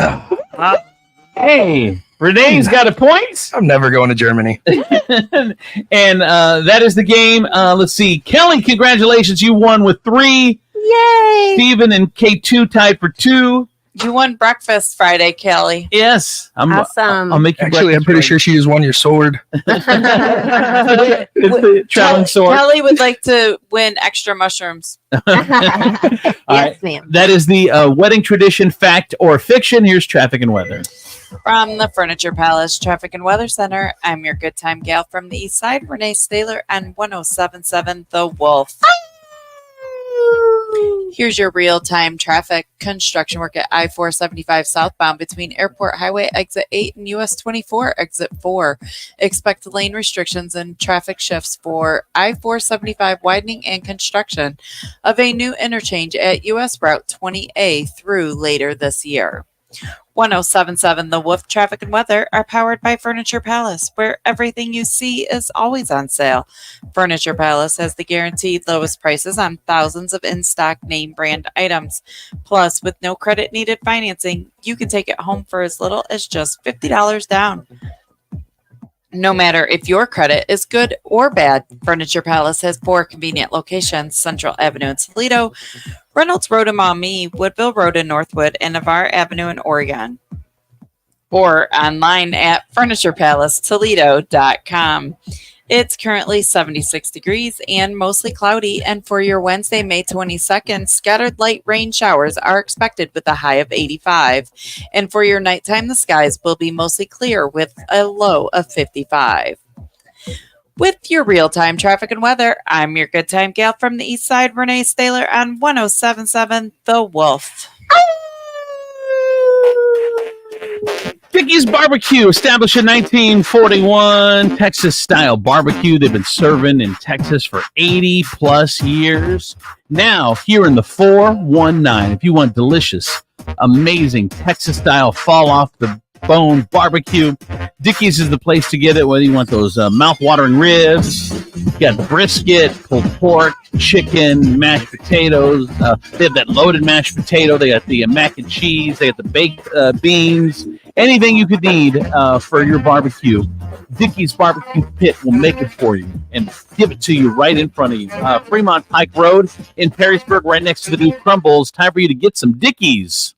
Hey, Renee's got a point. I'm never going to Germany. And that is the game. Let's see. Kelly, congratulations. You won with 3. Yay! Steven and K2 tied for 2. You won breakfast Friday, Kelly. Yes. Awesome. I'll make you Actually, I'm pretty sure she just won your sword. It's the traveling sword. Kelly would like to win extra mushrooms. Yes, ma'am. That is the wedding tradition, fact or fiction. Here's traffic and weather. From the Furniture Palace Traffic and Weather Center, I'm your good time gal from the east side, Renee Staler, on 1077 The Wolf. Here's your real-time traffic. Construction work at I-475 southbound between Airport Highway Exit 8 and US 24 Exit 4. Expect lane restrictions and traffic shifts for I-475 widening and construction of a new interchange at US Route 20A through later this year. 1077 The Wolf. Traffic and weather are powered by Furniture Palace, where everything you see is always on sale. Furniture Palace has the guaranteed lowest prices on thousands of in-stock name brand items. Plus, with no credit needed financing, you can take it home for as little as just $50 down. No matter if your credit is good or bad, Furniture Palace has 4 convenient locations: Central Avenue in Toledo, Reynolds Road in Maumee, Woodville Road in Northwood, and Navarre Avenue in Oregon. Or online at FurniturePalaceToledo.com. It's currently 76 degrees and mostly cloudy, and for your Wednesday, May 22nd, scattered light rain showers are expected with a high of 85. And for your nighttime, the skies will be mostly clear with a low of 55. With your real-time traffic and weather, I'm your good time gal from the east side, Renee Staler, on 1077 The Wolf. Dickey's Barbecue, established in 1941, Texas-style barbecue. They've been serving in Texas for 80 plus years. Now, here in the 419, if you want delicious, amazing Texas-style fall-off-the-bone barbecue, Dickey's is the place to get it, whether you want those mouth-watering ribs, you got brisket, pulled pork, chicken, mashed potatoes. They have that loaded mashed potato. They got the mac and cheese. They got the baked beans. Anything you could need for your barbecue, Dickey's Barbecue Pit will make it for you and give it to you right in front of you. Fremont Pike Road in Perrysburg, right next to the new Crumbles. Time for you to get some Dickey's.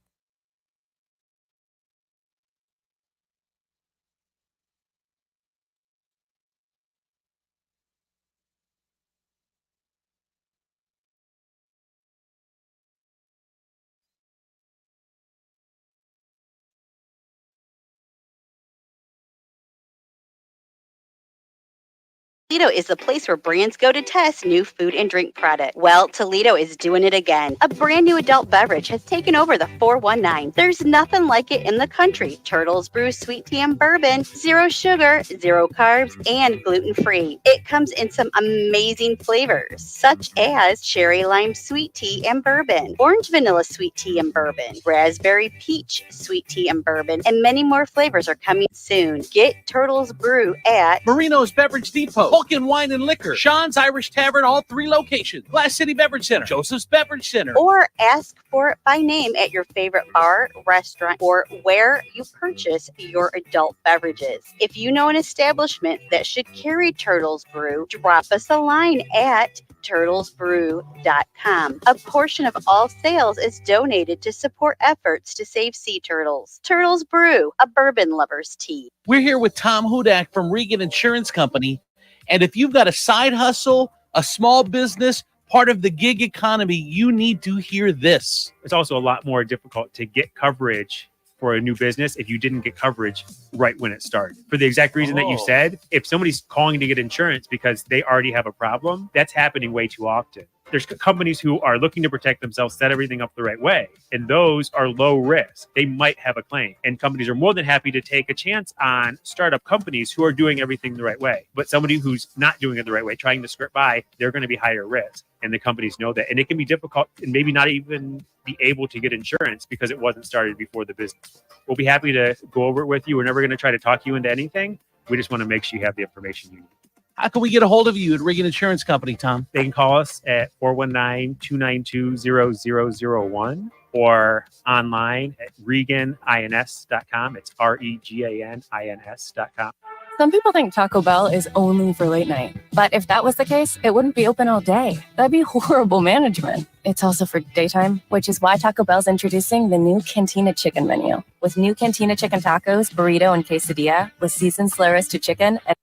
Toledo is the place where brands go to test new food and drink products. Well, Toledo is doing it again. A brand new adult beverage has taken over the 419. There's nothing like it in the country. Turtles Brew Sweet Tea and Bourbon, 0 sugar, 0 carbs, and gluten-free. It comes in some amazing flavors, such as cherry lime sweet tea and bourbon, orange vanilla sweet tea and bourbon, raspberry peach sweet tea and bourbon, and many more flavors are coming soon. Get Turtles Brew at Marino's Beverage Depot, Vulcan Wine and Liquor, Sean's Irish Tavern, all 3 locations, Glass City Beverage Center, Joseph's Beverage Center. or ask for it by name at your favorite bar, restaurant, or where you purchase your adult beverages. If you know an establishment that should carry Turtles Brew, drop us a line at turtlesbrew.com. A portion of all sales is donated to support efforts to save sea turtles. Turtles Brew, a bourbon lover's tea. We're here with Tom Hudak from Regan Insurance Company. And if you've got a side hustle, a small business, part of the gig economy, you need to hear this. It's also a lot more difficult to get coverage for a new business if you didn't get coverage right when it started. For the exact reason that you said, if somebody's calling to get insurance because they already have a problem, that's happening way too often. There's companies who are looking to protect themselves, set everything up the right way, and those are low risk. They might have a claim, and companies are more than happy to take a chance on startup companies who are doing everything the right way. But somebody who's not doing it the right way, trying to skirt by, they're going to be higher risk, and the companies know that. And it can be difficult and maybe not even be able to get insurance because it wasn't started before the business. We'll be happy to go over it with you. We're never going to try to talk you into anything. We just want to make sure you have the information you need. How can we get a hold of you at Regan Insurance Company, Tom? They can call us at 419-292-0001 or online at reganins.com. It's REGANINS.com. Some people think Taco Bell is only for late night. But if that was the case, it wouldn't be open all day. That'd be horrible management. It's also for daytime, which is why Taco Bell's introducing the new Cantina Chicken menu. With new Cantina Chicken tacos, burrito, and quesadilla, with seasoned slur roasted chicken and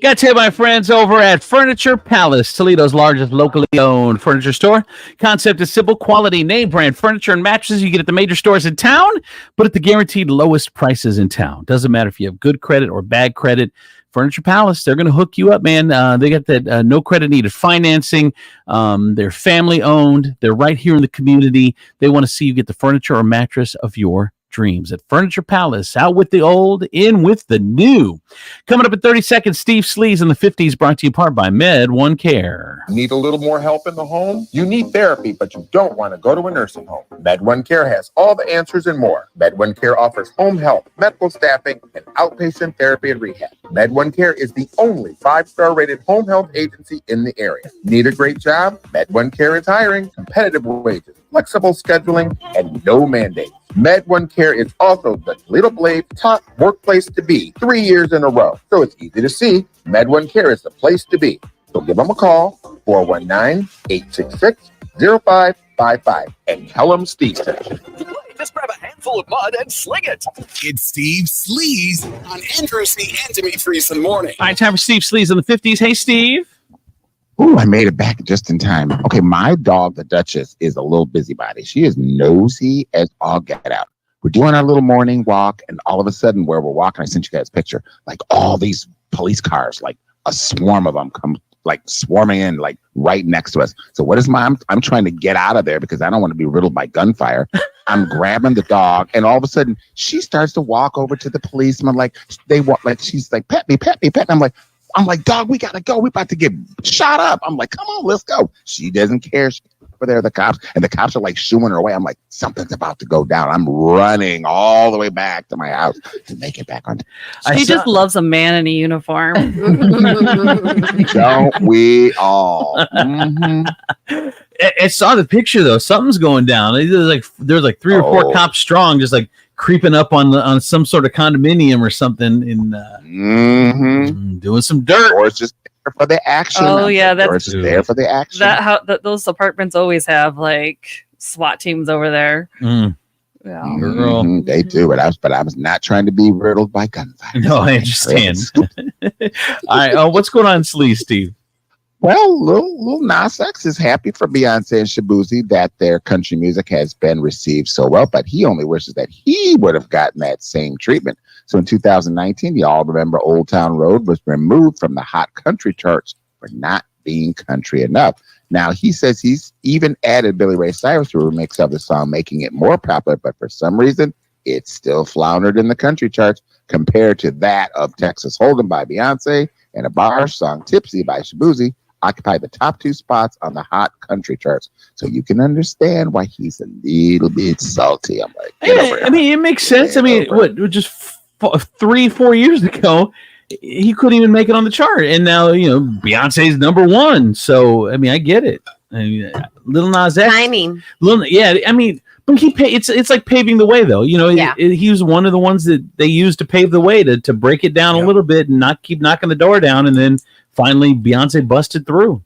Got to tell my friends over at Furniture Palace, Toledo's largest locally owned furniture store. Concept is simple: quality name brand furniture and mattresses you get at the major stores in town, but at the guaranteed lowest prices in town. Doesn't matter if you have good credit or bad credit. Furniture Palace, they're going to hook you up, man. They got that no credit needed financing. They're family owned. They're right here in the community. They want to see you get the furniture or mattress of your dreams at Furniture Palace. Out with the old, in with the new. Coming up in 30 seconds, Steve Sleaze in the 50s, brought to you in part by Med One Care. Need a little more help in the home? You need therapy, but you don't want to go to a nursing home. Med One Care has all the answers and more. Med One Care offers home health, medical staffing, and outpatient therapy and rehab. Med One Care is the only 5-star rated home health agency in the area. Need a great job? Med One Care is hiring, competitive wages, flexible scheduling, and no mandates. Med One Care is also the Toledo Blade top workplace to be 3 years in a row. So it's easy to see. Med One Care is the place to be. So give them a call, 419-866-0555, and tell them Steve sent you. Just grab a handful of mud and sling it. It's Steve Sleaze on Andrews and Demetrius in the morning. All right, time for Steve Sleaze in the 50s. Hey, Steve. Ooh, I made it back just in time. Okay, my dog, the Duchess, is a little busybody. She is nosy as all get out. We're doing our little morning walk, and all of a sudden, where we're walking, I sent you guys a picture, like all these police cars, like a swarm of them come like swarming in, like right next to us. So what is I'm trying to get out of there because I don't want to be riddled by gunfire. I'm grabbing the dog, and all of a sudden, she starts to walk over to the policeman, like they walk, like she's like, pet me, pet me, pet me. I'm like, dog, we gotta go. We're about to get shot up. I'm like, come on, let's go. She doesn't care. She's over there, the cops, and the cops are like shooing her away. I'm like, something's about to go down. I'm running all the way back to my house to make it back on. He just loves a man in a uniform. Don't we all? Mm-hmm. I saw the picture though. Something's going down. There's like 3 or 4 cops strong, just like creeping up on some sort of condominium or something, and doing some dirt. Or it's just there for the action. Oh yeah, that's just there for the action. Those apartments always have like SWAT teams over there. Mm. Yeah, Mm-hmm, they do, but I was not trying to be riddled by gunfire. No, I understand. All right, what's going on, Sleaze, Steve? Well, Lil Nas X is happy for Beyonce and Shabuzi that their country music has been received so well, but he only wishes that he would have gotten that same treatment. So in 2019, you all remember Old Town Road was removed from the hot country charts for not being country enough. Now, he says he's even added Billy Ray Cyrus to a remix of the song, making it more popular, but for some reason, it still floundered in the country charts compared to that of Texas Hold'em by Beyonce and a bar song Tipsy by Shabuzi occupy the top 2 spots on the hot country charts. So you can understand why he's a little bit salty. I'm like, I mean, it makes sense. I mean, just 3-4 years ago, he couldn't even make it on the chart, and now Beyonce's #1. So I mean, I get it. I mean, Lil Nas X timing. I mean, but it's like paving the way, though. He was one of the ones that they used to pave the way to break it down a little bit and not keep knocking the door down, and then finally Beyonce busted through.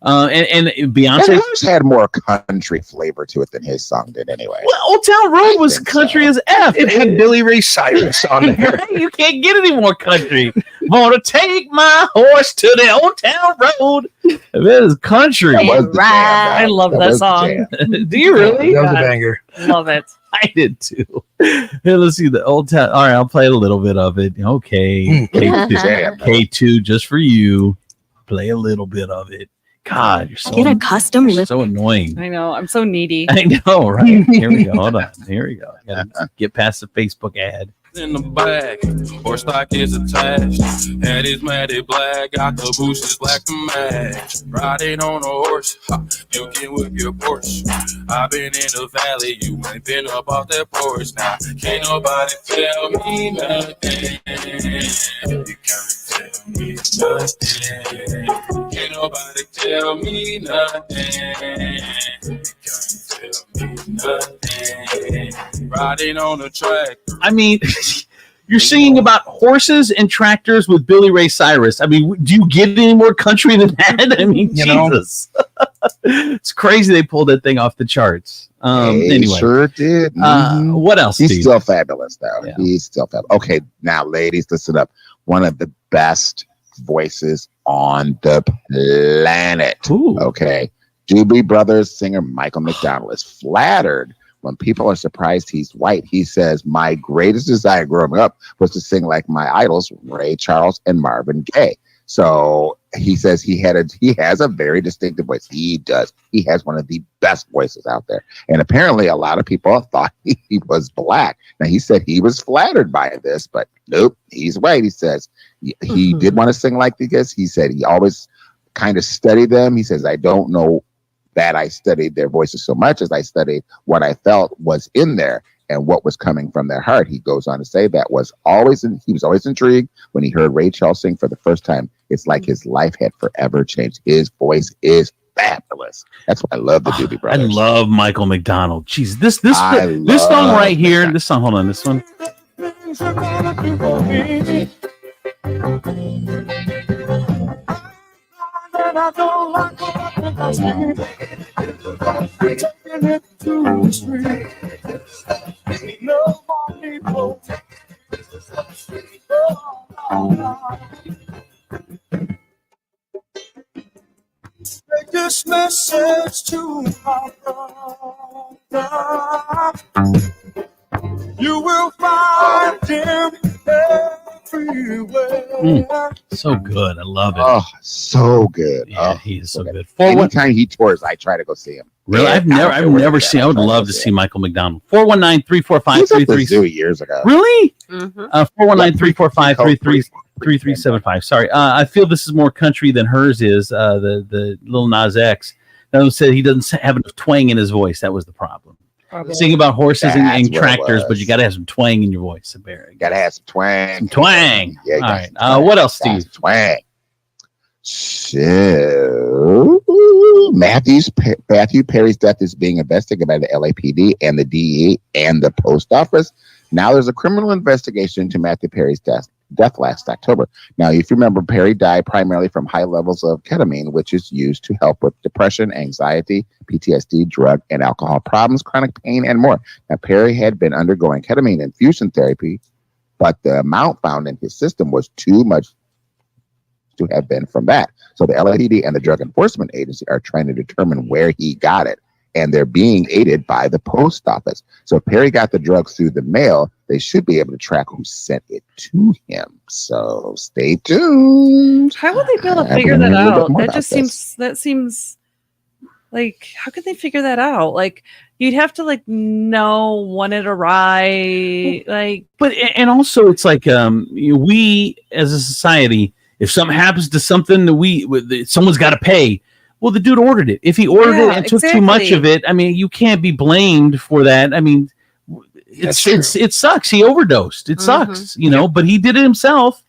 And Beyonce hers had more country flavor to it than his song did anyway. Well, Old Town Road was country as F. It had Billy Ray Cyrus on there. You can't get any more country. Wanna take my horse to the Old Town Road. It is country. I love that song. Do you really? That was a banger. Love it. I did too. Here, let's see the Old Town. All right, I'll play a little bit of it. Okay. K2 just for you. Play a little bit of it. God, you're so Get a custom lip. so annoying. I know. I'm so needy. I know, right? Here we go. Hold on. Here we go. I gotta get past the Facebook ad. In the bag, horse stock is attached. Head is matted black, got the boosters black to match. Riding on a horse, you can whip your Porsche. I've been in the valley, you ain't been up off that porch. Now, can't nobody tell me nothing. You can't tell me nothing. Can't nobody tell me nothing. You can't tell me nothing. Riding on a track. I mean, you're singing about horses and tractors with Billy Ray Cyrus. I mean, do you get any more country than that? I mean, Jesus. It's crazy they pulled that thing off the charts. Anyway. Sure did. What else, He's Steve? still fabulous, though. Yeah. He's still fabulous. Okay, now, ladies, listen up. One of the best voices on the planet. Ooh. Okay. Doobie Brothers singer Michael McDonald is flattered when people are surprised he's white. He says, my greatest desire growing up was to sing like my idols, Ray Charles and Marvin Gaye. So he says he has a very distinctive voice. He does. He has one of the best voices out there. And apparently a lot of people thought he was black. Now he said he was flattered by this, but nope, he's white. He says he did want to sing like this. He said he always kind of studied them. He says, I don't know that I studied their voices so much as I studied what I felt was in there and what was coming from their heart. He goes on to say he was always intrigued when he heard Ray Charles sing for the first time. It's like his life had forever changed. His voice is fabulous. That's why I love the Doobie Brothers. I love Michael McDonald. Jeez, this song right here. This song, hold on, this one. Take this message to my brother. You will find him everywhere. So good. I love it. Oh, so good. Yeah, he is so good. Anytime he tours, I try to go see him. Really? I've never seen. I would love to see Michael McDonald. 419-345-33 years ago. Really? 419-345-3375. Sorry. I feel this is more country than hers is. The Lil Nas X. That said he doesn't have enough twang in his voice. That was the problem. Sing about horses and tractors, but you got to have some twang in your voice, Barry. Got to have some twang. Some twang. Yeah, all right. What else, Steve? Twang. So Matthew Perry's death is being investigated by the LAPD and the DEA and the post office. Now there's a criminal investigation into Matthew Perry's death last October. Now, if you remember, Perry died primarily from high levels of ketamine, which is used to help with depression, anxiety, PTSD, drug and alcohol problems, chronic pain, and more. Now, Perry had been undergoing ketamine infusion therapy, but the amount found in his system was too much to have been from that. So the LAPD and the Drug Enforcement Agency are trying to determine where he got it, and they're being aided by the post office. So if Perry got the drugs through the mail, they should be able to track who sent it to him. So stay tuned. How would they be able to figure that out? That seems like, how could they figure that out? Like, you'd have to know when it arrived. And also it's like we as a society, if something happens to something that someone's got to pay. Well, the dude ordered it. If he ordered it and took too much of it, I mean, you can't be blamed for that. I mean, it sucks. He overdosed. It sucks, but he did it himself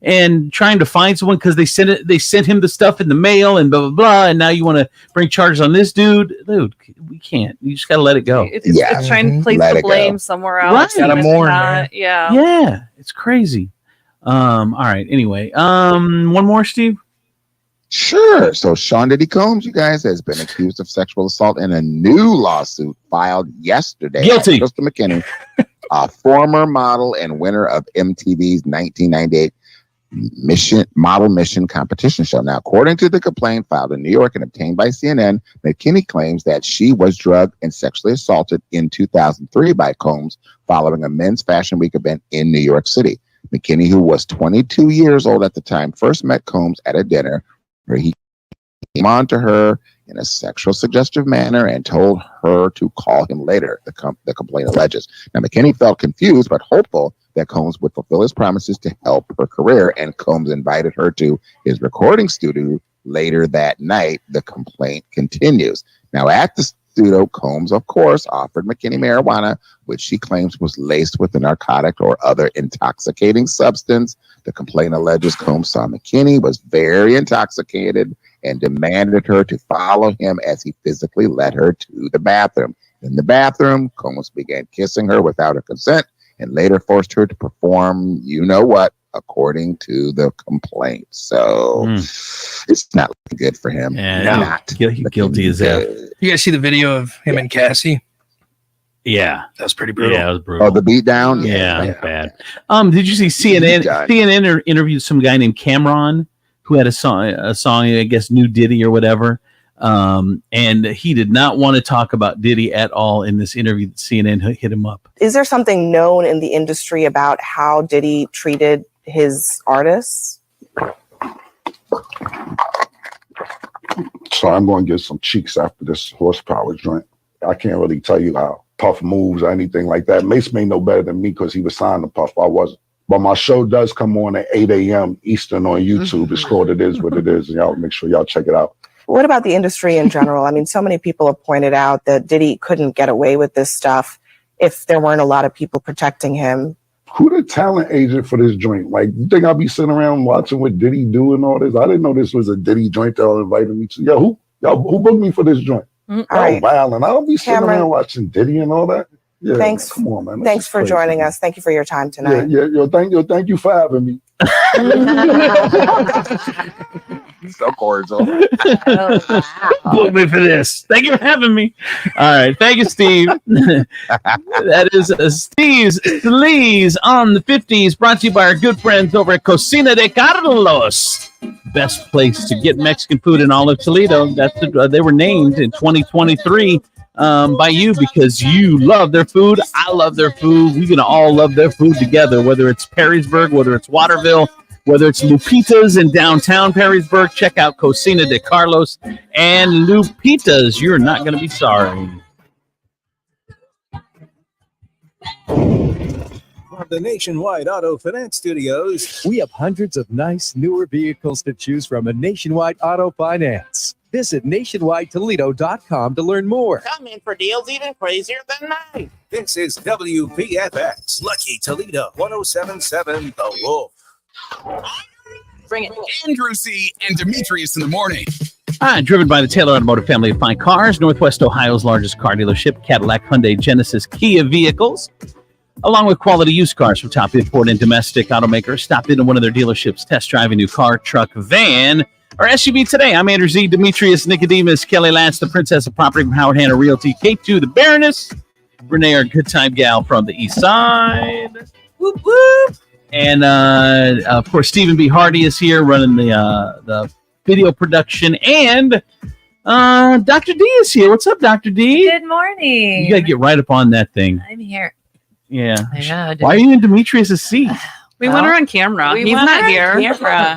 and trying to find someone because they sent him the stuff in the mail and blah, blah, blah. And now you want to bring charges on this dude. Dude, we can't. You just got to let it go. It's trying to place the blame somewhere else. Right. Gotta mourn, man. Yeah. Yeah. It's crazy. All right. Anyway, one more, Steve. Sure. So Sean Diddy Combs, you guys, has been accused of sexual assault in a new lawsuit filed yesterday. Guilty. Crystal McKinney, a former model and winner of MTV's 1998 Model Mission competition show. Now, according to the complaint filed in New York and obtained by CNN, McKinney claims that she was drugged and sexually assaulted in 2003 by Combs following a men's fashion week event in New York City. McKinney, who was 22 years old at the time, first met Combs at a dinner where he came on to her in a sexual suggestive manner and told her to call him later, the complaint alleges. Now, McKinney felt confused but hopeful that Combs would fulfill his promises to help her career, and Combs invited her to his recording studio later that night. The complaint continues. Now, at the studio, Combs, of course, offered McKinney marijuana, which she claims was laced with a narcotic or other intoxicating substance. The complaint alleges Combs saw McKinney was very intoxicated and demanded her to follow him as he physically led her to the bathroom. In the bathroom, Combs began kissing her without her consent and later forced her to perform, you know what, according to the complaint. So it's not looking good for him. Not guilty as hell. You guys see the video of him and Cassie? Yeah, that was pretty brutal. Yeah, it was brutal. Oh, the beatdown? Yeah, bad. Did you see CNN? CNN interviewed some guy named Cameron who had a song, I guess, New Diddy or whatever. And he did not want to talk about Diddy at all in this interview that CNN hit him up. Is there something known in the industry about how Diddy treated his artists? So I'm going to get some cheeks after this horsepower joint. I can't really tell you how Puff moves or anything like that. Mace may know better than me because he was signed to Puff. I wasn't. But my show does come on at 8 a.m. Eastern on YouTube. It's called It Is What It Is. And y'all make sure y'all check it out. What about the industry in general? I mean, so many people have pointed out that Diddy couldn't get away with this stuff if there weren't a lot of people protecting him. Who the talent agent for this joint? Like, you think I'll be sitting around watching what Diddy do and all this? I didn't know this was a Diddy joint that y'all invited me to. Yo, who booked me for this joint? All right. Wow, and I don't be sitting around watching Diddy and all that. Yeah, Thanks. Come on, man. Thanks for joining us. Thank you for your time tonight. Yeah. Thank you for having me. So cordial. Book me for this. Thank you for having me. All right. Thank you, Steve. That is Steve's Sleaze on the 50s, brought to you by our good friends over at Cocina de Carlos. Best place to get Mexican food in all of Toledo. They were named in 2023 by you because you love their food. I love their food. We're going to all love their food together, whether it's Perrysburg, whether it's Waterville, whether it's Lupita's in downtown Perrysburg. Check out Cocina de Carlos and Lupita's. You're not going to be sorry. From the Nationwide Auto Finance Studios, we have hundreds of nice, newer vehicles to choose from at Nationwide Auto Finance. Visit nationwidetoledo.com to learn more. Come in for deals even crazier than mine. This is WPFX, Lucky Toledo, 107.7 The Wolf. Bring it. Andrew C. and Demetrius in the morning. Driven by the Taylor Automotive family of fine cars, Northwest Ohio's largest car dealership, Cadillac, Hyundai, Genesis, Kia vehicles, along with quality used cars from top import and domestic automakers. Stop into one of their dealerships, test drive a new car, truck, van, or SUV today. I'm Andrew Z. Demetrius, Nicodemus, Kelly Lance, the Princess of Property from Howard Hanna Realty, K2, the Baroness, Renee, our good time gal from the East Side. Whoop, whoop. And, of course, Stephen B. Hardy is here running the video production. And Dr. D is here. What's up, Dr. D? Good morning. You got to get right up on that thing. I'm here. Yeah. Yeah. Why are you in Demetrius' seat? We want her on camera. He's not here.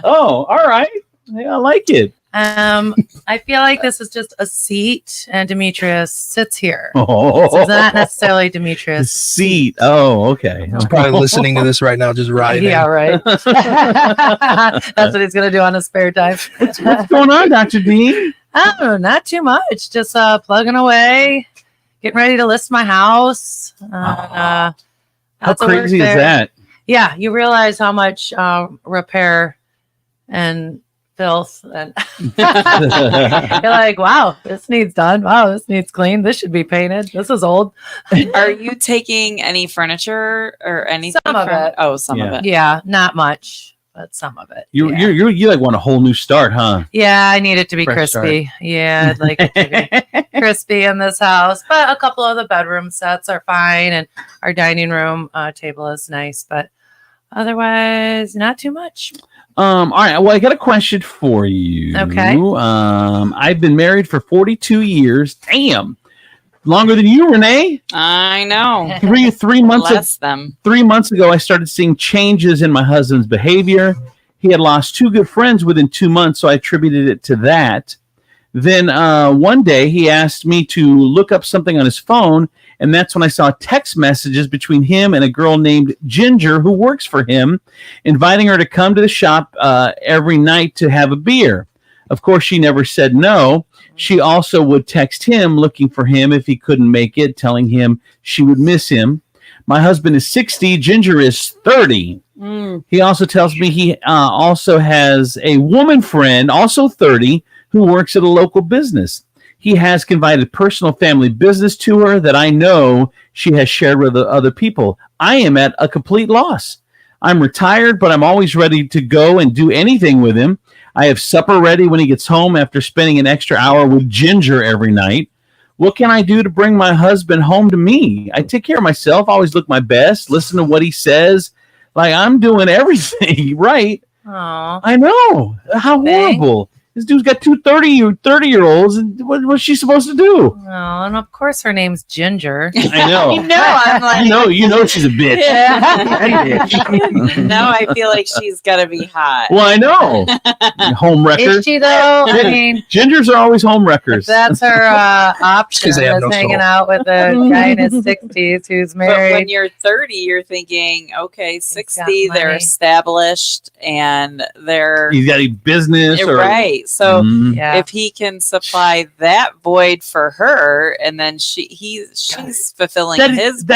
Oh, all right. Yeah, I like it. I feel like this is just a seat, and Demetrius sits here. Oh. This is not necessarily Demetrius' seat. Oh, okay. He's probably listening to this right now, just riding. Yeah, right. That's what he's gonna do on his spare time. What's going on, Dr. D? Oh, not too much. Just plugging away, getting ready to list my house. How crazy is that? Yeah, you realize how much repair and filth and you're like, wow, this needs done. Wow, this needs cleaned. This should be painted. This is old. Are you taking any furniture or anything? Some of it. Oh, some of it. Yeah, not much, but some of it. You like want a whole new start, huh? Yeah, I need it to be Fresh crispy. start. Yeah, I'd like it to be crispy in this house. But a couple of the bedroom sets are fine, and our dining room table is nice, but otherwise, not too much. All right. Well, I got a question for you. Okay. I've been married for 42 years. Damn. Longer than you, Renee. I know. Three months. Bless them. 3 months ago, I started seeing changes in my husband's behavior. He had lost 2 good friends within 2 months, so I attributed it to that. Then one day, he asked me to look up something on his phone, and that's when I saw text messages between him and a girl named Ginger who works for him, inviting her to come to the shop every night to have a beer. Of course, she never said no. She also would text him looking for him if he couldn't make it, telling him she would miss him. My husband is 60. Ginger is 30. He also tells me he also has a woman friend, also 30, who works at a local business. He has confided personal family business to her that I know she has shared with other people. I am at a complete loss. I'm retired, but I'm always ready to go and do anything with him. I have supper ready when he gets home after spending an extra hour with Ginger every night. What can I do to bring my husband home to me? I take care of myself, always look my best, listen to what he says. Like I'm doing everything right. Aww. I know. How horrible. This dude's got two 30-year-olds, and what's she supposed to do? Oh, and of course her name's Ginger. I know. I'm like, you know she's a bitch. now I feel like she's gonna be hot. Well, I know. Home wrecker. Is she though? I mean, Gingers are always home wreckers. that's her option. they have Is no hanging soul. out with a guy in his 60s who's But married. when you're 30, you're thinking, okay, 60, got they're money. established and they're He's got a business, or right. So Mhm. Yeah. if he can supply that void for her, and then she's fulfilling his void.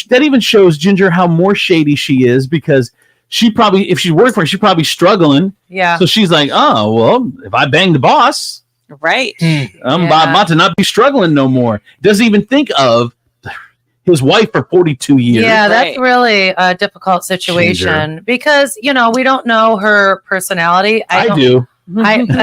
that even shows Ginger how more shady she is, because she probably, if she worked for him, she's probably struggling. Yeah. So she's like, oh well, if I bang the boss, right, I'm about to not be struggling no more. Doesn't even think of his wife for 42 years. Yeah, that's really a difficult situation because, we don't know her personality. I do. The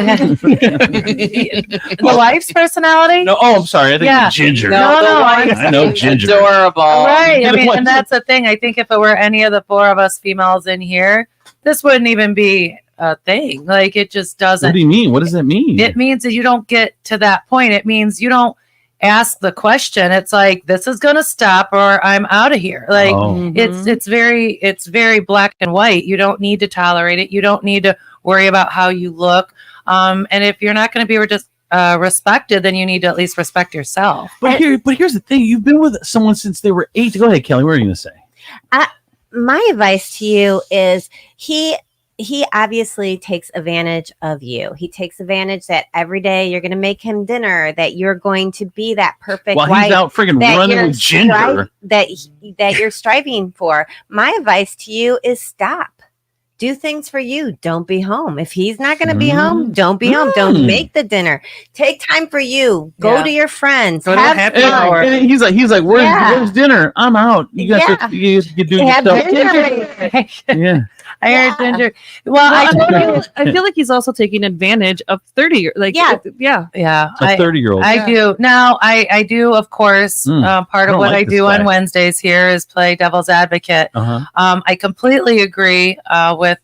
wife's personality? No, I'm sorry. I think it's Ginger. No, I know Ginger. Adorable. Right. I mean, and that's the thing. I think if it were any of the four of us females in here, this wouldn't even be a thing. Like, it just doesn't. What do you mean? What does that mean? It means that you don't get to that point. It means you don't ask the question. It's like, this is going to stop or I'm out of here. Like, it's very black and white. You don't need to tolerate it. You don't need to worry about how you look. And if you're not going to be respected, then you need to at least respect yourself. But here's the thing: you've been with someone since they were 8. Go ahead, Kelly. What are you going to say? My advice to you is he obviously takes advantage of you. He takes advantage that every day you're going to make him dinner, that you're going to be that perfect While wife he's out friggin' that running you're with Ginger. that you're striving for. My advice to you is stop. Do things for you. Don't be home. If he's not going to be home, don't be home. Don't make the dinner. Take time for you. Go to your friends. Have fun. And he's like, where's dinner? I'm out. You got to you do Have stuff. dinner. Yeah. I heard Ginger. Well, I feel like he's also taking advantage of 30. Yeah. Yeah. A 30-year-old. I do. Now, I do, of course, part I of don't what like I this do guy. on Wednesdays here is play devil's advocate. Uh-huh. I completely agree with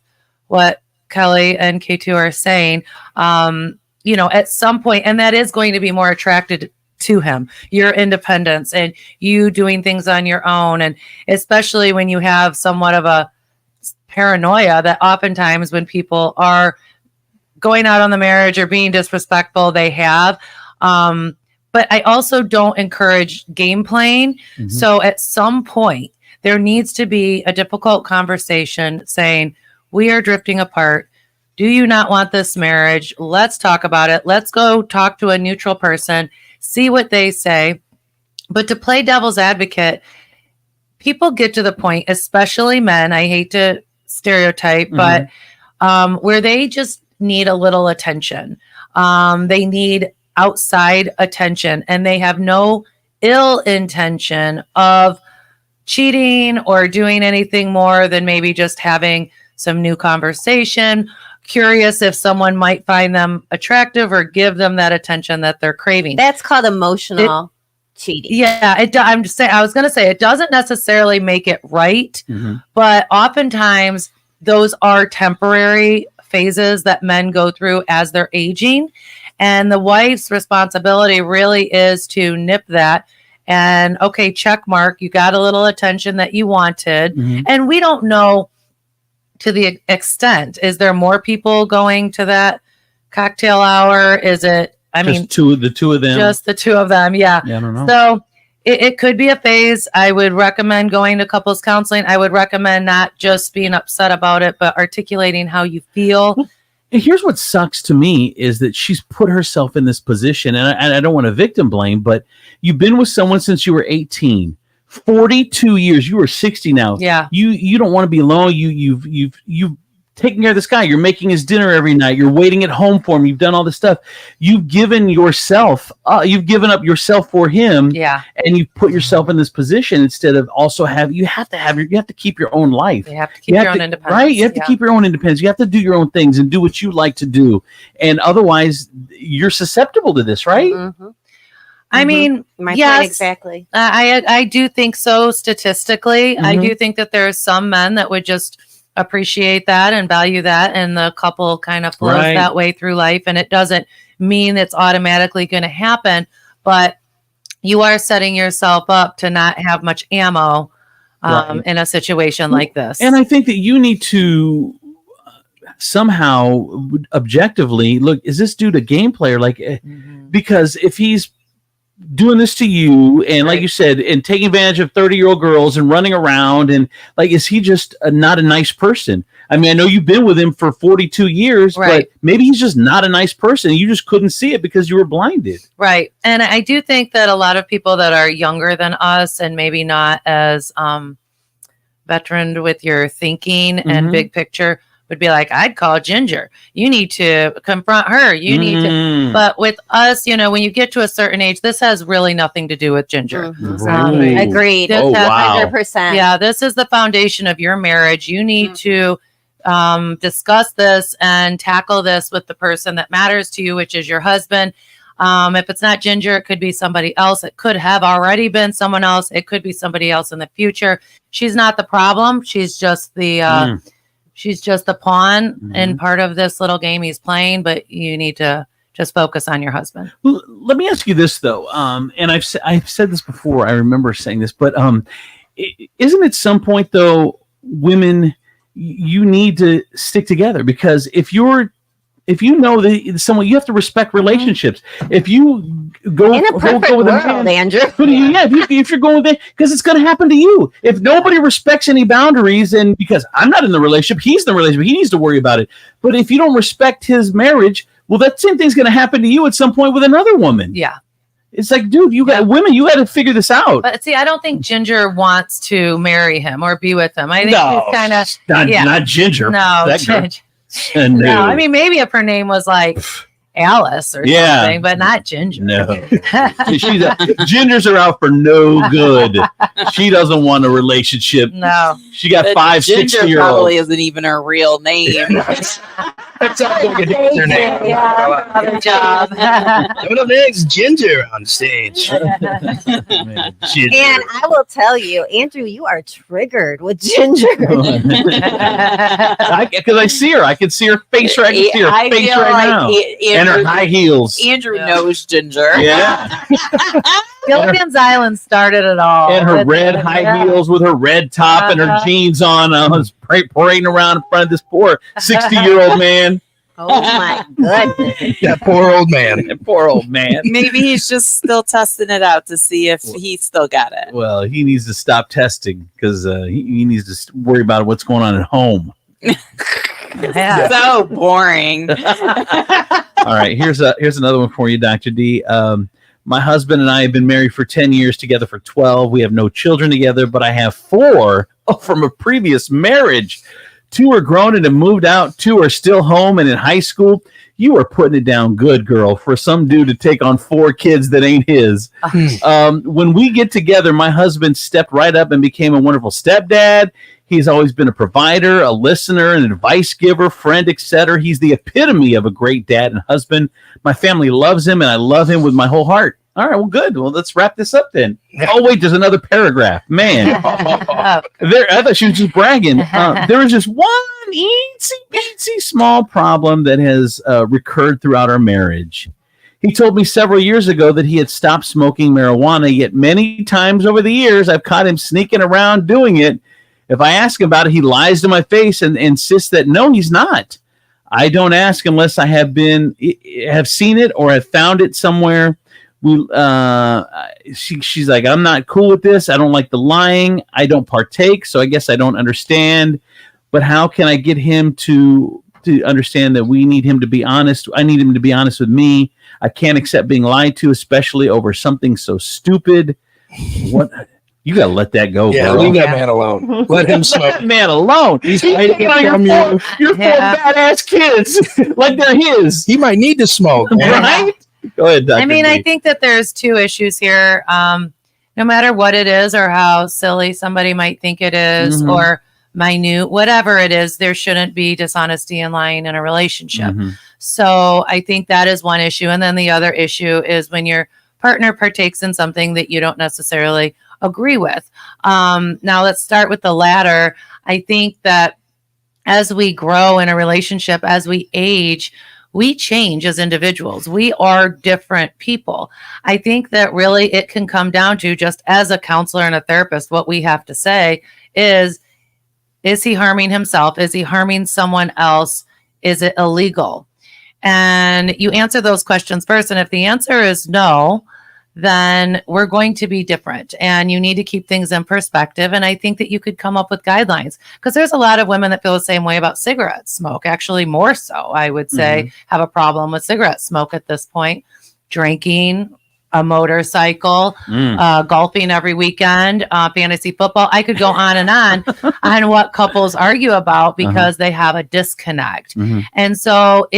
what Kelly and K2 are saying. At some point, and that is going to be more attracted to him, your independence and you doing things on your own. And especially when you have somewhat of a paranoia that oftentimes when people are going out on the marriage or being disrespectful, they have. But I also don't encourage game playing. Mm-hmm. So at some point, there needs to be a difficult conversation saying, we are drifting apart. Do you not want this marriage? Let's talk about it. Let's go talk to a neutral person, see what they say. But to play devil's advocate, people get to the point, especially men, I hate to stereotype, but where they just need a little attention. They need outside attention, and they have no ill intention of cheating or doing anything more than maybe just having some new conversation, curious if someone might find them attractive or give them that attention that they're craving. That's called emotional cheating. Yeah, I'm just saying. I was going to say it doesn't necessarily make it right, but oftentimes those are temporary phases that men go through as they're aging, and the wife's responsibility really is to nip that. And okay, check mark. You got a little attention that you wanted, and we don't know to the extent. Is there more people going to that cocktail hour? Is it? I mean, the two of them. Just the two of them, yeah. Yeah, I don't know. So it could be a phase. I would recommend going to couples counseling. I would recommend not just being upset about it, but articulating how you feel. And here's what sucks to me is that she's put herself in this position, and I don't want to victim blame, but you've been with someone since you were 18, 42 years. You are 60 now. Yeah. You don't want to be alone. You've taking care of this guy. You're making his dinner every night. You're waiting at home for him. You've done all this stuff. You've given yourself. You've given up yourself for him. Yeah. And you put yourself in this position instead of also you have to keep your own life. You have to keep your own independence. Right. You have to keep your own independence. You have to do your own things and do what you like to do. And otherwise you're susceptible to this, right? I mean, My yes, point exactly. I do think so. Statistically, I do think that there are some men that would just appreciate that and value that, and the couple kind of flows Right. that way through life. And it doesn't mean it's automatically going to happen, but you are setting yourself up to not have much ammo Right. in a situation like this. And I think that you need to somehow objectively look, is this dude a game player? Because if he's doing this to you and like you said, and taking advantage of 30-year-old girls and running around, and is he just not a nice person? I mean, I know you've been with him for 42 years, but maybe he's just not a nice person. You just couldn't see it because you were blinded. Right. And I do think that a lot of people that are younger than us and maybe not as veteran with your thinking and big picture would be like, I'd call Ginger. You need to confront her. You need to. But with us, when you get to a certain age, this has really nothing to do with Ginger. Agreed. This has- 100%. Yeah, this is the foundation of your marriage. You need to discuss this and tackle this with the person that matters to you, which is your husband. If it's not Ginger, it could be somebody else. It could have already been someone else. It could be somebody else in the future. She's not the problem. She's just the she's just the pawn in part of this little game he's playing. But you need to just focus on your husband. Well, let me ask you this though, and I've said this before. I remember saying this, but isn't it some point though, women, you need to stick together, because if you know that someone, you have to respect relationships. If you go In a perfect with world, Andrew. if you're going with it, because it's going to happen to you. If nobody respects any boundaries, and because I'm not in the relationship, he's in the relationship, he needs to worry about it. But if you don't respect his marriage, well, that same thing's going to happen to you at some point with another woman. Yeah. It's like, dude, you got women, you got to figure this out. But see, I don't think Ginger wants to marry him or be with him. I think No, she's kind of not Ginger. No, That girl. Ginger. No. No, I mean, maybe if her name was like Alice or Yeah. something, but not Ginger. No. Gingers are out for no good. She doesn't want a relationship. No. She got But 5 Ginger 60-year-olds. probably isn't even her real name. That's how we get their name. Another job. Coming up next, Ginger on stage. And I will tell you, Andrew, you are triggered with Ginger. Because I see her. I can see her face right, I can see her I face feel right like now. Andrew, And her high heels. Andrew knows Ginger. Yeah. Gilligan's Island started it all. And her With- red high heels with her red top and her jeans on. I was parading around in front of this poor 60-year-old man. Oh my goodness. That poor old man. That poor old man. Maybe he's just still testing it out to see if he still got it. Well, he needs to stop testing because he needs to worry about what's going on at home. Yeah. So boring. All right, here's another one for you, Dr. D. My husband and I have been married for 10 years, together for 12. We have no children together, but I have 4 from a previous marriage. 2 are grown and have moved out. 2 are still home and in high school. You are putting it down good, girl, for some dude to take on 4 kids that ain't his. When we get together, my husband stepped right up and became a wonderful stepdad. He's always been a provider, a listener, an advice giver, friend, etc. He's the epitome of a great dad and husband. My family loves him, and I love him with my whole heart. All right, well, good. Well, let's wrap this up then. Oh, wait, there's another paragraph. Man, I thought she was just bragging. There is just one itsy-bitsy small problem that has recurred throughout our marriage. He told me several years ago that he had stopped smoking marijuana, yet many times over the years, I've caught him sneaking around doing it. If I ask him about it, he lies to my face and insists that no, he's not. I don't ask unless I have seen it or have found it somewhere. She's like, I'm not cool with this. I don't like the lying. I don't partake, so I guess I don't understand. But how can I get him to understand that we need him to be honest? I need him to be honest with me. I can't accept being lied to, especially over something so stupid. What? You gotta let that go, Yeah, girl. leave that man alone. Let him smoke. Let that man alone. He's hiding it from you. You're 4 badass kids, like they're his. He might need to smoke, right? Go ahead, Dr. I mean, D. I think that there's 2 issues here. No matter what it is or how silly somebody might think it is or minute, whatever it is, there shouldn't be dishonesty and lying in a relationship. So I think that is one issue. And then the other issue is when your partner partakes in something that you don't necessarily agree with. Now let's start with the latter. I think that as we grow in a relationship, as we age, we change as individuals. We are different people. I think that really it can come down to, just as a counselor and a therapist, what we have to say is he harming himself? Is he harming someone else? Is it illegal? And you answer those questions first. And if the answer is no, then we're going to be different, and you need to keep things in perspective. And I think that you could come up with guidelines, because there's a lot of women that feel the same way about cigarette smoke. Actually, more so, I would say, have a problem with cigarette smoke at this point. Drinking, a motorcycle, golfing every weekend, fantasy football. I could go on and on what couples argue about because they have a disconnect. And so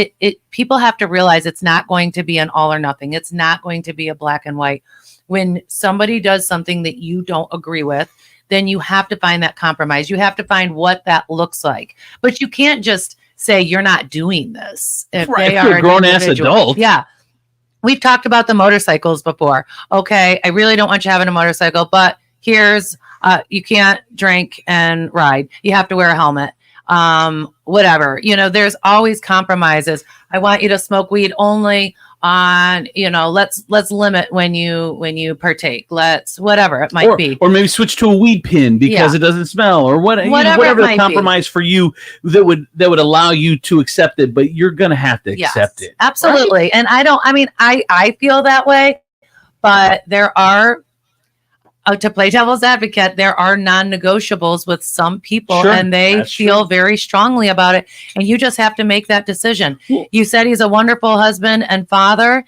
people have to realize it's not going to be an all or nothing. It's not going to be a black and white. When somebody does something that you don't agree with, then you have to find that compromise. You have to find what that looks like. But you can't just say you're not doing this. If they are a grown-ass adult. Yeah. We've talked about the motorcycles before. Okay, I really don't want you having a motorcycle, but here's, you can't drink and ride. You have to wear a helmet. Whatever. There's always compromises. I want you to smoke weed only on, let's limit when you partake. Let's, whatever it might be. Or maybe switch to a weed pen because it doesn't smell, or whatever the compromise for you that would allow you to accept it, but you're going to have to accept it. Absolutely. Right? And I feel that way, but there are, to play devil's advocate, there are non-negotiables with some people, and they feel very strongly about it. And you just have to make that decision. You said he's a wonderful husband and father.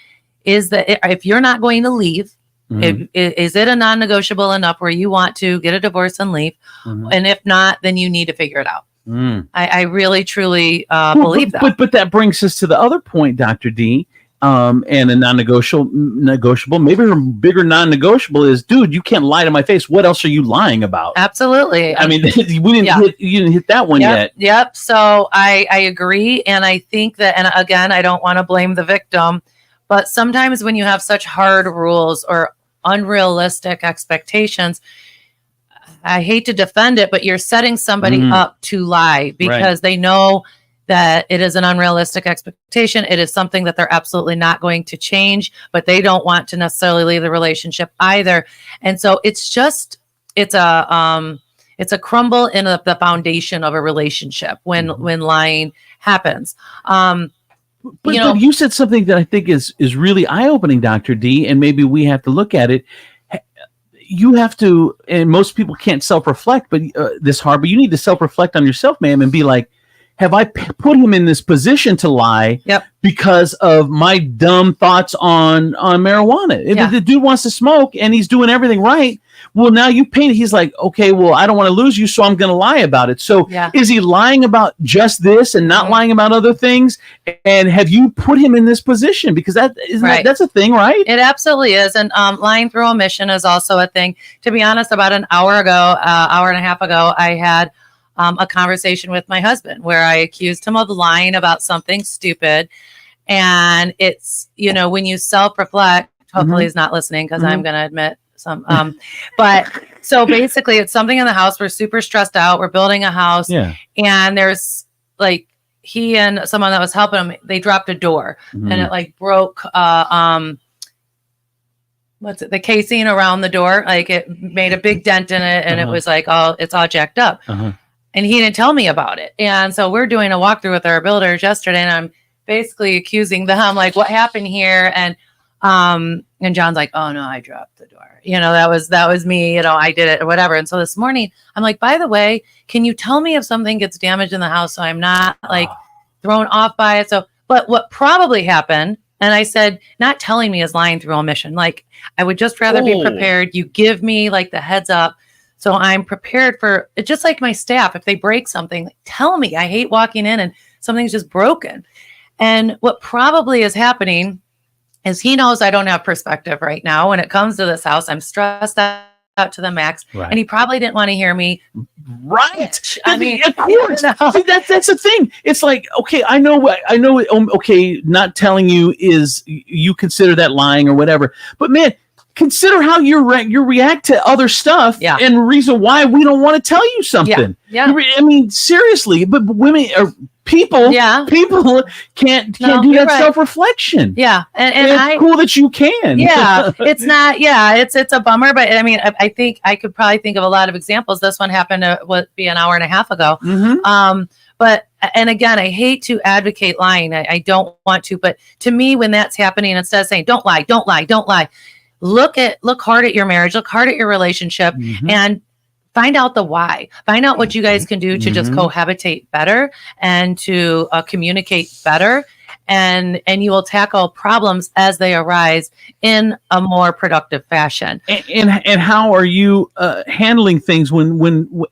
If you're not going to leave, is it a non-negotiable enough where you want to get a divorce and leave? And if not, then you need to figure it out. I really, truly believe that. But that brings us to the other point, Dr. D. And a negotiable, maybe a bigger non-negotiable is, dude, you can't lie to my face. What else are you lying about? Absolutely. I mean, you didn't hit that one yet. Yep. So I agree. And I think that, and again, I don't want to blame the victim, but sometimes when you have such hard rules or unrealistic expectations, I hate to defend it, but you're setting somebody up to lie because they know that it is an unrealistic expectation. It is something that they're absolutely not going to change, but they don't want to necessarily leave the relationship either. And so it's a crumble in the foundation of a relationship when lying happens. But you said something that I think is really eye-opening, Dr. D, and maybe we have to look at it. You have to, and most people can't self-reflect, but this hard, but you need to self-reflect on yourself, ma'am, and be like, have I put him in this position to lie because of my dumb thoughts on marijuana? If the dude wants to smoke and he's doing everything right, well, now you paint it. He's like, okay, well, I don't want to lose you, so I'm going to lie about it. So is he lying about just this and not lying about other things? And have you put him in this position? Because that's a thing, right? It absolutely is. And lying through omission is also a thing. To be honest, about an hour and a half ago, I had a conversation with my husband where I accused him of lying about something stupid. And it's, when you self-reflect, hopefully he's not listening because I'm going to admit some, but so basically it's something in the house. We're super stressed out. We're building a house and there's like, he and someone that was helping him, they dropped a door and it like broke, the casing around the door. Like it made a big dent in it and it was like, it's all jacked up. And he didn't tell me about it. And so we're doing a walkthrough with our builders yesterday, and I'm basically accusing them, like, what happened here? And John's like, oh no, I dropped the door. That was me. I did it or whatever. And so this morning, I'm like, by the way, can you tell me if something gets damaged in the house so I'm not like thrown off by it? So, but what probably happened, and I said, not telling me is lying through omission. Like, I would just rather be prepared. You give me like the heads up. So I'm prepared for it, just like my staff. If they break something, tell me. I hate walking in and something's just broken. And what probably is happening is he knows I don't have perspective right now. When it comes to this house, I'm stressed out to the max. Right. And he probably didn't want to hear me. Right. I mean, of course. See, that's the thing. It's like, okay, I know. Okay, not telling you is you consider that lying or whatever. But man, consider how you react to other stuff and the reason why we don't want to tell you something. Yeah. I mean, seriously, but women or people can't do that self-reflection. Yeah. And it's cool that you can. Yeah. It's not, it's a bummer, but I mean, I think I could probably think of a lot of examples. This one happened be an hour and a half ago. But, and again, I hate to advocate lying. I don't want to, but to me, when that's happening, instead of saying, don't lie, don't lie, don't lie, look hard at your marriage, look hard at your relationship, and find out the why. Find out what you guys can do to just cohabitate better and to communicate better. And you will tackle problems as they arise in a more productive fashion. And how are you handling things when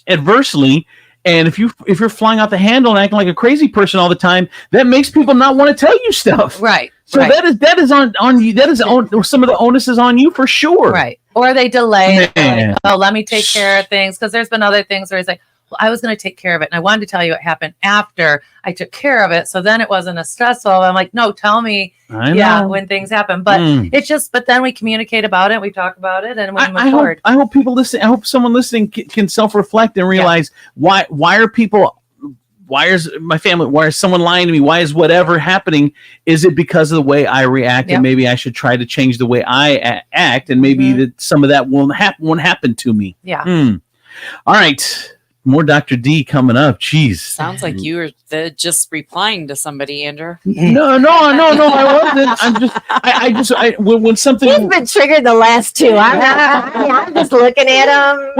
adversely? And if you're flying out the handle and acting like a crazy person all the time, that makes people not want to tell you stuff. Right. So that is on you. That is some of the onus is on you for sure. Right. Or they delay. Like, oh, let me take care of things. Because there's been other things where it's like, well, I was going to take care of it. And I wanted to tell you what happened after I took care of it. So then it wasn't as stressful. I'm like, no, tell me. When things happen. But it's just, but then we communicate about it. We talk about it and we move forward. I hope people listen. I hope someone listening can self-reflect and realize why are people, why is my family, why is someone lying to me? Why is whatever happening? Is it because of the way I react? And maybe I should try to change the way I act. And maybe that some of that won't happen to me. Yeah. All right. More Dr. D coming up. Jeez. Sounds like you were just replying to somebody, Andrew. No, I wasn't. When something. He's been triggered the last two. I'm just looking at him.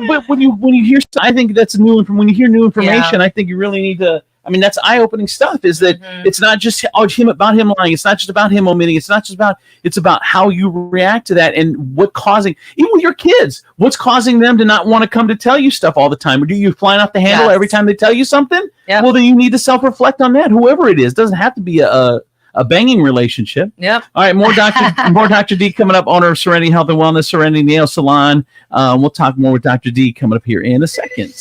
But when you hear, I think that's new. When you hear new information, I think you really need to. I mean, that's eye-opening stuff. Is that it's not just about him lying. It's not just about him omitting. It's not just about. It's about how you react to that and what causing. Even with your kids, what's causing them to not want to come to tell you stuff all the time? Or do you flying off the handle every time they tell you something? Well, then you need to self-reflect on that. Whoever it is, doesn't have to be a banging relationship. Yep. All right, more Dr. D coming up. Owner of Serenity Health and Wellness, Serenity Nail Salon. We'll talk more with Dr. D coming up here in a second.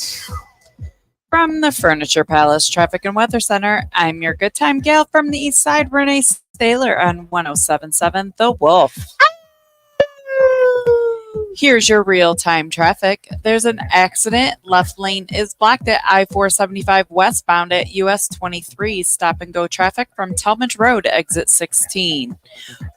From the Furniture Palace Traffic and Weather Center, I'm your good time gal from the East Side, Renee Staylor on 107.7 The Wolf. Here's your real-time traffic. There's an accident. Left lane is blocked at I-475 westbound at US 23. Stop and go traffic from Talmadge Road, exit 16.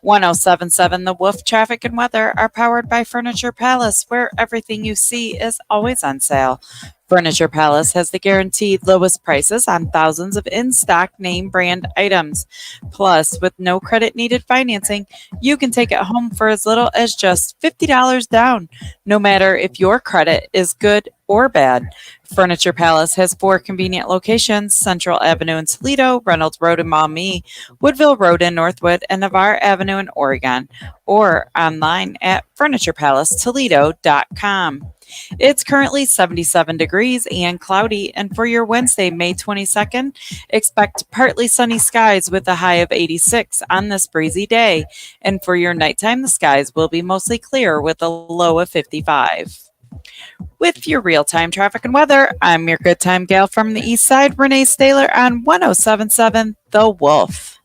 107.7 The Wolf Traffic and Weather are powered by Furniture Palace, where everything you see is always on sale. Furniture Palace has the guaranteed lowest prices on thousands of in-stock name brand items. Plus, with no credit needed financing, you can take it home for as little as just $50 down, no matter if your credit is good or bad. Furniture Palace has 4 convenient locations: Central Avenue in Toledo, Reynolds Road in Maumee, Woodville Road in Northwood, and Navarre Avenue in Oregon, or online at FurniturePalaceToledo.com. It's currently 77 degrees and cloudy, and for your Wednesday, May 22nd, expect partly sunny skies with a high of 86 on this breezy day. And for your nighttime, the skies will be mostly clear with a low of 55. With your real-time traffic and weather, I'm your good time gal from the East Side, Renee Staylor on 107.7 The Wolf.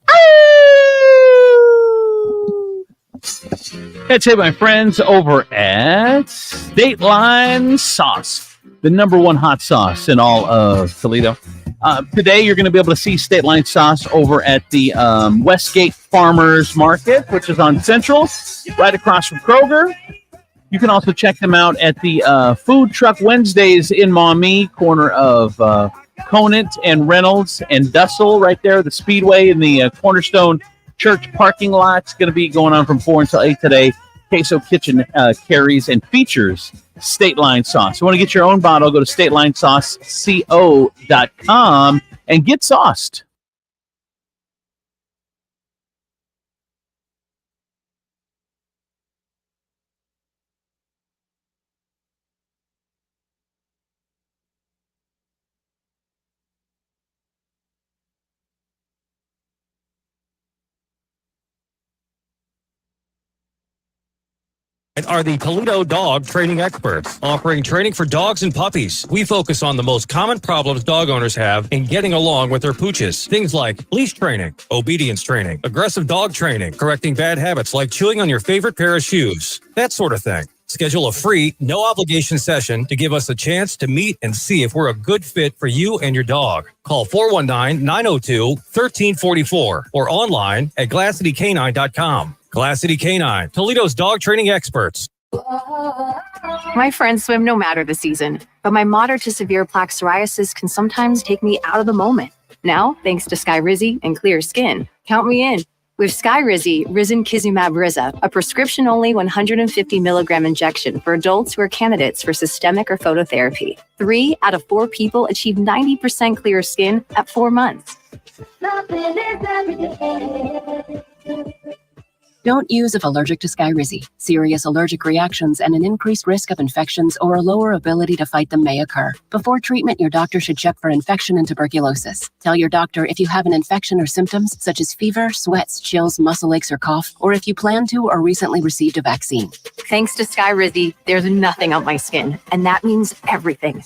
That's it, my friends, over at State Line Sauce, the #1 hot sauce in all of Toledo. Today, you're going to be able to see State Line Sauce over at the Westgate Farmers Market, which is on Central, right across from Kroger. You can also check them out at the Food Truck Wednesdays in Maumee, corner of Conant and Reynolds and Dussel, right there, the Speedway in the Cornerstone Church parking lot's going to be going on from 4 until 8 today. Queso Kitchen carries and features State Line Sauce. You want to get your own bottle, go to statelinesauceco.com and get sauced. Are the Toledo dog training experts, offering training for dogs and puppies. We focus on the most common problems dog owners have in getting along with their pooches. Things like leash training, obedience training, aggressive dog training, correcting bad habits like chewing on your favorite pair of shoes, that sort of thing. Schedule a free, no-obligation session to give us a chance to meet and see if we're a good fit for you and your dog. Call 419-902-1344 or online at GlassCityCanine.com. Glass City Canine, Toledo's dog training experts. My friends swim no matter the season, but my moderate to severe plaque psoriasis can sometimes take me out of the moment. Now, thanks to Skyrizi and clear skin, count me in. With Skyrizi, Risankizumab Riza, a prescription-only 150 milligram injection for adults who are candidates for systemic or phototherapy. 3 out of 4 people achieve 90% clear skin at 4 months. Don't use if allergic to Skyrizi. Serious allergic reactions and an increased risk of infections or a lower ability to fight them may occur. Before treatment, your doctor should check for infection and tuberculosis. Tell your doctor if you have an infection or symptoms such as fever, sweats, chills, muscle aches, or cough, or if you plan to or recently received a vaccine. Thanks to Skyrizi, there's nothing on my skin, and that means everything.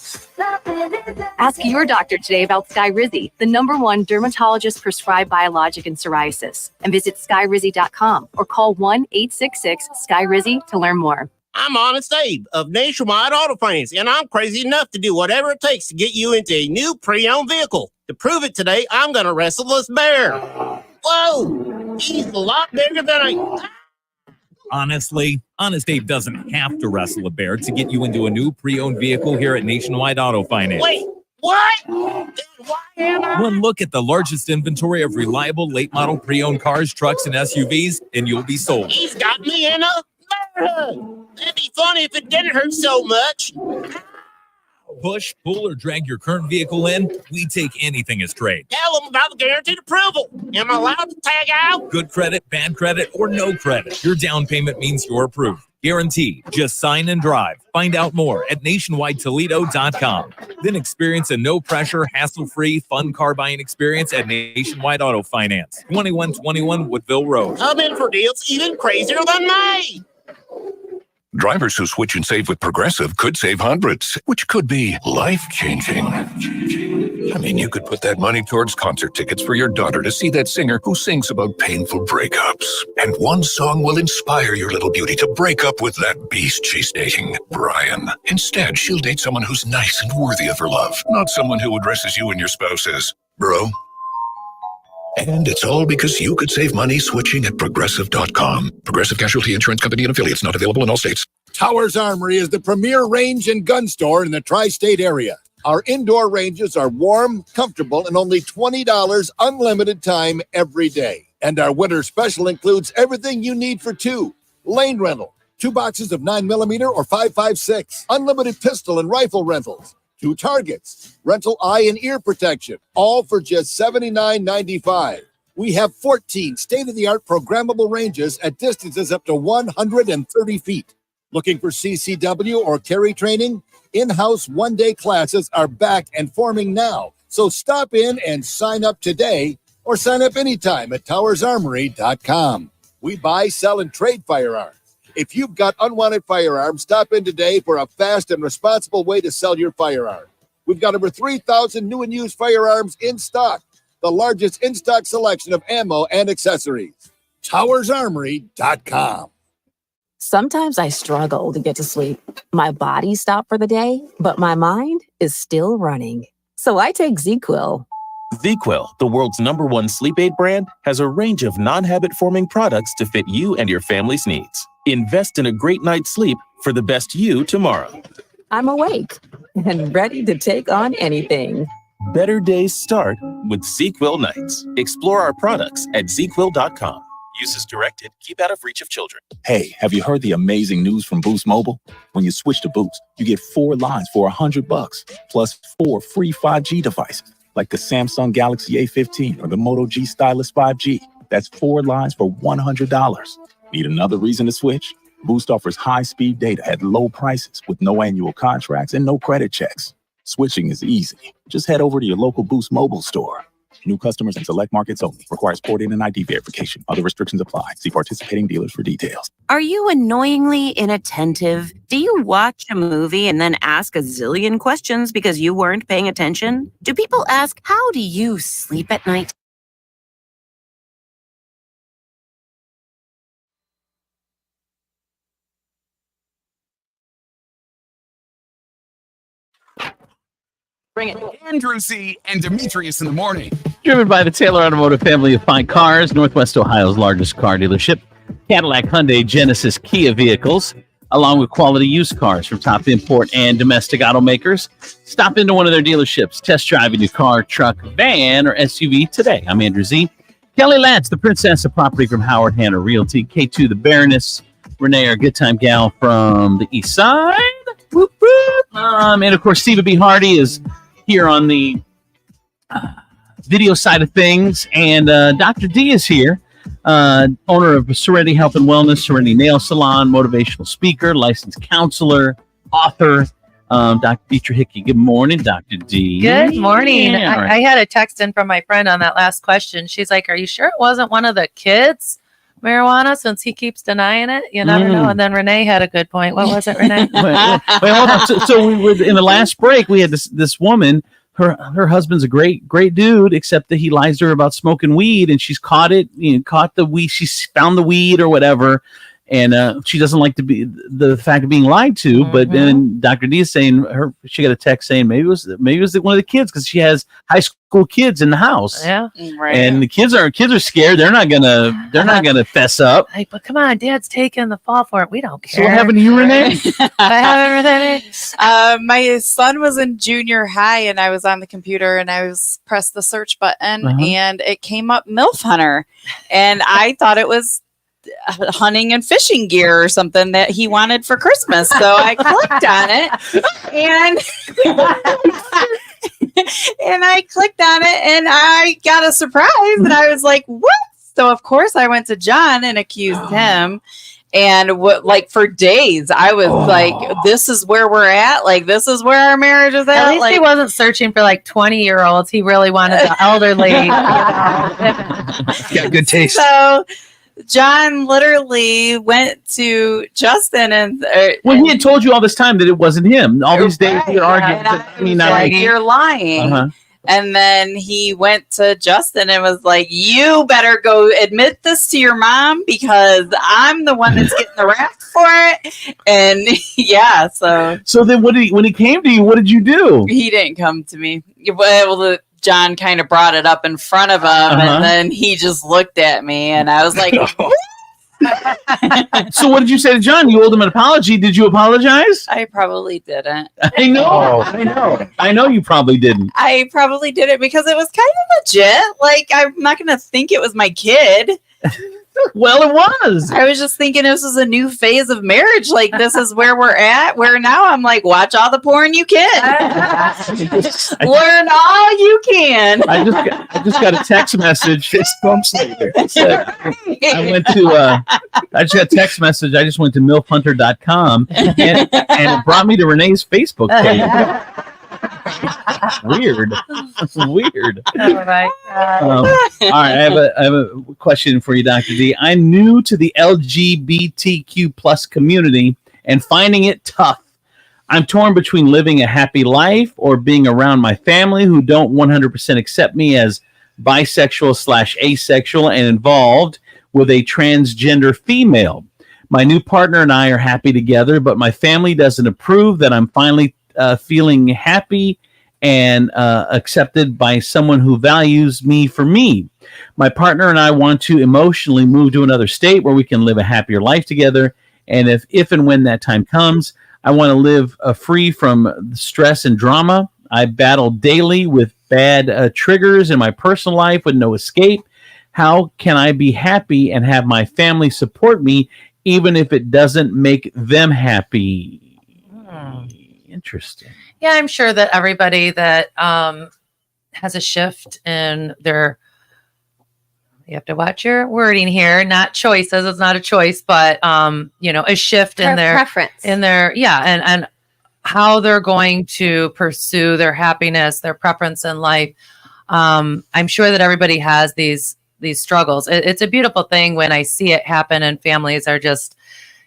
Ask your doctor today about Skyrizi, the #1 dermatologist-prescribed biologic in psoriasis, and visit skyrizi.com or call 1-866-SKY-RIZZY to learn more. I'm Honest Abe of Nationwide Auto Finance, and I'm crazy enough to do whatever it takes to get you into a new pre-owned vehicle. To prove it today, I'm going to wrestle this bear. Whoa! He's a lot bigger than I... Honestly, Honest Abe doesn't have to wrestle a bear to get you into a new pre-owned vehicle here at Nationwide Auto Finance. Wait, what? Then why am I... One look at the largest inventory of reliable late-model pre-owned cars, trucks, and SUVs, and you'll be sold. He's got me in a bear hug. That'd be funny if it didn't hurt so much. Push, pull, or drag your current vehicle in, we take anything as trade. Tell them about the guaranteed approval. Am I allowed to tag out? Good credit, bad credit, or no credit. Your down payment means you're approved. Guaranteed. Just sign and drive. Find out more at nationwidetoledo.com. Then experience a no-pressure, hassle-free, fun car buying experience at Nationwide Auto Finance. 2121 Woodville Road. I'm in for deals even crazier than me. Drivers who switch and save with Progressive could save hundreds, which could be life-changing. I mean, you could put that money towards concert tickets for your daughter to see that singer who sings about painful breakups. And one song will inspire your little beauty to break up with that beast she's dating, Brian. Instead, she'll date someone who's nice and worthy of her love, not someone who addresses you and your spouse as bro. And it's all because you could save money switching at Progressive.com. Progressive Casualty Insurance Company and affiliates, not available in all states. Towers Armory is the premier range and gun store in the tri-state area. Our indoor ranges are warm, comfortable, and only $20 unlimited time every day. And our winter special includes everything you need for 2. Lane rental, 2 boxes of 9mm or 5.56. Unlimited pistol and rifle rentals. 2 targets, rental eye and ear protection, all for just $79.95. We have 14 state-of-the-art programmable ranges at distances up to 130 feet. Looking for CCW or carry training? In-house one-day classes are back and forming now. So stop in and sign up today or sign up anytime at towersarmory.com. We buy, sell, and trade firearms. If you've got unwanted firearms, stop in today for a fast and responsible way to sell your firearm. We've got over 3,000 new and used firearms in stock, the largest in-stock selection of ammo and accessories. TowersArmory.com. Sometimes I struggle to get to sleep. My body stopped for the day, but my mind is still running. So I take ZQuil. ZQuil, the world's #1 sleep aid brand, has a range of non-habit-forming products to fit you and your family's needs. Invest in a great night's sleep for the best you tomorrow. I'm awake and ready to take on anything. Better days start with ZQuil nights. Explore our products at ZQuil.com. Use as directed. Keep out of reach of children. Hey, have you heard the amazing news from Boost Mobile? When you switch to Boost, you get 4 lines for $100, plus 4 free 5G devices, like the Samsung Galaxy A15 or the Moto G Stylus 5G. That's 4 lines for $100. Need another reason to switch? Boost offers high-speed data at low prices with no annual contracts and no credit checks. Switching is easy. Just head over to your local Boost Mobile store. New customers in select markets only. Requires port-in and ID verification. Other restrictions apply. See participating dealers for details. Are you annoyingly inattentive? Do you watch a movie and then ask a zillion questions because you weren't paying attention? Do people ask, how do you sleep at night? Bring it. Andrew C. and Demetrius in the morning. Driven by the Taylor Automotive family of fine cars, Northwest Ohio's largest car dealership, Cadillac, Hyundai, Genesis, Kia vehicles, along with quality used cars from top import and domestic automakers. Stop into one of their dealerships, test drive a new car, truck, van, or SUV today. I'm Andrew Z. Kelly Lantz, the princess of property from Howard Hanna Realty. K2, the Baroness. Renee, our good time gal from the east side. Whoop, whoop. And of course, Stephen B. Hardy is here on the video side of things, and Dr. D is here, owner of Serenity Health and Wellness, Serenity Nail Salon, motivational speaker, licensed counselor, author, Dr. Deetra Hickey. Good morning, Dr. D. Good morning. Yeah, all right. I had a text in from my friend on that last question. She's like, are you sure it wasn't one of the kids' marijuana, since he keeps denying it? You never know. And then Renee had a good point. What was it, Renee? Wait, hold on. So we were in the last break. We had this woman. Her husband's a great dude, except that he lies to her about smoking weed, and she's caught the weed. She's found the weed or whatever, and she doesn't like to be the fact of being lied to. But then Dr. D is saying she got a text saying maybe it was one of the kids, because she has high school kids in the house. Yeah, right. And the kids are scared. They're not gonna fess up. Hey, but come on, Dad's taking the fall for it. We don't care. So what happened to you, Renee? What happened, Renee? My son was in junior high, and I was on the computer, and I was pressed the search button, and it came up MILF Hunter, and I thought it was hunting and fishing gear or something that he wanted for Christmas. So I clicked on it, and I clicked on it, and I got a surprise, and I was like, what? So of course I went to John and accused him. And for days, I was like, this is where we're at. Like, this is where our marriage is at. At least he wasn't searching for 20-year-olds. He really wanted the elderly. Got good taste. So John literally went to Justin and he had told you all this time that it wasn't him. All these days you're arguing. You're lying. And then he went to Justin and was like, you better go admit this to your mom, because I'm the one that's getting the rap for it. And yeah, so then when he came to you, what did you do? He didn't come to me. Well, John kind of brought it up in front of him, and then he just looked at me, and I was like, So what did you say to John? You owed him an apology. Did you apologize? I probably didn't. I know you probably didn't. I probably did it because it was kind of legit. Like, I'm not going to think it was my kid. Well, it was. I was just thinking this is a new phase of marriage. Like, this is where we're at. Where now I'm like, watch all the porn you can. Learn all you can. I just got a text message. I just got a text message. I just went to milfhunter.com and it brought me to Renee's Facebook page. Weird. That's weird. Oh my God. All right, I have a question for you, Dr. D. I'm new to the LGBTQ plus community and finding it tough. I'm torn between living a happy life or being around my family who don't 100% accept me as bisexual/asexual and involved with a transgender female. My new partner and I are happy together, but my family doesn't approve that I'm finally feeling happy and accepted by someone who values me for me. My partner and I want to emotionally move to another state where we can live a happier life together. And if and when that time comes, I want to live free from stress and drama. I battle daily with bad triggers in my personal life with no escape. How can I be happy and have my family support me, even if it doesn't make them happy? Interesting. Yeah, I'm sure that everybody that has a shift in their, you have to watch your wording here, not choices. It's not a choice, but a shift in their preference, and how they're going to pursue their happiness, their preference in life. I'm sure that everybody has these struggles. It's a beautiful thing when I see it happen and families are just,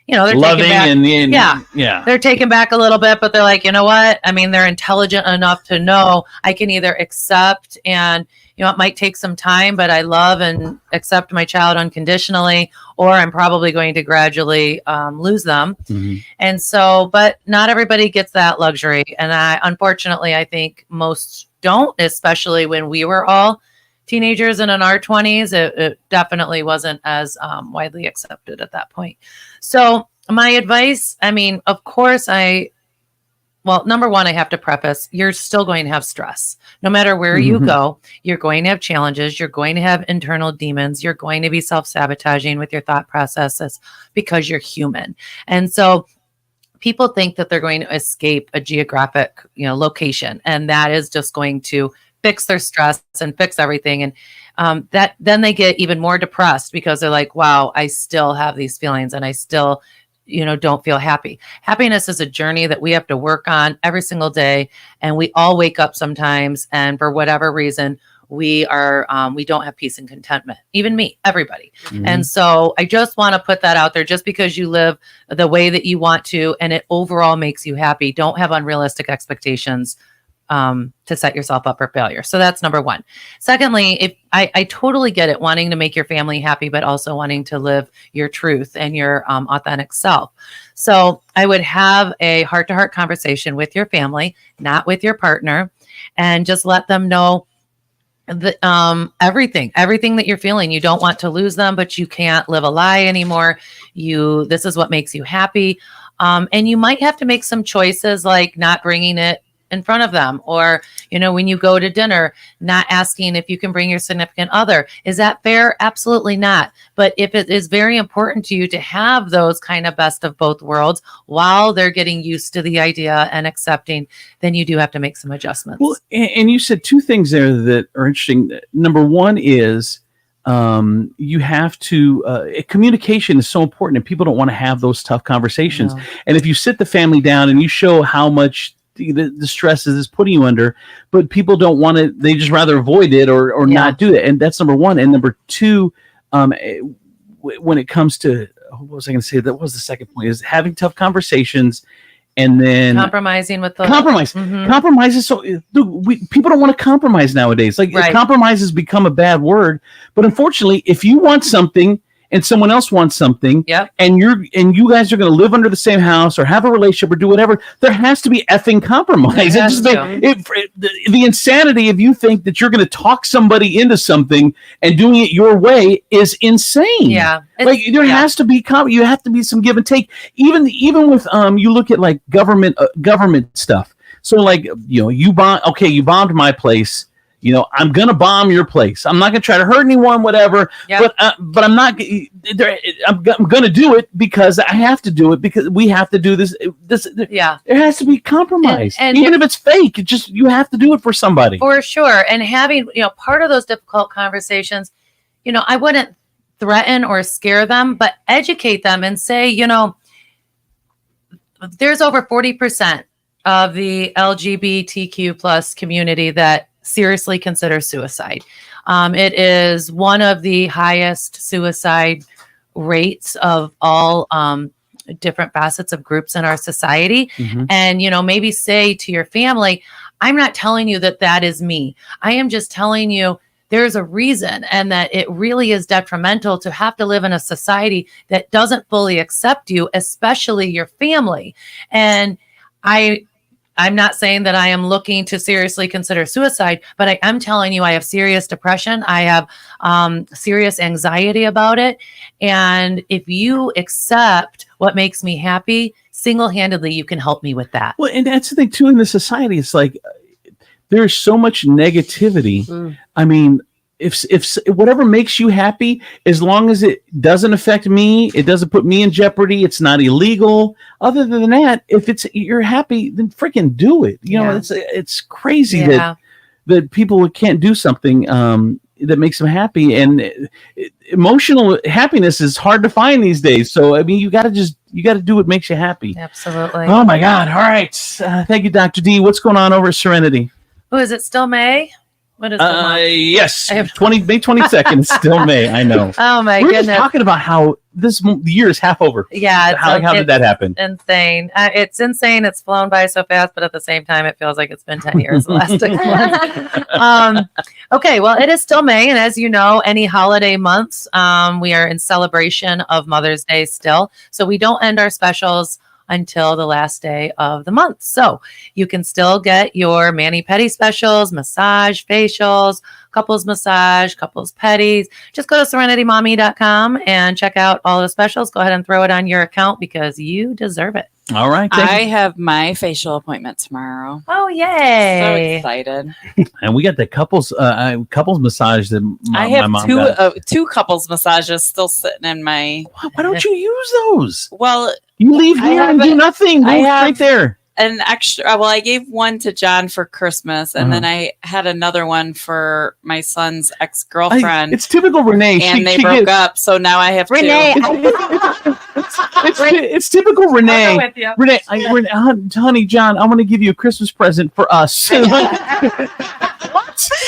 they're loving taking back, yeah. They're taken back a little bit, but they're like, you know what? I mean, they're intelligent enough to know I can either accept and, it might take some time, but I love and accept my child unconditionally, or I'm probably going to gradually lose them. Mm-hmm. And so, but not everybody gets that luxury. And unfortunately, I think most don't, especially when we were all teenagers and in our 20s. It definitely wasn't as widely accepted at that point. So my advice, I mean, of course, number one, I have to preface, you're still going to have stress. No matter where you go, you're going to have challenges. You're going to have internal demons. You're going to be self-sabotaging with your thought processes because you're human. And so people think that they're going to escape a geographic, location, and that is just going to fix their stress and fix everything. And that then they get even more depressed because they're like, wow, I still have these feelings and I still don't feel happy. Happiness is a journey that we have to work on every single day. And we all wake up sometimes, and for whatever reason, we don't have peace and contentment. Even me, everybody. Mm-hmm. And so I just want to put that out there. Just because you live the way that you want to, and it overall makes you happy, don't have unrealistic expectations to set yourself up for failure. So that's number one. Secondly, if I totally get it, wanting to make your family happy, but also wanting to live your truth and your authentic self. So I would have a heart-to-heart conversation with your family, not with your partner, and just let them know everything that you're feeling. You don't want to lose them, but you can't live a lie anymore. This is what makes you happy. And you might have to make some choices, like not bringing it in front of them, or, when you go to dinner, not asking if you can bring your significant other. Is that fair? Absolutely not. But if it is very important to you to have those kind of best of both worlds while they're getting used to the idea and accepting, then you do have to make some adjustments. Well, and you said two things there that are interesting. Number one is you have to communication is so important, and people don't want to have those tough conversations. No. And if you sit the family down and you show how much the stress is putting you under, but people don't want to, they just rather avoid it or not do it. And that's number one. And number two, when it comes to, what was I going to say? That was the second point, is having tough conversations. And then compromising with the compromise. Mm-hmm. Compromise is so, people don't want to compromise nowadays. Like compromise has become a bad word, but unfortunately, if you want something and someone else wants something, and you guys are going to live under the same house or have a relationship or do whatever, there has to be effing compromise. The insanity of you think that you're going to talk somebody into something and doing it your way is insane. Yeah, like there has to be you have to be some give and take. Even with you look at like government stuff. So like you bombed my place. I'm going to bomb your place. I'm not going to try to hurt anyone, whatever. Yep. But I'm not. I'm going to do it because I have to do it because we have to do this. There has to be compromise, and even if it's fake. You have to do it for somebody. For sure. And having part of those difficult conversations, I wouldn't threaten or scare them, but educate them and say, there's over 40% of the LGBTQ plus community that seriously consider suicide. It is one of the highest suicide rates of all different facets of groups in our society. Mm-hmm. And, maybe say to your family, I'm not telling you that is me. I am just telling you there's a reason, and that it really is detrimental to have to live in a society that doesn't fully accept you, especially your family. And I'm not saying that I am looking to seriously consider suicide, but I am telling you I have serious depression. I have serious anxiety about it. And if you accept what makes me happy, single-handedly, you can help me with that. Well, and that's the thing, too, in the society. It's like there's so much negativity. Mm. I mean, if whatever makes you happy, as long as it doesn't affect me, it doesn't put me in jeopardy, it's not illegal. Other than that, if you're happy, then freaking do it. It's crazy that people can't do something that makes them happy. And emotional happiness is hard to find these days. So I mean, you got to do what makes you happy. Absolutely. Oh my God! All right, thank you, Dr. D. What's going on over at Serenity? Oh, is it still May? What is the month? Yes, May 22nd. Still May. I know. Oh my We're goodness! just talking about how the year is half over. Yeah. How did that happen? Insane. It's insane. It's flown by so fast, but at the same time, it feels like it's been 10 years the last 6 months. Okay. Well, it is still May. And as you know, any holiday months, we are in celebration of Mother's Day still. So we don't end our specials until the last day of the month. So you can still get your mani-pedi specials, massage, facials, couples massage, couples pedis. Just go to serenitymommy.com and check out all the specials. Go ahead and throw it on your account because you deserve it. All right. I have my facial appointment tomorrow. Oh, yay. So excited. And we got the couples massage that I my have mom got. two couples massages still sitting in my... Why don't you use those? Well, you leave here and do nothing. Go right there. An extra. Well, I gave one to John for Christmas, and then I had another one for my son's ex-girlfriend. It's typical Renee. And they broke up, so now I have Renee. It's typical Renee. I'll go with you. Renee, honey, John, I want to give you a Christmas present for us.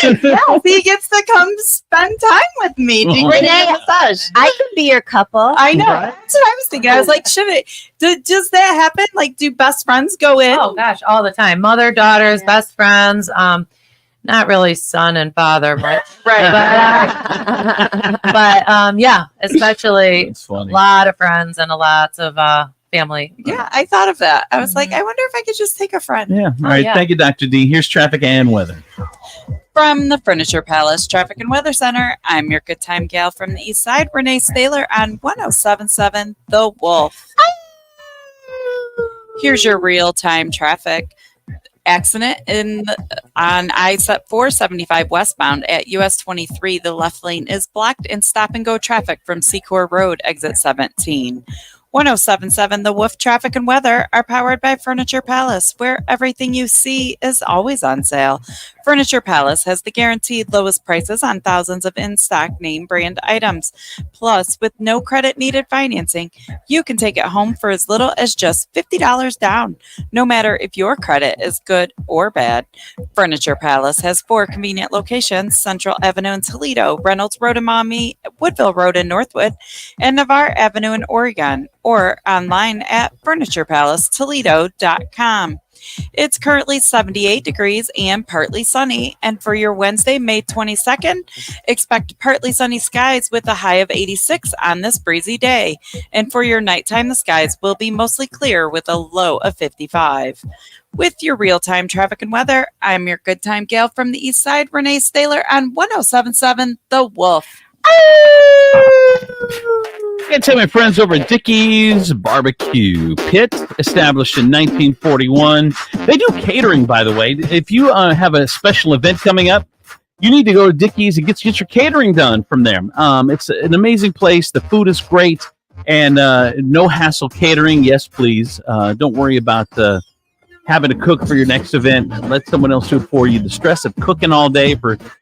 Yeah, he gets to come spend time with me. Renee, massage. I could be your couple. I know. That's what I was thinking. I was like, does that happen? Like, do best friends go in? Oh gosh, all the time. Mother, daughters, best friends. Not really son and father, but right. but yeah, especially a lot of friends and a lot of family. Yeah, I thought of that. I was like, I wonder if I could just take a friend. Yeah. All right. yeah. Thank you, Dr. D. Here's traffic and weather. From the Furniture Palace Traffic and Weather Center, I'm your good time gal from the East Side, Renee Staylor on 107.7 The Wolf. Here's your real-time traffic. Accident on I-475 westbound at US 23. The left lane is blocked and stop-and-go traffic from Secor Road, exit 17. 107.7 The Wolf Traffic and Weather are powered by Furniture Palace, where everything you see is always on sale. Furniture Palace has the guaranteed lowest prices on thousands of in-stock name brand items. Plus, with no credit needed financing, you can take it home for as little as just $50 down, no matter if your credit is good or bad. Furniture Palace has 4 convenient locations: Central Avenue in Toledo, Reynolds Road in Maumee, Woodville Road in Northwood, and Navarre Avenue in Oregon, or online at FurniturePalaceToledo.com. It's currently 78 degrees and partly sunny. And for your Wednesday, May 22nd, expect partly sunny skies with a high of 86 on this breezy day. And for your nighttime, the skies will be mostly clear with a low of 55. With your real-time traffic and weather, I'm your good time gal from the East Side, Renee Staylor on 107.7 The Wolf. I tell my friends over at Dickey's Barbecue Pit, established in 1941. They do catering, by the way. If you have a special event coming up, you need to go to Dickey's and get your catering done from there. It's an amazing place. The food is great, and no hassle catering. Yes, please. Don't worry about having to cook for your next event. Let someone else do it for you. The stress of cooking all day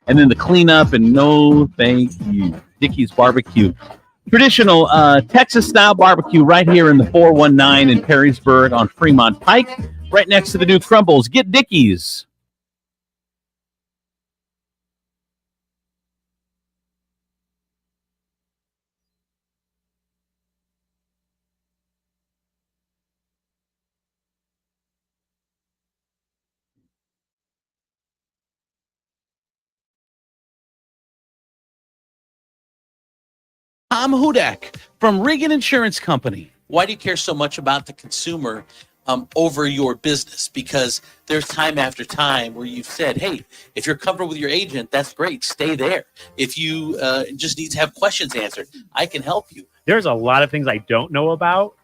and then the cleanup, and no thank you. Dickey's Barbecue. Traditional Texas-style barbecue right here in the 419 in Perrysburg on Fremont Pike, right next to the new Crumbles. Get Dickey's. Tom Hudak from Regan Insurance Company. Why do you care so much about the consumer over your business? Because there's time after time where you've said, hey, if you're comfortable with your agent, that's great. Stay there. If you just need to have questions answered, I can help you. There's a lot of things I don't know about.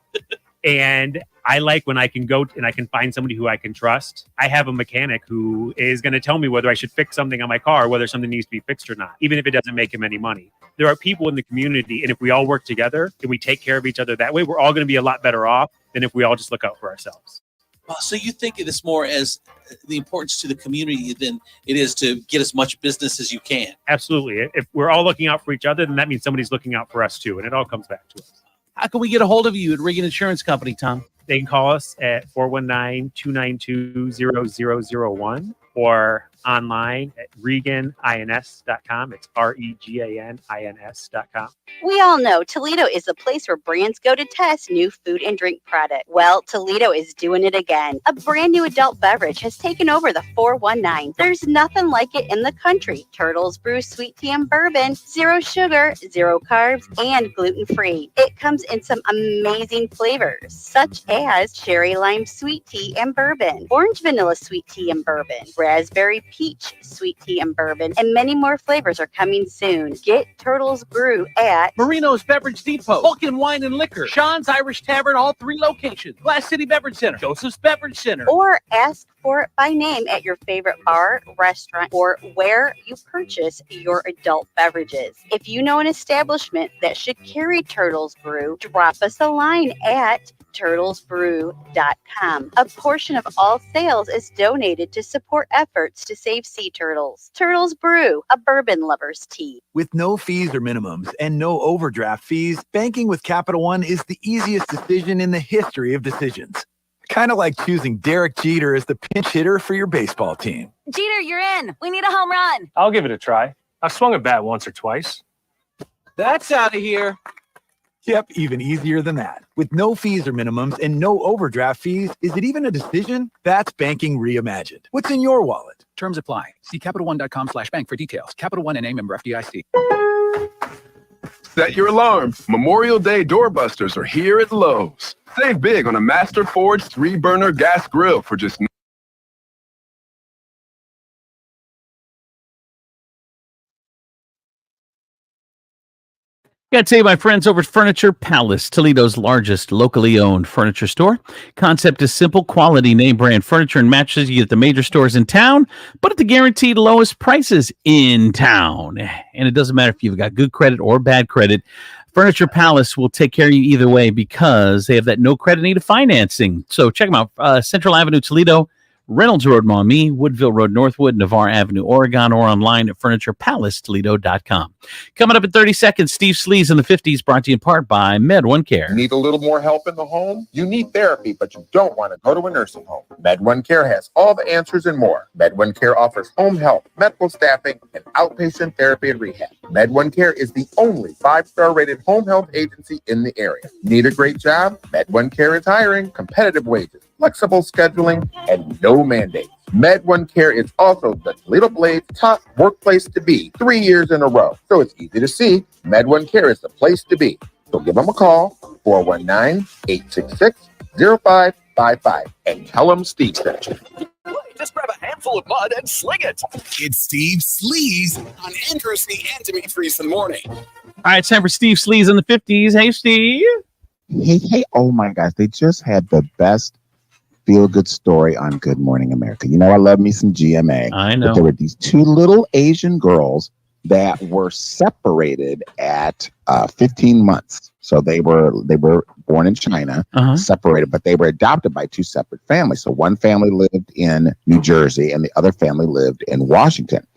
And I like when I can go and I can find somebody who I can trust. I have a mechanic who is going to tell me whether I should fix something on my car, whether something needs to be fixed or not, even if it doesn't make him any money. There are people in the community, and if we all work together and we take care of each other that way, we're all going to be a lot better off than if we all just look out for ourselves. Well, so you think of this more as the importance to the community than it is to get as much business as you can. Absolutely. If we're all looking out for each other, then that means somebody's looking out for us too, and it all comes back to us. How can we get a hold of you at Regan Insurance Company, Tom? They can call us at 419-292-0001, or online at reganins.com. It's REGANINS.com. We all know Toledo is the place where brands go to test new food and drink product. Well, Toledo is doing it again. A brand new adult beverage has taken over the 419. There's nothing like it in the country. Turtles Brew Sweet Tea and Bourbon, 0 sugar, 0 carbs, and gluten-free. It comes in some amazing flavors, such as cherry lime sweet tea and bourbon, orange vanilla sweet tea and bourbon, raspberry peach sweet tea and bourbon, and many more flavors are coming soon. Get Turtles Brew at Marino's Beverage Depot, Vulcan Wine and Liquor, Sean's Irish Tavern, all 3 locations, Glass City Beverage Center, Joseph's Beverage Center, or ask for it by name at your favorite bar, restaurant, or where you purchase your adult beverages. If you know an establishment that should carry Turtles Brew, drop us a line at turtlesbrew.com. A portion of all sales is donated to support efforts to save sea turtles. Turtles Brew, a bourbon lover's tea. With no fees or minimums and no overdraft fees, banking with Capital One is the easiest decision in the history of decisions. Kind of like choosing Derek Jeter as the pinch hitter for your baseball team. Jeter, you're in. We need a home run. I'll give it a try. I've swung a bat once or twice. That's out of here. Yep, even easier than that. With no fees or minimums and no overdraft fees, is it even a decision? That's banking reimagined. What's in your wallet? Terms apply. See CapitalOne.com/bank for details. Capital One NA, member FDIC. Set your alarms. Memorial Day doorbusters are here at Lowe's. Save big on a Master Forge 3-burner gas grill for just Got to tell you, my friends over at Furniture Palace, Toledo's largest locally owned furniture store. Concept is simple, quality name brand furniture and mattresses you get at the major stores in town, but at the guaranteed lowest prices in town. And it doesn't matter if you've got good credit or bad credit. Furniture Palace will take care of you either way because they have that no credit need of financing. So check them out. Central Avenue, Toledo, Reynolds Road, Maumee, Woodville Road, Northwood, Navarre Avenue, Oregon, or online at FurniturePalaceToledo.com. Coming up in 30 seconds, Steve Sleaze in the 50s, brought to you in part by Med1Care. Need a little more help in the home? You need therapy, but you don't want to go to a nursing home. Med1Care has all the answers and more. Med1Care offers home health, medical staffing, and outpatient therapy and rehab. Med1Care is the only 5-star rated home health agency in the area. Need a great job? Med1Care is hiring, competitive wages, flexible scheduling, and no mandates. Med1Care is also the Toledo Blade's top workplace to be 3 years in a row. So it's easy to see. Med1Care is the place to be. So give them a call, 419-866-0555, and tell them Steve sent you. Just grab a handful of mud and sling it. It's Steve Sleaze on Andrew C. and Demetrius in the morning. All right, it's time for Steve Sleaze in the 50s. Hey, Steve. Hey, oh my gosh, they just had the best feel-good story on Good Morning America. You know, I love me some GMA. I know. But there were these 2 little Asian girls that were separated at 15 months. So they were born in China, separated, but they were adopted by 2 separate families. So one family lived in New Jersey and the other family lived in Washington.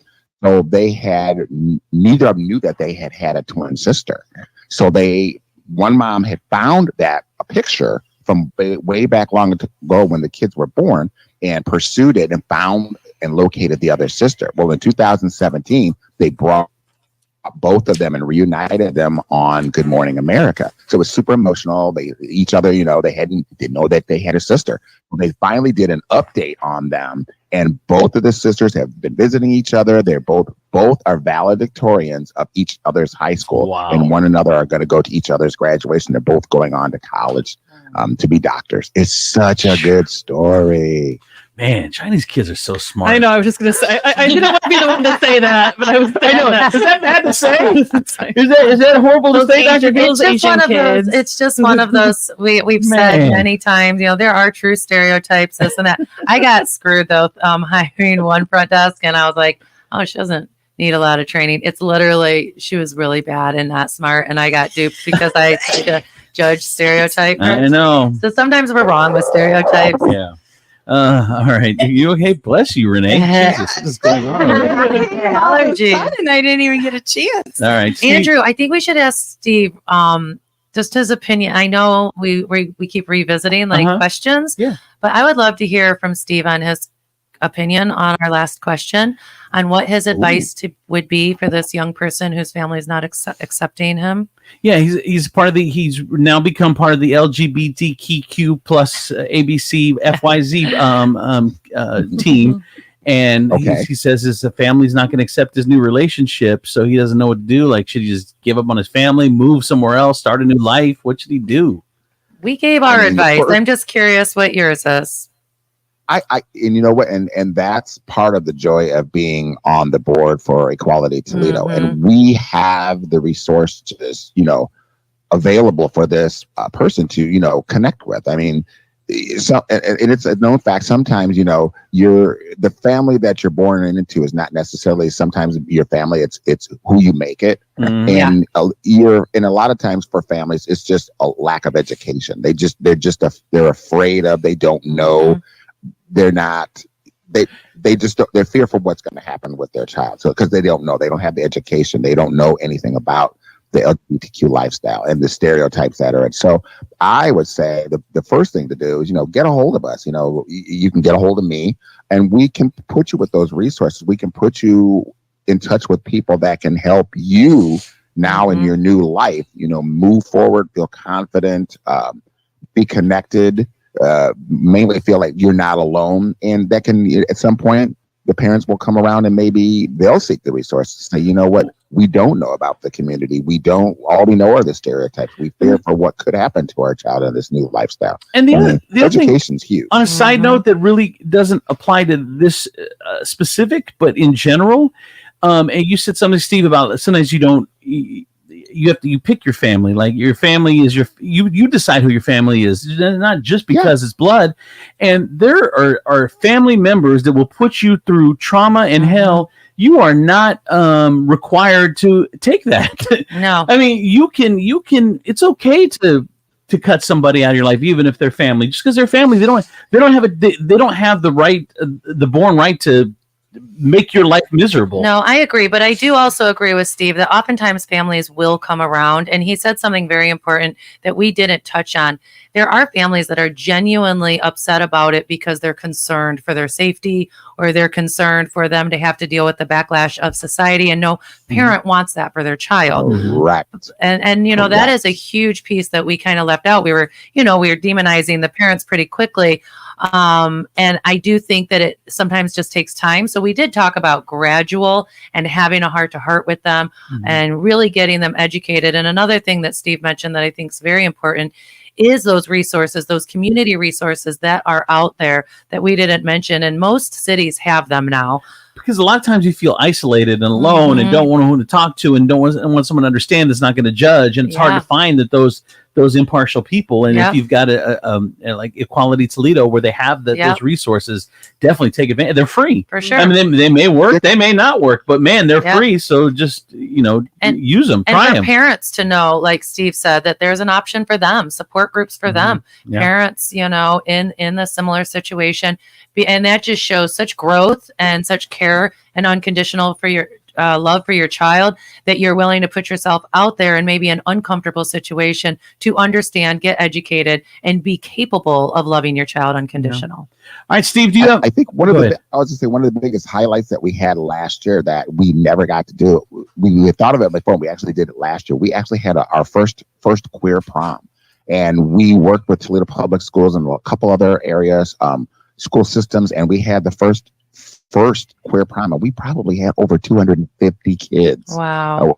So they had, neither of them knew that they had a twin sister. So one mom had found a picture from way back long ago when the kids were born and pursued it and found and located the other sister. Well, in 2017, they brought both of them and reunited them on Good Morning America. So it was super emotional. They each other, you know, they didn't know that they had a sister. Well, they finally did an update on them, and both of the sisters have been visiting each other. They're both are valedictorians of each other's high school. Wow. And one another are going to go to each other's graduation. They're both going on to college to be doctors. It's such a good story. Man, Chinese kids are so smart. I know. I was just going to say. I didn't want to be the one to say that, but I was. I know. Is that bad to say? Is that horrible to say, Dr. It's just one of those. It's just one of those. We've said many times. You know, there are true stereotypes. This and that. I got screwed though. Hiring one front desk, and I was like, oh, she doesn't need a lot of training. It's literally she was really bad and not smart, and I got duped because I tried to judge stereotype. I know. So sometimes we're wrong with stereotypes. Yeah. All right. You okay? Bless you, Renee. Jesus, what is going on? Allergy. And I didn't even get a chance. All right, Steve. Andrew, I think we should ask Steve just his opinion. I know we keep revisiting questions. Yeah. But I would love to hear from Steve on his opinion on our last question on what his advice would be for this young person whose family is not accepting him. Yeah, he's part of he's now become part of the LGBTQ plus ABC FYZ team. And he says his family's not going to accept his new relationship, so he doesn't know what to do. Like, should he just give up on his family, move somewhere else, start a new life? What should he do? We gave our advice. I'm just curious what yours is. And you know what, and that's part of the joy of being on the board for Equality Toledo, and we have the resources, available for this person to, connect with. I mean, so and it's a known fact. Sometimes, the family that you're born into is not necessarily sometimes your family. It's who you make it, and and a lot of times for families, it's just a lack of education. They're afraid of. They don't know. They're not. They just don't, they're fearful what's going to happen with their child. So because they don't know, they don't have the education, they don't know anything about the LGBTQ lifestyle and the stereotypes that are it. So I would say the first thing to do is, get a hold of us. You can get a hold of me, and we can put you with those resources. We can put you in touch with people that can help you now in your new life, move forward, feel confident, be connected, mainly feel like you're not alone. And that can, at some point, the parents will come around and maybe they'll seek the resources. Say, you know what, we don't know about the community. All we know are the stereotypes. We fear for what could happen to our child in this new lifestyle. And the education's huge. On a side note that really doesn't apply to this specific, but in general, and you said something, Steve, about sometimes you pick your family. Like, your family is you decide who your family is, not just because it's blood. And there are family members that will put you through trauma and hell. You are not required to take that. No. I mean, you can it's okay to cut somebody out of your life, even if they're family, just because they're family. They don't have the right, the born right to make your life miserable. No, I agree. But I do also agree with Steve that oftentimes families will come around. And he said something very important that we didn't touch on. There are families that are genuinely upset about it because they're concerned for their safety, or they're concerned for them to have to deal with the backlash of society. And no parent wants that for their child. Correct. And that is a huge piece that we kind of left out. We were demonizing the parents pretty quickly. And I do think that it sometimes just takes time. So we did talk about gradual and having a heart-to-heart with them and really getting them educated. And another thing that Steve mentioned that I think is very important is those resources, those community resources that are out there that we didn't mention. And most cities have them now. Because a lot of times you feel isolated and alone and don't want who to talk to and don't want someone to understand that's not going to judge. And it's hard to find that those impartial people. And if you've got a like Equality Toledo, where they have those resources, definitely take advantage. They're free. For sure. I mean, they may work, they may not work, but man, they're free. So just, use them, try and them. for parents to know, like Steve said, that there's an option for them, support groups for them, parents, in a similar situation. And that just shows such growth and such care and unconditional for your love for your child, that you're willing to put yourself out there in maybe an uncomfortable situation to understand, get educated, and be capable of loving your child unconditional. All right, Steve, do you have? I think one of the biggest highlights that we had last year that we never got to do. We had thought of it before. We actually did it last year. We actually had our first queer prom, and we worked with Toledo Public Schools and a couple other areas, school systems, and we had the first queer prom, and we probably had over 250 kids. Wow.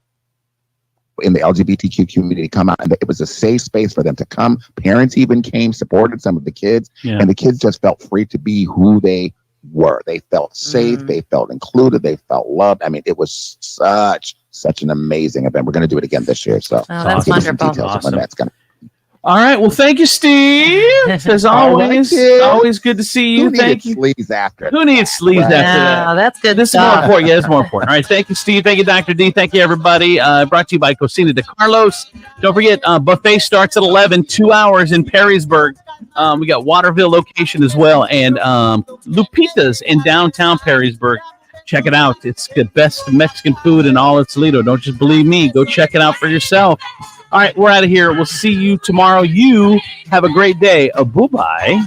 In the LGBTQ community come out, and it was a safe space for them to come. Parents even came, supported some of the kids, and the kids just felt free to be who they were. They felt safe, they felt included, they felt loved. I mean, it was such an amazing event. We're going to do it again this year. So that's wonderful. Details when that's going to. All right. Well, thank you, Steve. As always, always good to see you. Thank you. Sleeves after. Who needs sleeves after that? That's good. This is more important. Yeah, it's more important. All right. Thank you, Steve. Thank you, Dr. D. Thank you, everybody. Brought to you by Cocina de Carlos. Don't forget, buffet starts at 11, 2 hours in Perrysburg. We got Waterville location as well, and Lupita's in downtown Perrysburg. Check it out. It's the best Mexican food in all of Toledo. Don't just believe me. Go check it out for yourself. All right, we're out of here. We'll see you tomorrow. You have a great day. Bye-bye.